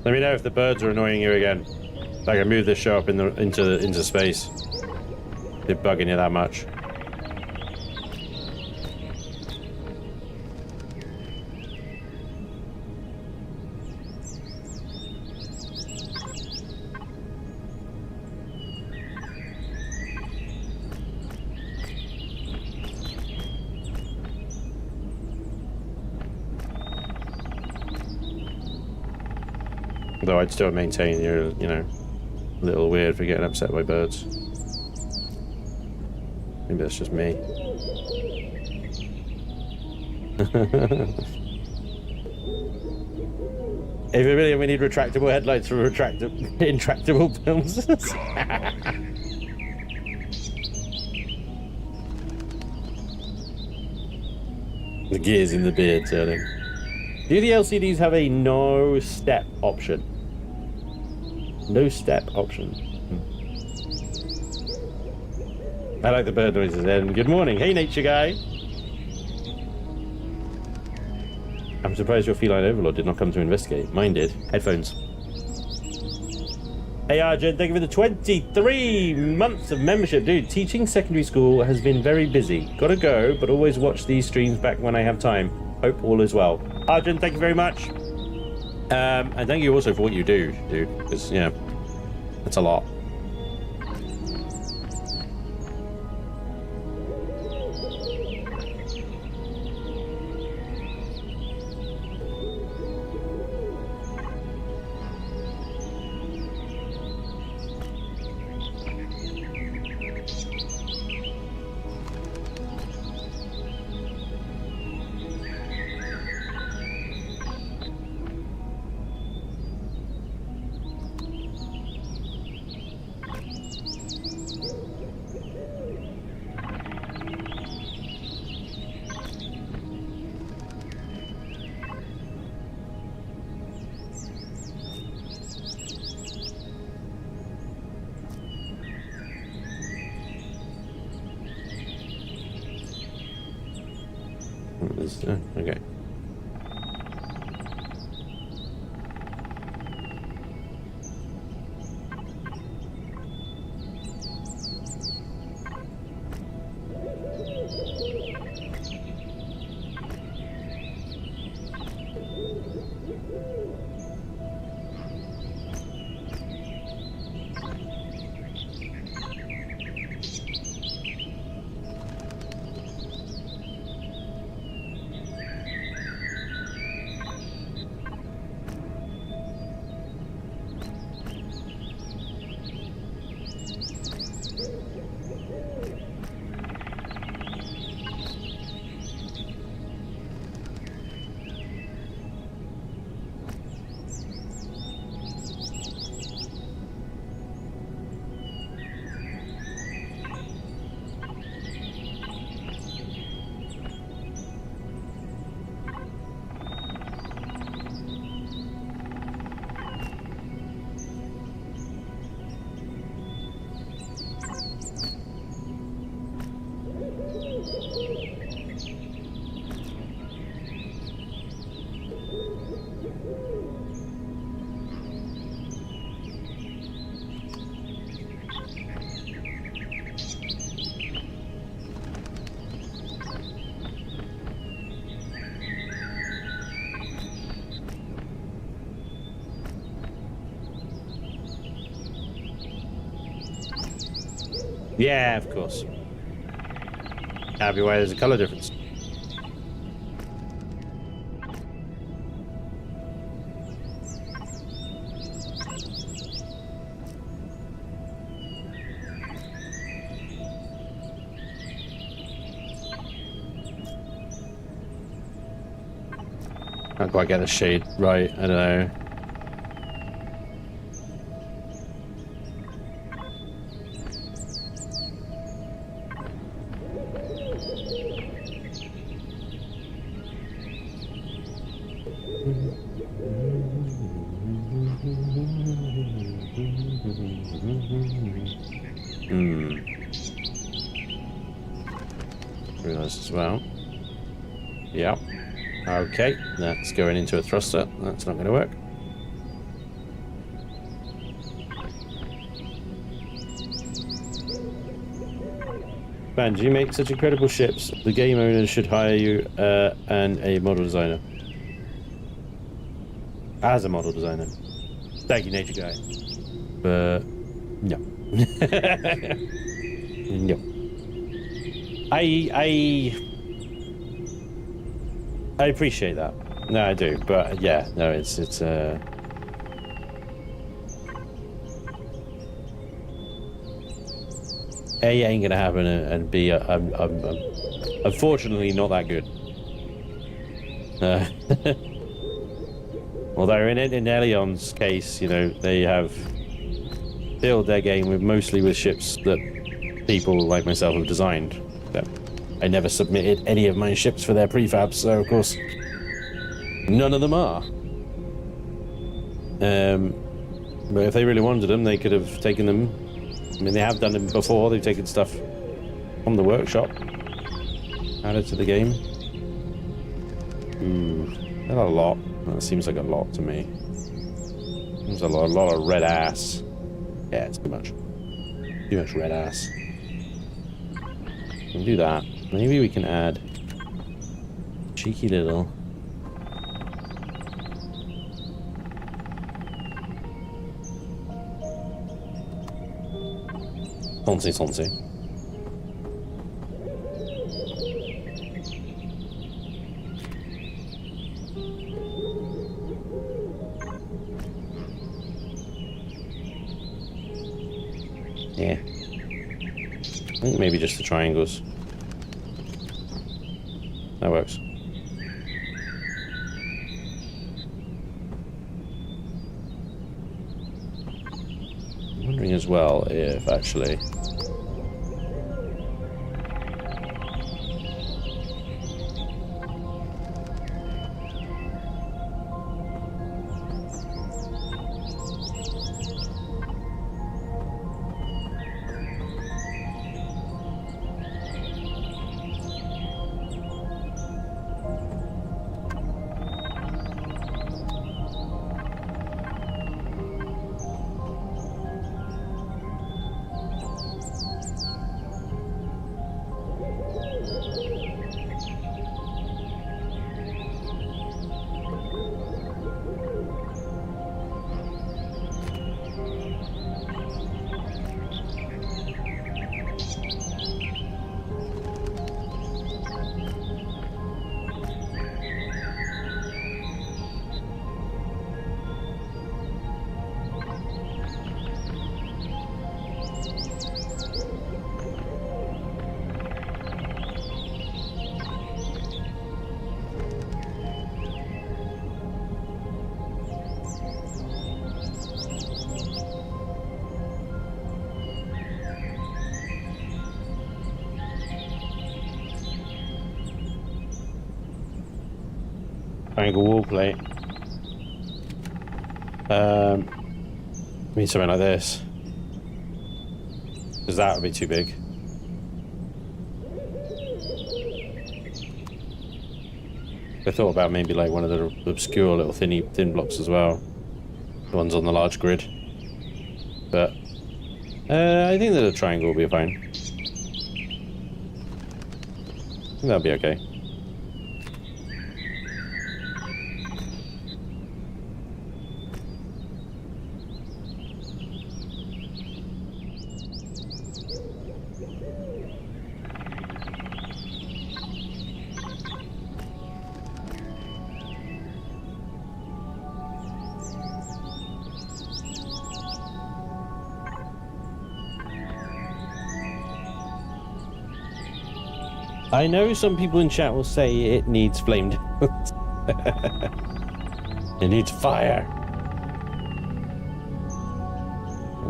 Let me know if the birds are annoying you again. I can move this show up into space. They're bugging you that much. Though I'd still maintain you're, you know, a little weird for getting upset by birds. Maybe that's just me. If you really we need retractable headlights for intractable films. The gears in the beard turning. Do the LCDs have a no step option? No step option. I like the bird noises then. Good morning. Hey, nature guy. I'm surprised your feline overlord did not come to investigate. Mine did. Headphones. Hey, Arjun, thank you for the 23 months of membership. Dude, teaching secondary school has been very busy. Gotta go, but always watch these streams back when I have time. Hope all is well. Arjun, thank you very much. And thank you also for what you do, dude. Because, yeah, that's a lot. Okay. Yeah, of course. That'd be why there's a color difference. Can't quite get the shade right. I don't know. Realize as well. Yep. Okay, that's going into a thruster. That's not going to work. Spanj, you make such incredible ships. The game owners should hire you and a model designer. As a model designer. Thank you, nature guy. But no. No. I appreciate that. No, I do. But yeah, no, it's A ain't gonna happen, and B, I'm unfortunately not that good. Although in Elion's case, you know, they have built their game mostly with ships that people like myself have designed. So I never submitted any of my ships for their prefabs, so of course none of them are. But if they really wanted them, they could have taken them. I mean, they have done them before. They've taken stuff from the workshop, added to the game. Ooh, that's a lot. That seems like a lot to me. Seems a lot of red ass. Yeah, it's too much. Too much red ass. We can do that. Maybe we can add cheeky little. Sonsi. Yeah. I think maybe just the triangles. That works. I'm wondering as well if actually triangle wall plate. I mean something like this. Because that would be too big. I thought about maybe like one of the obscure little thin blocks as well. The ones on the large grid. But I think that a triangle will be fine. I think that'll be okay. I know some people in chat will say it needs flamed. It needs fire.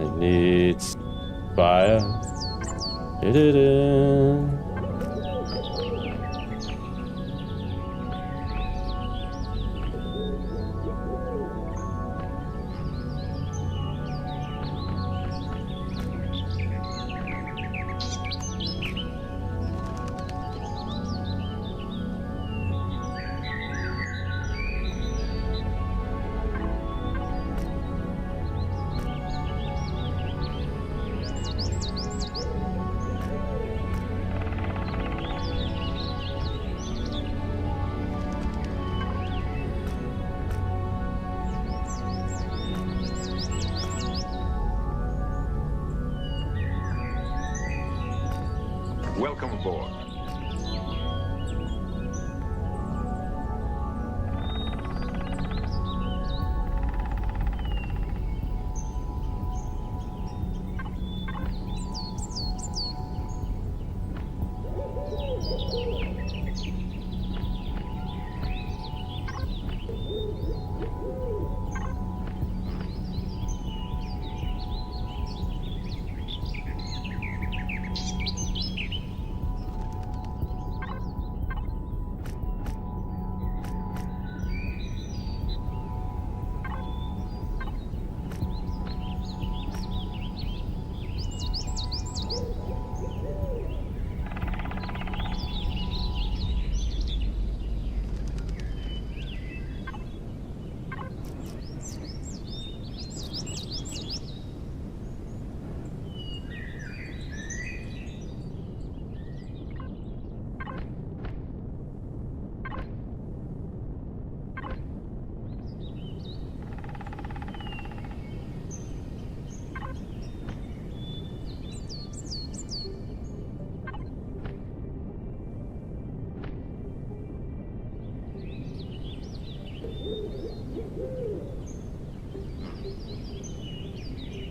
It needs fire. Da-da-da. Welcome aboard.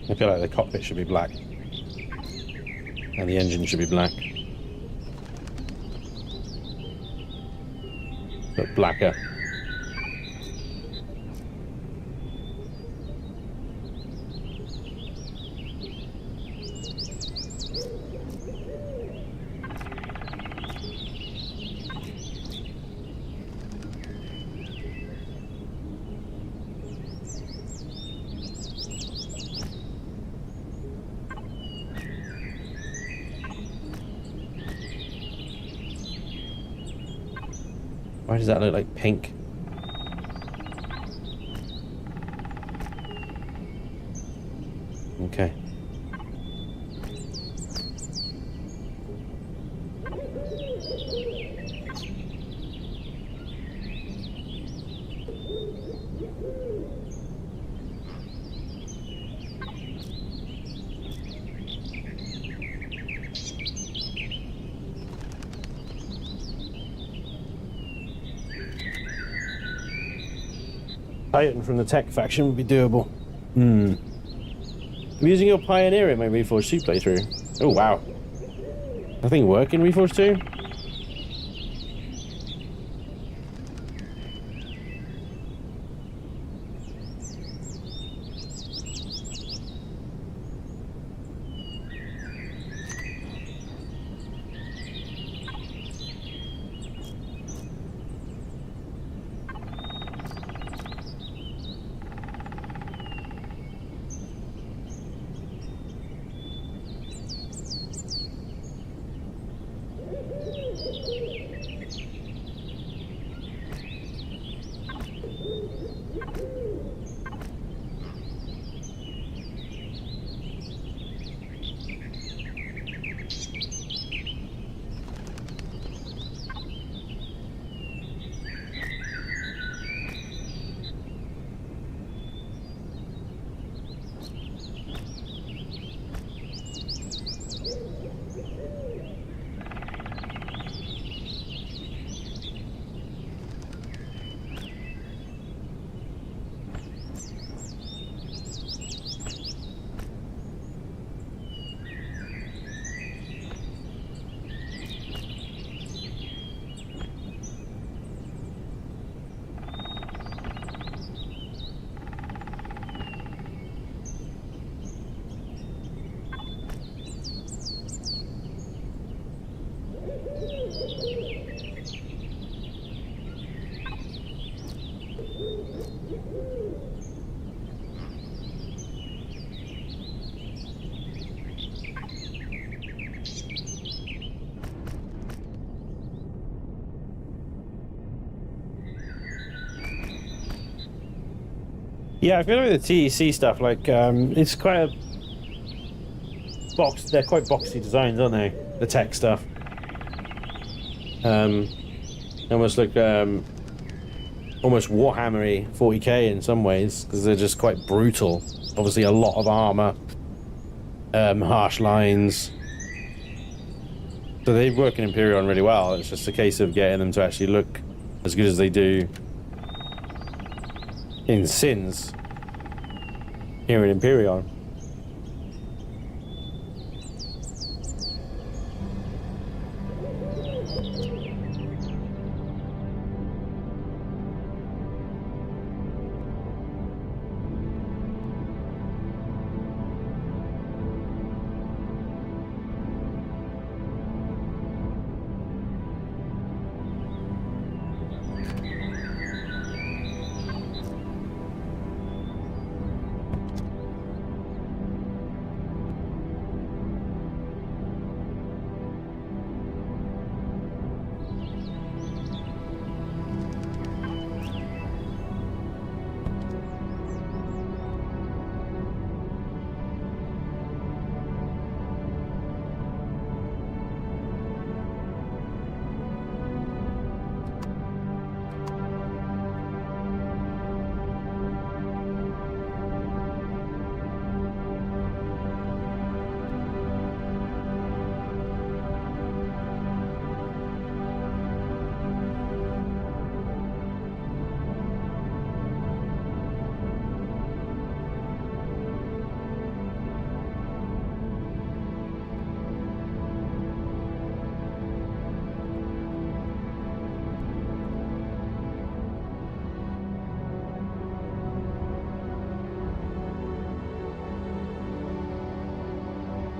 I feel like the cockpit should be black. And the engine should be black. But blacker. Why does that look like pink? Okay. Titan from the tech faction would be doable. I'm using your Pioneer in my Reforged 2 playthrough. Oh wow. Nothing work in Reforged 2? Yeah, I feel like the TEC stuff, like, it's quite a box. They're quite boxy designs, aren't they? The tech stuff. Almost like almost Warhammery 40k in some ways, because they're just quite brutal. Obviously, a lot of armor, harsh lines. So they work in Empyrion really well. It's just a case of getting them to actually look as good as they do in Sins here in Empyrion.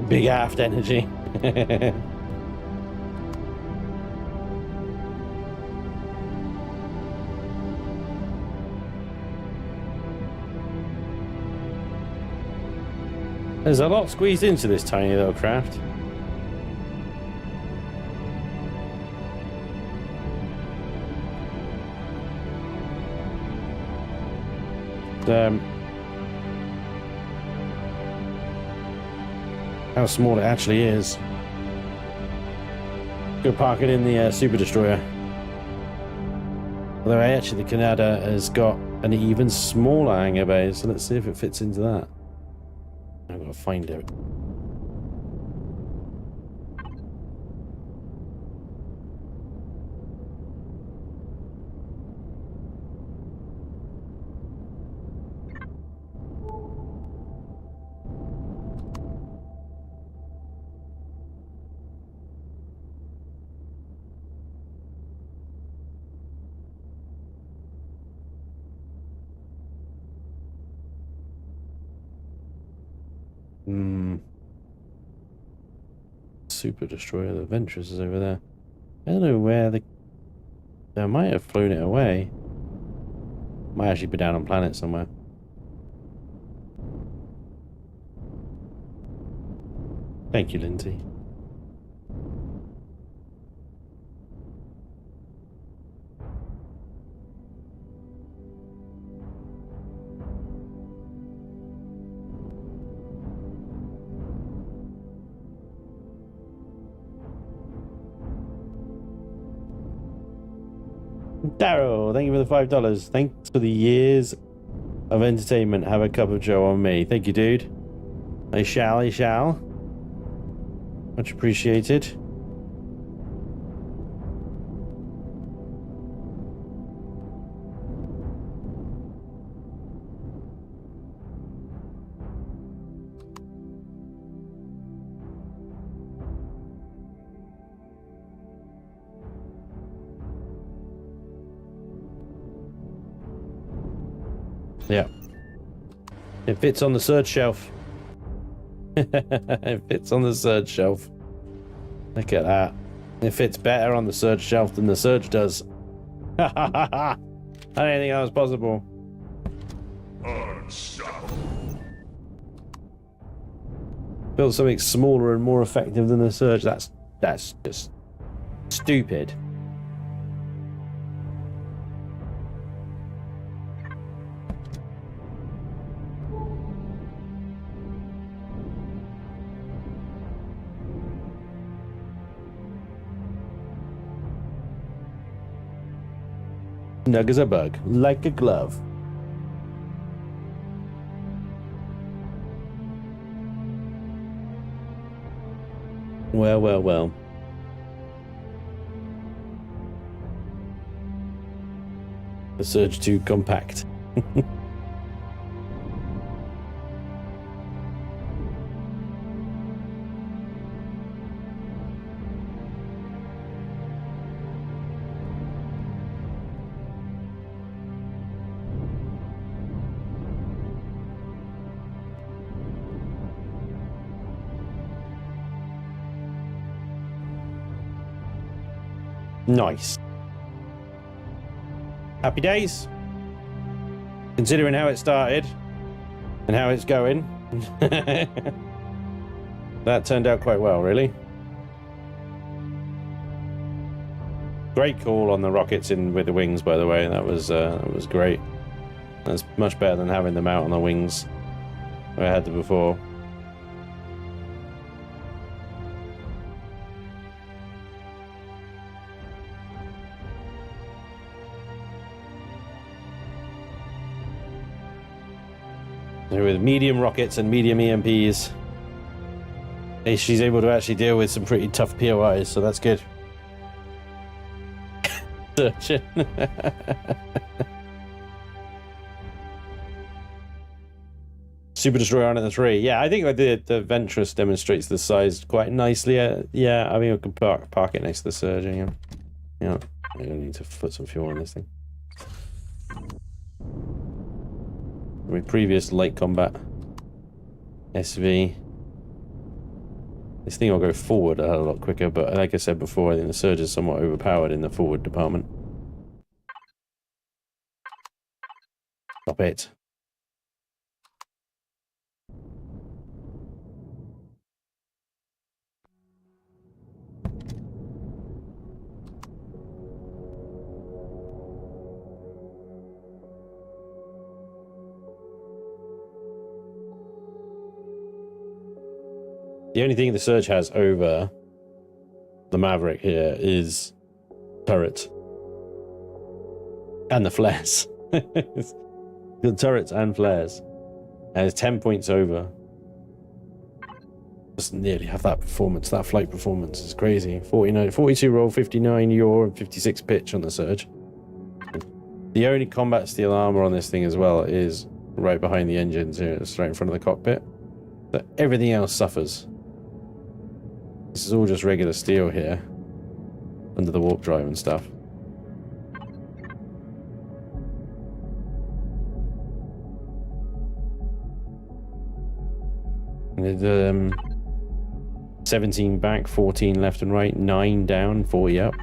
Big aft energy. There's a lot squeezed into this tiny little craft. How small it actually is. Go park it in the Super Destroyer. Although actually the Canada has got an even smaller hangar bay, so let's see if it fits into that. I've got to find it. Super Destroyer, the Ventress is over there. I don't know where they might have flown it away. Might actually be down on planet somewhere. Thank you, Lindsay. Daryl, thank you for the $5. Thanks for the years of entertainment. Have a cup of joe on me. Thank you, dude. I shall. Much appreciated. Yeah. It fits on the surge shelf. It fits on the surge shelf. Look at that. It fits better on the surge shelf than the surge does. I didn't think that was possible. Built something smaller and more effective than the surge. That's just stupid. Snug as a bug, like a glove. Well, well, well. The Surge 2 compact. Nice. Happy days. Considering how it started and how it's going. That turned out quite well, really. Great call on the rockets in with the wings, by the way. That was great. That's much better than having them out on the wings where I had them before. With medium rockets and medium EMPs, she's able to actually deal with some pretty tough POIs, so that's good. Super Destroyer on at the 3. Yeah, I think the Ventress demonstrates the size quite nicely. Yeah, I mean, we could park it next to the Surge. Yeah, I need to put some fuel on this thing. My previous light combat SV. This thing will go forward a lot quicker, but like I said before, I think the Surge is somewhat overpowered in the forward department. Stop it. The only thing the Surge has over the Maverick here is turret. And the flares. The turrets and flares. And it's 10 points over. Doesn't nearly have that performance. That flight performance is crazy. 42 roll, 59 yaw, and 56 pitch on the Surge. The only combat steel armor on this thing as well is right behind the engines here. It's right in front of the cockpit. But everything else suffers. This is all just regular steel here, under the warp drive and stuff. And 17 back, 14 left and right, 9 down, 40 up.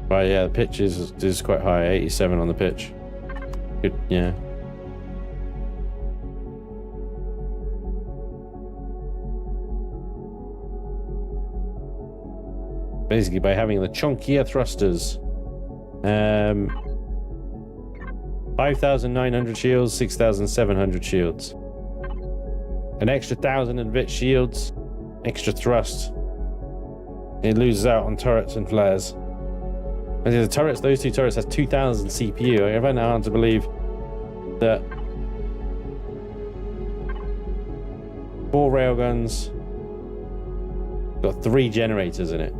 Right, yeah, the pitch is quite high, 87 on the pitch. Good, yeah. Basically, by having the chunkier thrusters, 5,900 shields, 6,700 shields. An extra 1,000 and bit shields, extra thrust. It loses out on turrets and flares. And the turrets, those two turrets has 2,000 CPU. I find it hard to believe that 4 railguns got 3 generators in it.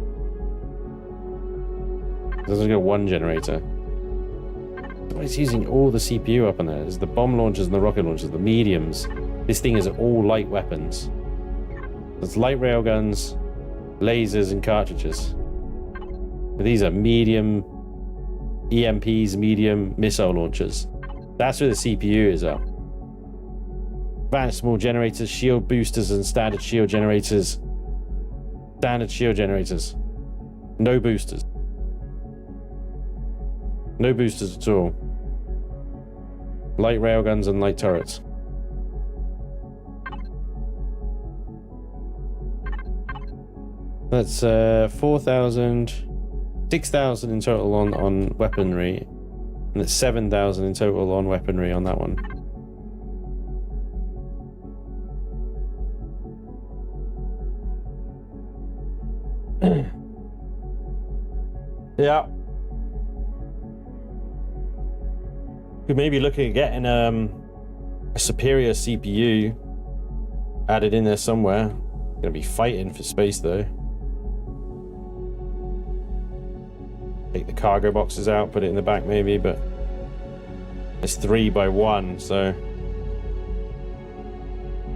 It doesn't got 1 generator. But it's using all the CPU up on there. There's the bomb launchers and the rocket launchers, the mediums. This thing is all light weapons. There's light railguns, lasers, and cartridges. But these are medium EMPs, medium missile launchers. That's where the CPU is up. Advanced small generators, shield boosters, and standard shield generators. Standard shield generators. No boosters. No boosters at all. Light railguns and light turrets. That's 4,000, 6,000 in total on weaponry, and it's 7,000 in total on weaponry on that one. Yeah. Could maybe look at getting a superior CPU added in there somewhere. Gonna be fighting for space though. Take the cargo boxes out, put it in the back maybe, but it's 3 by 1, so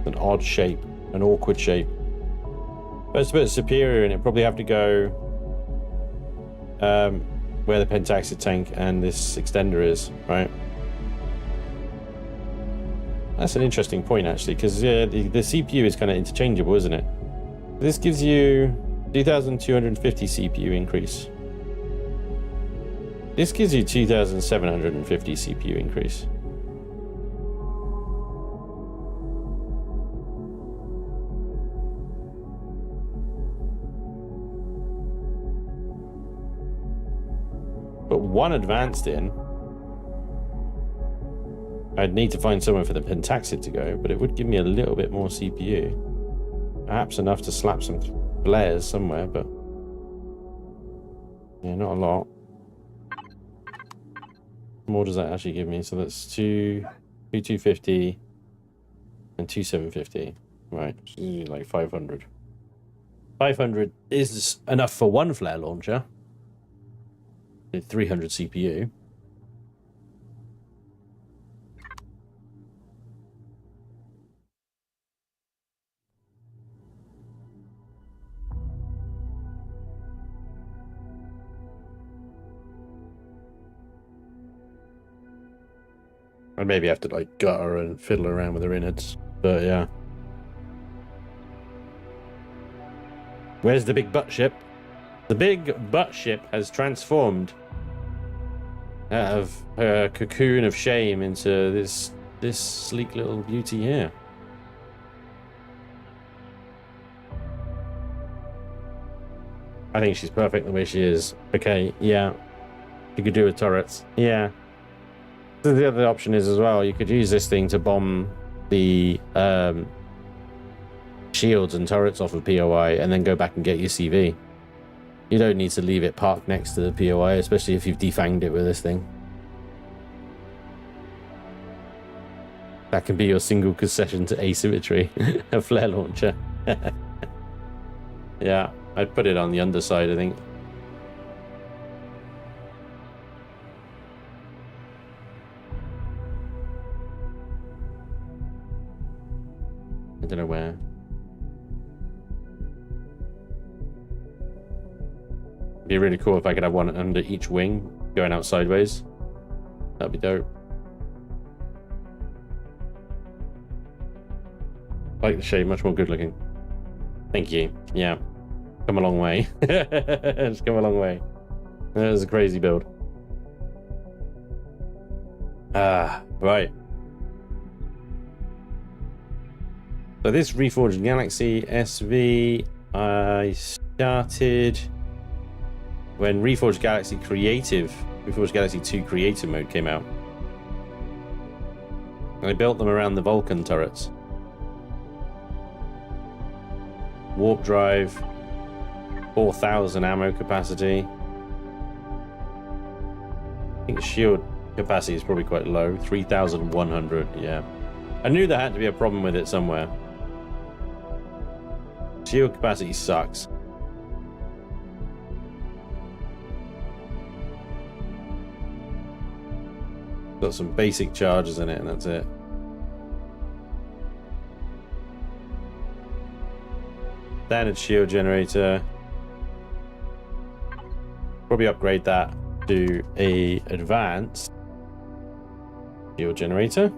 an odd shape, an awkward shape. But it's a bit superior, and it probably have to go where the pentaxid tank and this extender is, right? That's an interesting point actually, because yeah, the CPU is kind of interchangeable, isn't it? This gives you 2,250 CPU increase. This gives you 2,750 CPU increase. But one advanced in, I'd need to find somewhere for the pentaxid to go, but it would give me a little bit more CPU. Perhaps enough to slap some flares somewhere, but yeah, not a lot. What more does that actually give me? So that's 2,250 and 2,750. Right, like 500. 500 is enough for one flare launcher. 300 CPU. I'd maybe have to like gutter and fiddle around with her innards, but yeah. Where's the big butt ship? The big butt ship has transformed out of her cocoon of shame into this sleek little beauty here. I think she's perfect the way she is. Okay, yeah. You could do with turrets. Yeah. So the other option is as well, you could use this thing to bomb the shields and turrets off of POI and then go back and get your CV. You don't need to leave it parked next to the POI, especially if you've defanged it with this thing. That can be your single concession to asymmetry, a flare launcher. Yeah, I'd put it on the underside, I think. I don't know where. It'd be really cool if I could have one under each wing going out sideways. That'd be dope. I like the shape, much more good looking. Thank you. Yeah. Come a long way. It's come a long way. That was a crazy build. Right. So this Reforged Galaxy SV, I started when Reforged Galaxy 2 Creative mode came out. And I built them around the Vulcan turrets. Warp drive, 4,000 ammo capacity. I think the shield capacity is probably quite low, 3,100, yeah. I knew there had to be a problem with it somewhere. Shield capacity sucks. Got some basic charges in it and that's it. Standard shield generator. Probably upgrade that to a advanced shield generator.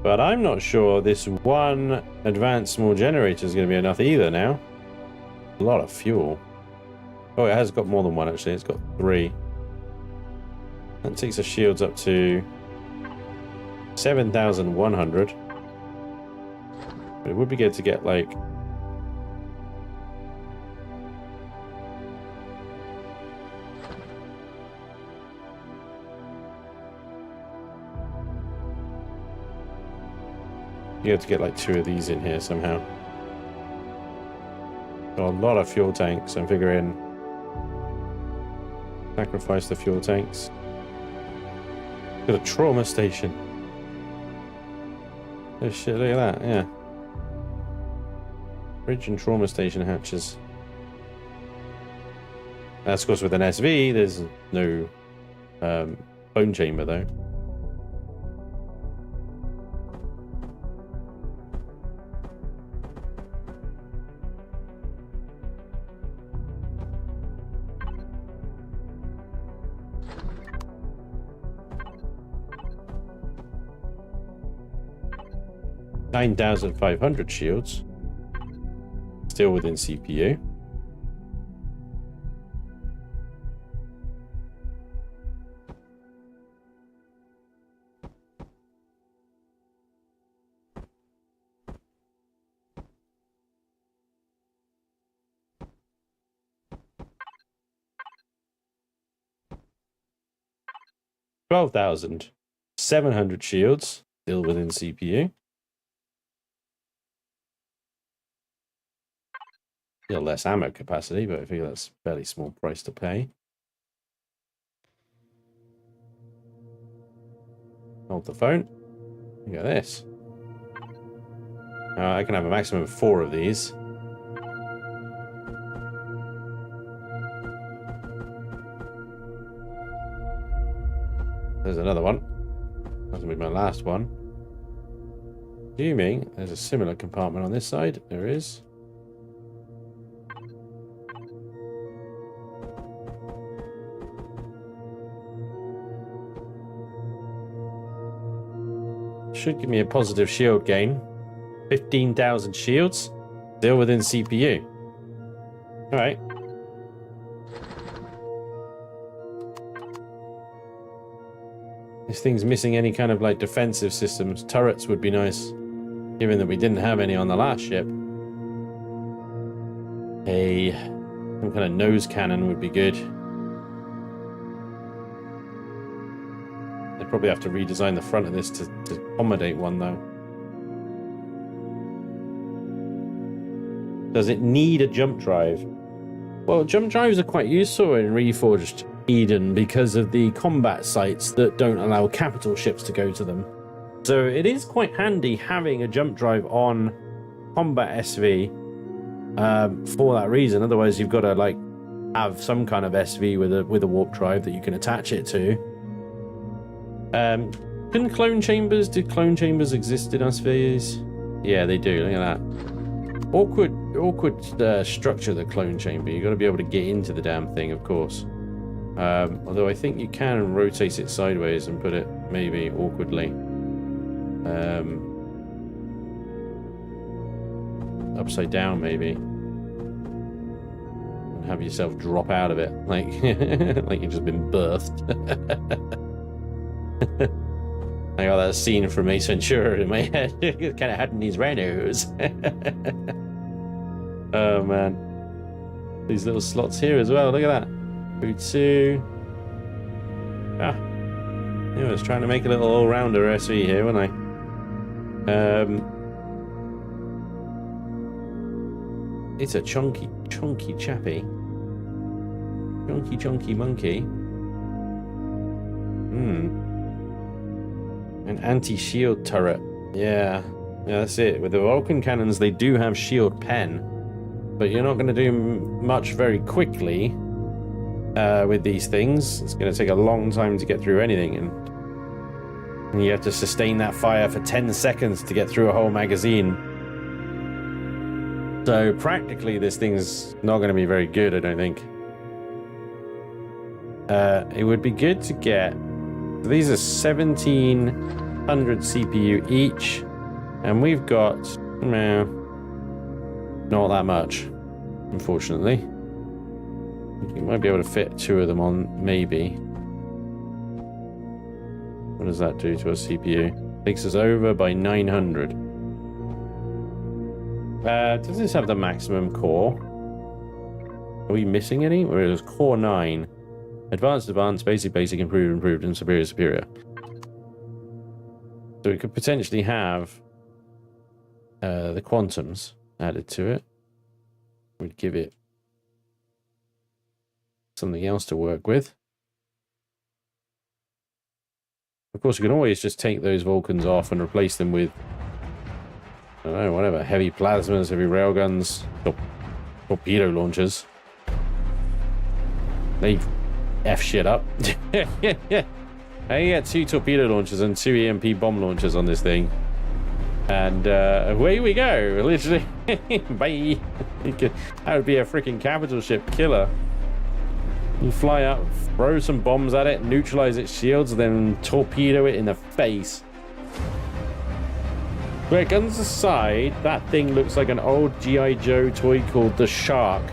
But I'm not sure this one advanced small generator is going to be enough either now. A lot of fuel. Oh, it has got more than one actually. It's got 3. That takes the shields up to 7,100. But it would be good to get like... You have to get like 2 of these in here somehow. Got a lot of fuel tanks. I'm figuring sacrifice the fuel tanks. Got a trauma station. Oh shit, look at that, yeah. Bridge and trauma station hatches. That's of course with an SV, there's no bone chamber though. $9,500 shields. Still within CPU. $12,700 shields. Still within CPU. Less ammo capacity, but I figure that's a fairly small price to pay. Hold the phone. Look at this. I can have a maximum of 4 of these. There's another one. That's gonna be my last one. Assuming there's a similar compartment on this side. There is. Should give me a positive shield gain. 15,000 shields. Still within CPU. Alright. This thing's missing any kind of like defensive systems. Turrets would be nice, given that we didn't have any on the last ship. Some kind of nose cannon would be good. They'd probably have to redesign the front of this to accommodate one, though. Does it need a jump drive? Well, jump drives are quite useful in Reforged Eden because of the combat sites that don't allow capital ships to go to them. So it is quite handy having a jump drive on combat SV for that reason. Otherwise, you've got to like have some kind of SV with a warp drive that you can attach it to. Did clone chambers exist in SVs? Yeah, they do. Look at that. Awkward structure, the clone chamber. You got to be able to get into the damn thing, of course. Although I think you can rotate it sideways and put it maybe awkwardly. Upside down, maybe. And have yourself drop out of it, like like you've just been birthed. I got that scene from Ace Ventura in my head. It kind of had in these rhinos. Oh man, these little slots here as well. Look at that. Butsu. Ah, I was trying to make a little all-rounder SV here, wasn't I? It's a chunky chappy. Chunky monkey. An anti-shield turret. Yeah, that's it. With the Vulcan cannons, they do have shield pen, but you're not going to do much very quickly with these things. It's going to take a long time to get through anything, and you have to sustain that fire for 10 seconds to get through a whole magazine. So practically, this thing's not going to be very good, I don't think. It would be good to get... These are 1,700 CPU each, and we've got not that much, unfortunately. You might be able to fit 2 of them on, maybe. What does that do to our CPU? Takes us over by 900. Does this have the maximum core? Are we missing any? Or is core 9? Advanced, advanced, basic, basic, improved, improved, and superior, superior. So it could potentially have the quantums added to it. We'd give it something else to work with. Of course, you can always just take those Vulcans off and replace them with, I don't know, whatever, heavy plasmas, heavy railguns, torpedo launchers. They F shit up. Yeah. I get 2 torpedo launchers and 2 EMP bomb launchers on this thing. And away we go, literally. Bye. That would be a freaking capital ship killer. You fly up, throw some bombs at it, neutralize its shields, then torpedo it in the face. But guns aside, that thing looks like an old G.I. Joe toy called the Shark.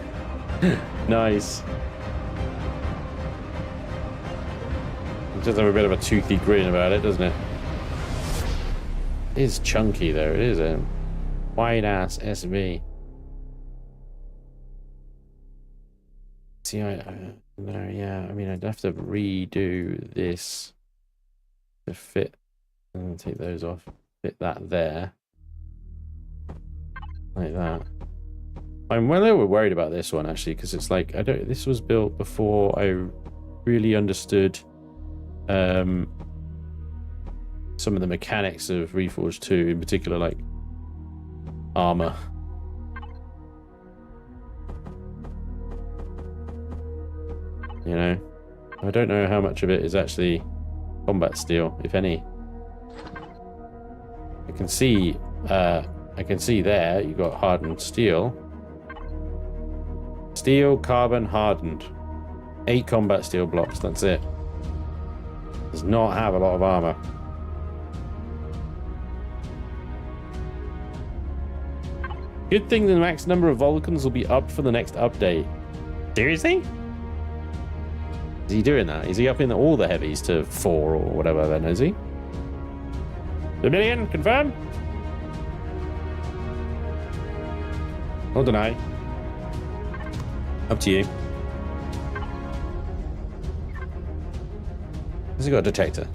Nice. It does have a bit of a toothy grin about it, doesn't it? It is chunky though, it is a wide ass SV. See, no, yeah, I mean, I'd have to redo this to fit, and take those off, fit that there, like that. I'm well over worried about this one actually, because it's like, this was built before I really understood some of the mechanics of Reforged 2, in particular, like armor. You know, I don't know how much of it is actually combat steel, if any. I can see there you got hardened steel. Steel, carbon, hardened. 8 combat steel blocks, that's it. Does not have a lot of armor. Good thing the max number of Vulcans will be up for the next update. Seriously? Is he doing that? Is he upping all the heavies to 4 or whatever then, is he? Vermilion, confirm? Or deny? Up to you. Has he got a detector?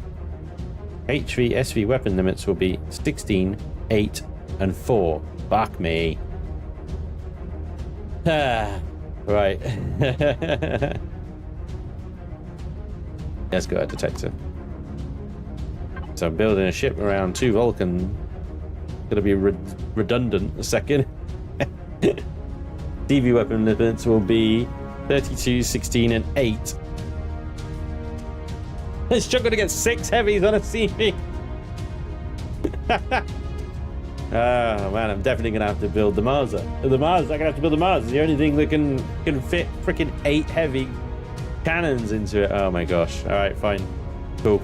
HV, SV weapon limits will be 16, 8, and 4. Fuck me. Ah, right. Let's go a detector. So I'm building a ship around 2 Vulcan. Gonna be redundant a second. DV weapon limits will be 32, 16, and 8. I struggled to get 6 heavies on a CV. Oh man, I'm definitely gonna have to build the Mars. I'm gonna have to build the Mars. It's the only thing that can fit freaking 8 heavy cannons into it. Oh my gosh. All right, fine. Cool.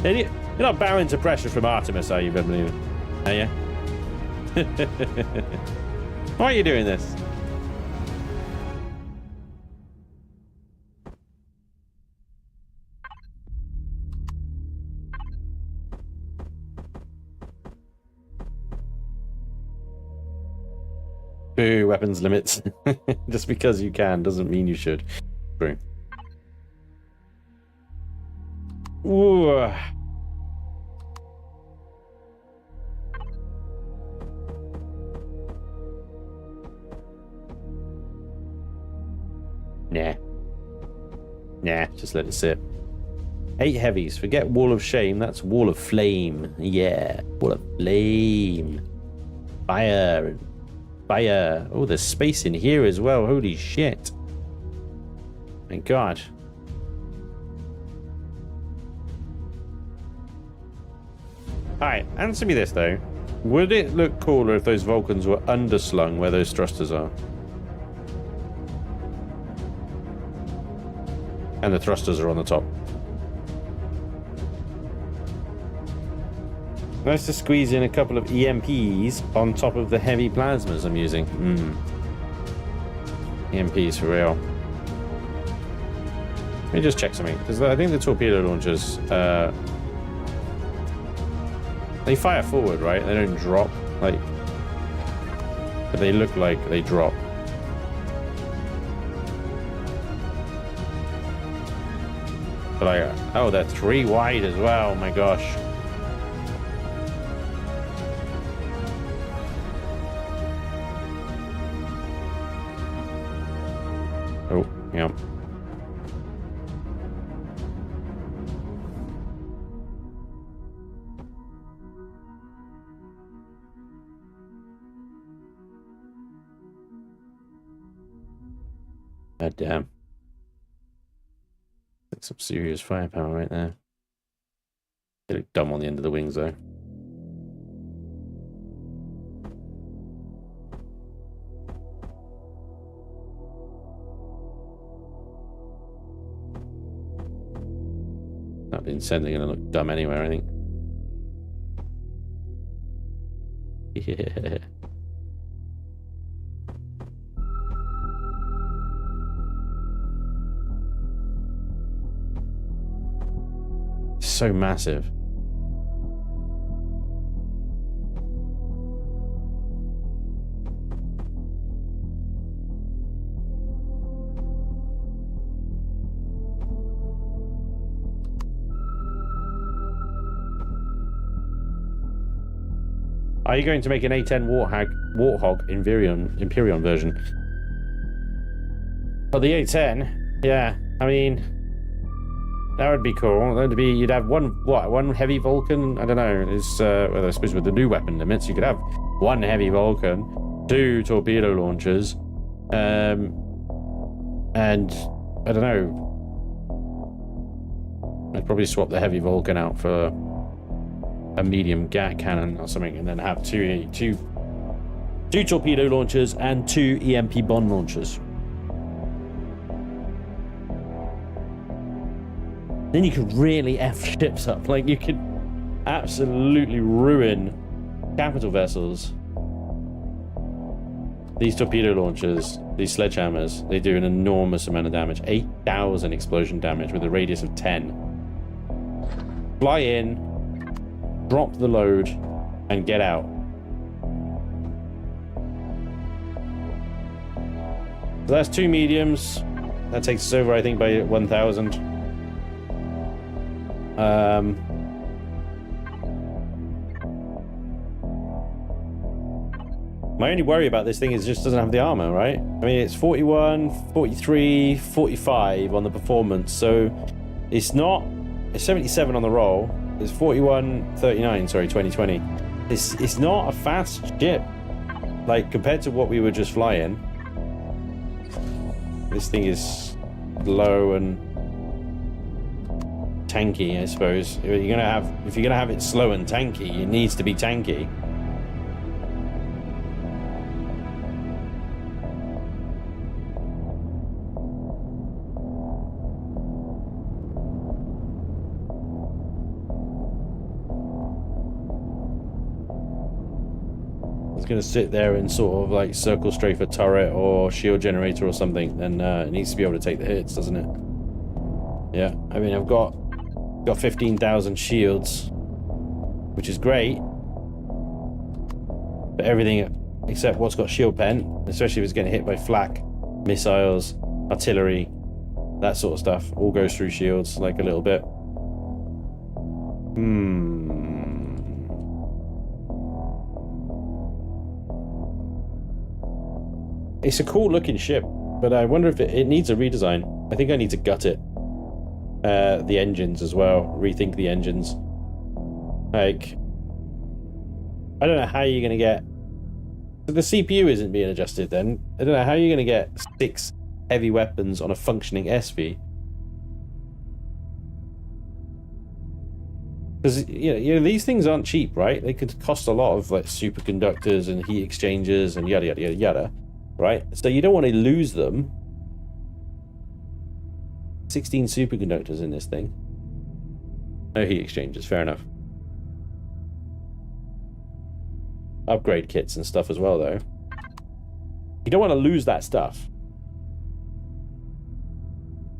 You're not bowing to pressure from Artemis, are you, Beverly? Are you? Why are you doing this? Boo, weapons limits. Just because you can doesn't mean you should. True. Ooh. Nah, just let it sit. 8 heavies. Forget Wall of Shame. That's Wall of Flame. Yeah, Wall of Flame. Fire. Oh, there's space in here as well. Holy shit. My God. Alright, answer me this though. Would it look cooler if those Vulcans were underslung where those thrusters are? And the thrusters are on the top. Nice to squeeze in a couple of EMPs on top of the heavy plasmas I'm using. EMPs for real. Let me just check something, because I think the torpedo launchers, they fire forward, right? They don't drop. Like, but they look like they drop. But oh, they're 3 wide as well. Oh my gosh. Oh, yeah. God damn. That's some serious firepower right there. They look dumb on the end of the wings though. That being said, they're gonna look dumb anywhere, I think. Yeah. So massive. Are you going to make an A10 Warthog Empyrion version? For the A10, yeah. I mean, that would be cool. That'd be, you'd have one heavy Vulcan. I don't know. It's well, I suppose with the new weapon limits, you could have 1 heavy Vulcan, 2 torpedo launchers, and I don't know. I'd probably swap the heavy Vulcan out for a medium gat cannon or something, and then have two torpedo launchers and 2 EMP bomb launchers. Then you could really F ships up. Like, you could absolutely ruin capital vessels. These torpedo launchers, these sledgehammers, they do an enormous amount of damage. 8,000 explosion damage with a radius of 10. Fly in, drop the load, and get out. So that's 2 mediums. That takes us over, I think, by 1,000. My only worry about this thing is it just doesn't have the armor, right? I mean, it's 41, 43, 45 on the performance, so it's not... It's 77 on the roll. It's 41, 39, sorry, 2020. It's not a fast ship. Like, compared to what we were just flying, this thing is low and tanky, I suppose. If you're gonna have it slow and tanky, it needs to be tanky. It's gonna sit there and sort of like circle strafe a turret or shield generator or something, then it needs to be able to take the hits, doesn't it? Yeah, I mean, I've got 15,000 shields, which is great, but everything except what's got shield pen, especially if it's getting hit by flak, missiles, artillery, that sort of stuff, all goes through shields like a little bit. It's a cool looking ship, but I wonder if it needs a redesign. I think I need to gut it. The engines as well, rethink the engines. Like, I don't know how you're gonna get... The CPU isn't being adjusted then. I don't know how you're gonna get 6 heavy weapons on a functioning SV. Because, you know, these things aren't cheap, right? They could cost a lot of, like, superconductors and heat exchangers and yada, yada, yada, yada, right? So you don't want to lose them. 16 superconductors in this thing. No heat exchangers, fair enough. Upgrade kits and stuff as well, though. You don't want to lose that stuff.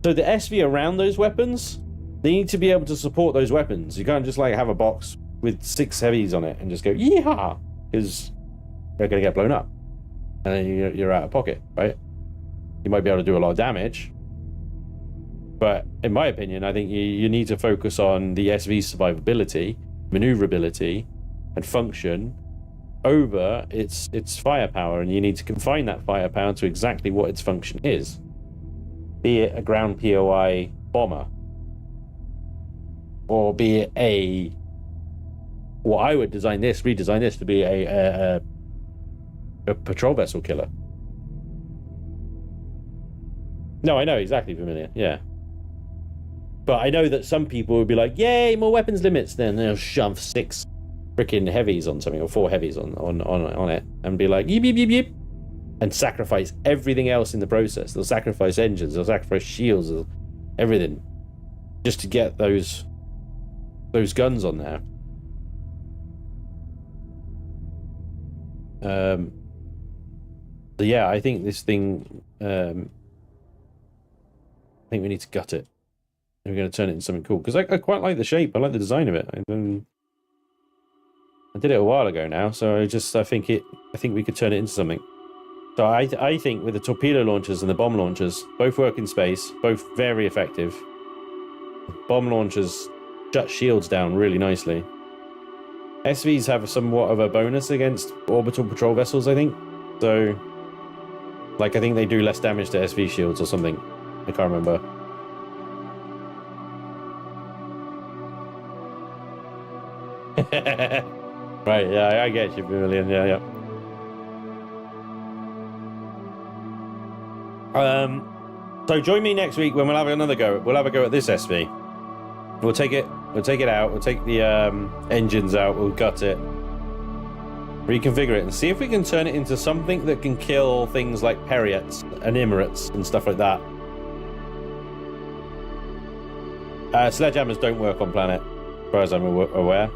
So the SV around those weapons, they need to be able to support those weapons. You can't just like have a box with 6 heavies on it and just go, yeehaw, because they're going to get blown up. and then you're out of pocket, right? You might be able to do a lot of damage, but in my opinion, I think you need to focus on the SV's survivability, maneuverability, and function over its firepower, and you need to confine that firepower to exactly what its function is. Be it a ground POI bomber, or be it what I would redesign this to be a patrol vessel killer. No, I know exactly, Vermilion. Yeah. But I know that some people would be like, yay, more weapons limits. Then they'll shove 6 freaking heavies on something, or 4 heavies on it, and be like, yip, yip, yip, yip, and sacrifice everything else in the process. They'll sacrifice engines, they'll sacrifice shields, everything, just to get those guns on there. So yeah, I think this thing, I think we need to gut it. We're going to turn it into something cool, because I quite like the shape. I like the design of it. I did it a while ago now, so I think we could turn it into something. So I think with the torpedo launchers and the bomb launchers, both work in space, both very effective. Bomb launchers shut shields down really nicely. SVs have somewhat of a bonus against orbital patrol vessels, I think. So, like, I think they do less damage to SV shields or something. I can't remember. Right, yeah, I get you, Vermilion. Yeah. So join me next week when we'll have another go. We'll have a go at this SV. We'll take it out. We'll take the engines out. We'll gut it, reconfigure it, and see if we can turn it into something that can kill things like Perriettes and Emirates and stuff like that. Sledgehammers don't work on planet, as far as I'm aware.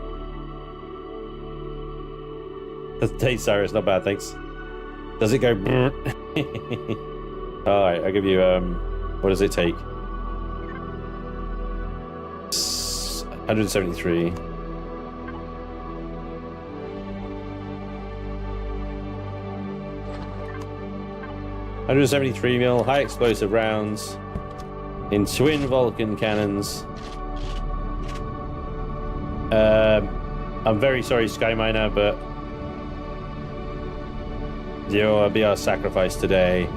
The taste, Cyrus, not bad, thanks. Does it go? All right, I'll give you. What does it take? 173. mil high explosive rounds in twin Vulcan cannons. I'm very sorry, Skyminer, but you'll be our sacrifice today.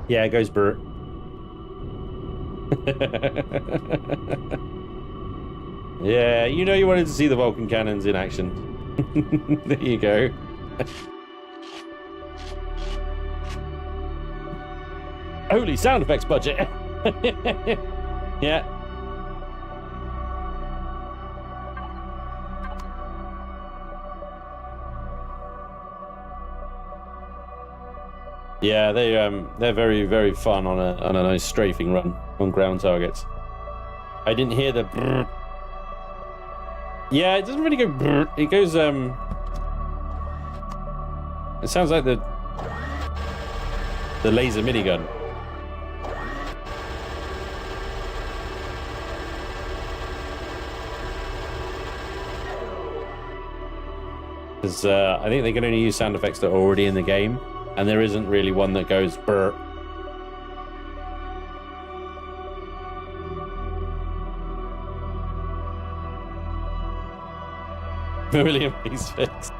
Yeah, it goes Bert. Yeah, you know you wanted to see the Vulcan cannons in action. There you go. Holy sound effects budget. Yeah. Yeah, they're very, very fun on a nice strafing run on ground targets. I didn't hear the brrr. Yeah, it doesn't really go brrr. It goes it sounds like the laser minigun. Because I think they can only use sound effects that are already in the game, and there isn't really one that goes brr. William, he's fixed.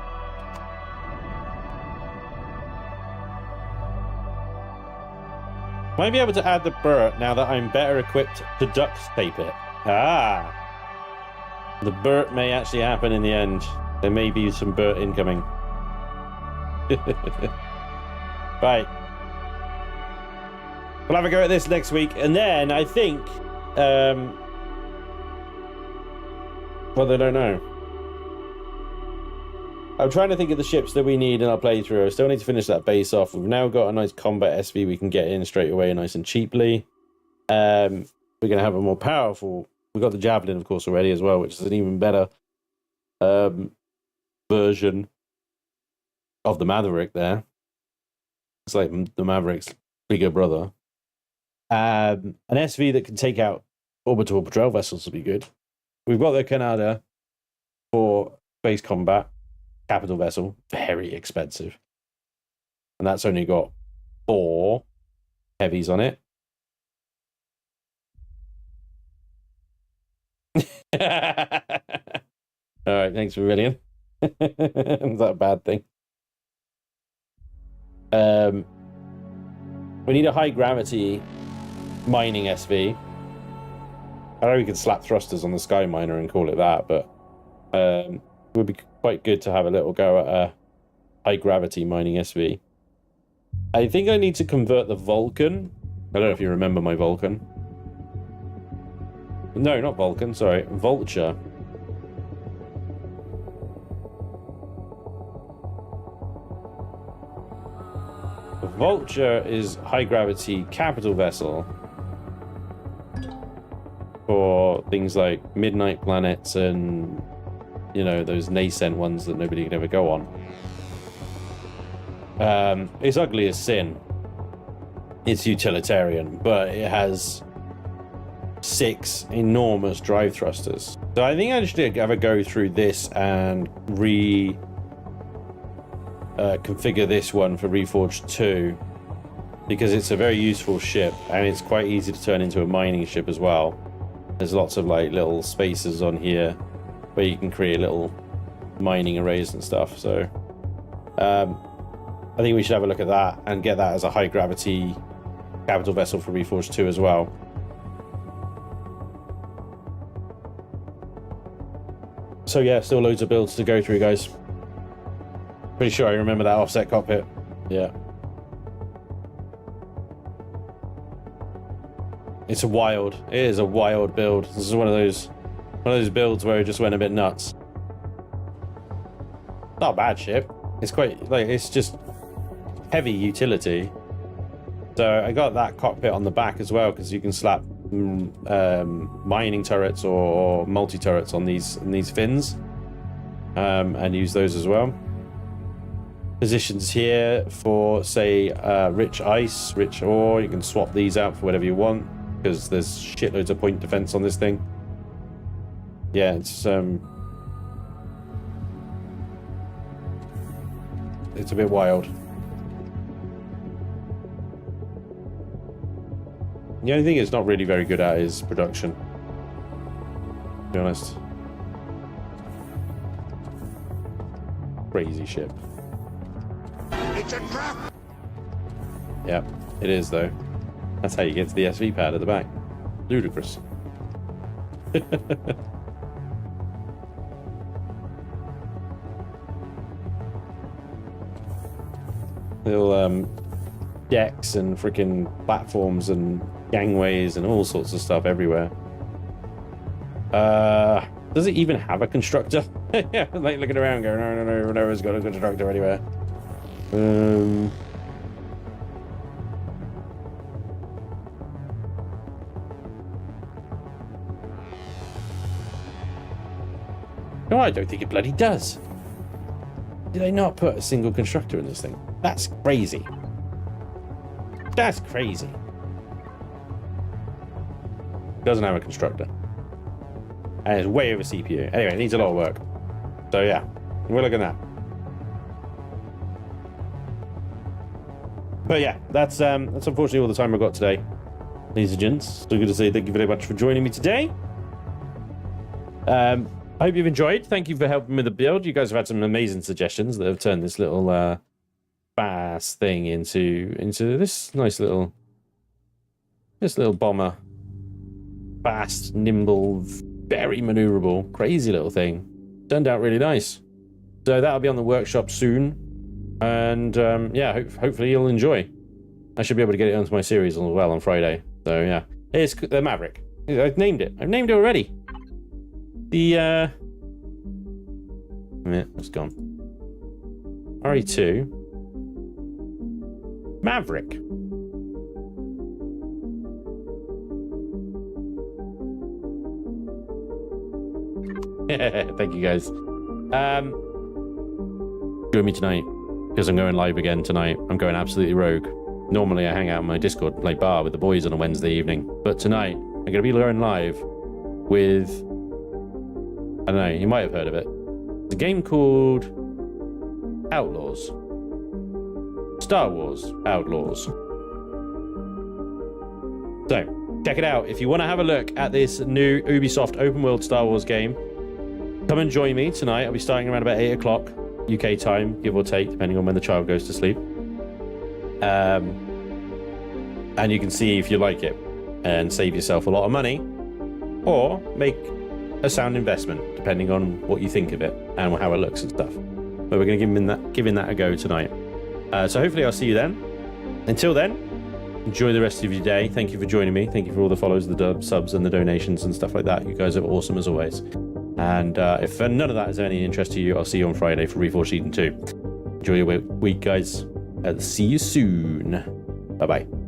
Might be able to add the burr now that I'm better equipped to duct tape it. Ah! The burr may actually happen in the end. There may be some burr incoming. Right. We'll have a go at this next week, and then I think well, I don't know. I'm trying to think of the ships that we need in our playthrough. I still need to finish that base off. We've now got a nice combat SV we can get in straight away, nice and cheaply. We're going to have a more powerful... We've got the Javelin, of course, already as well, which is an even better version of the Maverick there. It's like the Maverick's bigger brother. An SV that can take out orbital patrol vessels would be good. We've got the Canada for space combat, capital vessel, very expensive. And that's only got 4 heavies on it. All right, thanks for million. Is that a bad thing? We need a high gravity mining SV. I know we could slap thrusters on the Sky Miner and call it that, but it would be quite good to have a little go at a high gravity mining SV. I think I need to convert the Vulcan. I don't know if you remember my Vulcan. No, not Vulcan, sorry, Vulture. The Vulture is high gravity capital vessel for things like midnight planets and, you know, those nascent ones that nobody can ever go on. It's ugly as sin. It's utilitarian, but it has 6 enormous drive thrusters. So I think I should have a go through this and configure this one for Reforged 2, because it's a very useful ship and it's quite easy to turn into a mining ship as well. There's lots of like little spaces on here where you can create little mining arrays and stuff. So I think we should have a look at that and get that as a high gravity capital vessel for Reforged 2 as well. So yeah, still loads of builds to go through, guys. Pretty sure I remember that offset cockpit. Yeah. It is a wild build. This is one of those builds where it just went a bit nuts. Not a bad ship. It's quite like, it's just heavy utility. So I got that cockpit on the back as well, because you can slap mining turrets or multi-turrets on these fins, and use those as well. Positions here for, say, rich ice, rich ore. You can swap these out for whatever you want, because there's shitloads of point defense on this thing. Yeah, it's a bit wild. The only thing it's not really very good at is production, to be honest. Crazy ship. It's a trap! Yeah, it is though. That's how you get to the SV pad at the back. Ludicrous. Little decks and freaking platforms and gangways and all sorts of stuff everywhere. Does it even have a constructor? Yeah, like looking around going, no, it's got a constructor anywhere. No, I don't think it bloody does. Did I not put a single constructor in this thing? That's crazy. That's crazy. Doesn't have a constructor. And it's way over CPU. Anyway, it needs a lot of work. So yeah, we're looking at that. But yeah, that's unfortunately all the time I've got today, ladies and gents. So good to say thank you very much for joining me today. I hope you've enjoyed. Thank you for helping with the build. You guys have had some amazing suggestions that have turned this little bass thing into this nice little bomber. Fast, nimble, very maneuverable, crazy little thing. Turned out really nice. So that'll be on the workshop soon. And yeah, hopefully you'll enjoy. I should be able to get it onto my series as well on Friday. So yeah, it's the Maverick. I've named it. I've named it already. The it's gone. RE2 Maverick. Thank you guys. Join me tonight, because I'm going live again tonight. I'm going absolutely rogue. Normally I hang out on my Discord, play bar with the boys on a Wednesday evening. But tonight, I'm going to be going live with... I don't know, you might have heard of it. It's a game called Outlaws. Star Wars Outlaws. So, check it out. If you want to have a look at this new Ubisoft open world Star Wars game, come and join me tonight. I'll be starting around about 8 o'clock UK time, give or take, depending on when the child goes to sleep. And you can see if you like it and save yourself a lot of money, or make a sound investment, depending on what you think of it and how it looks and stuff. But we're going to give that a go tonight. So hopefully I'll see you then. Until then, enjoy the rest of your day. Thank you for joining me. Thank you for all the follows, the subs, and the donations and stuff like that. You guys are awesome as always. And if none of that is of any interest to you, I'll see you on Friday for Reforged Eden 2. Enjoy your week, guys. See you soon. Bye-bye.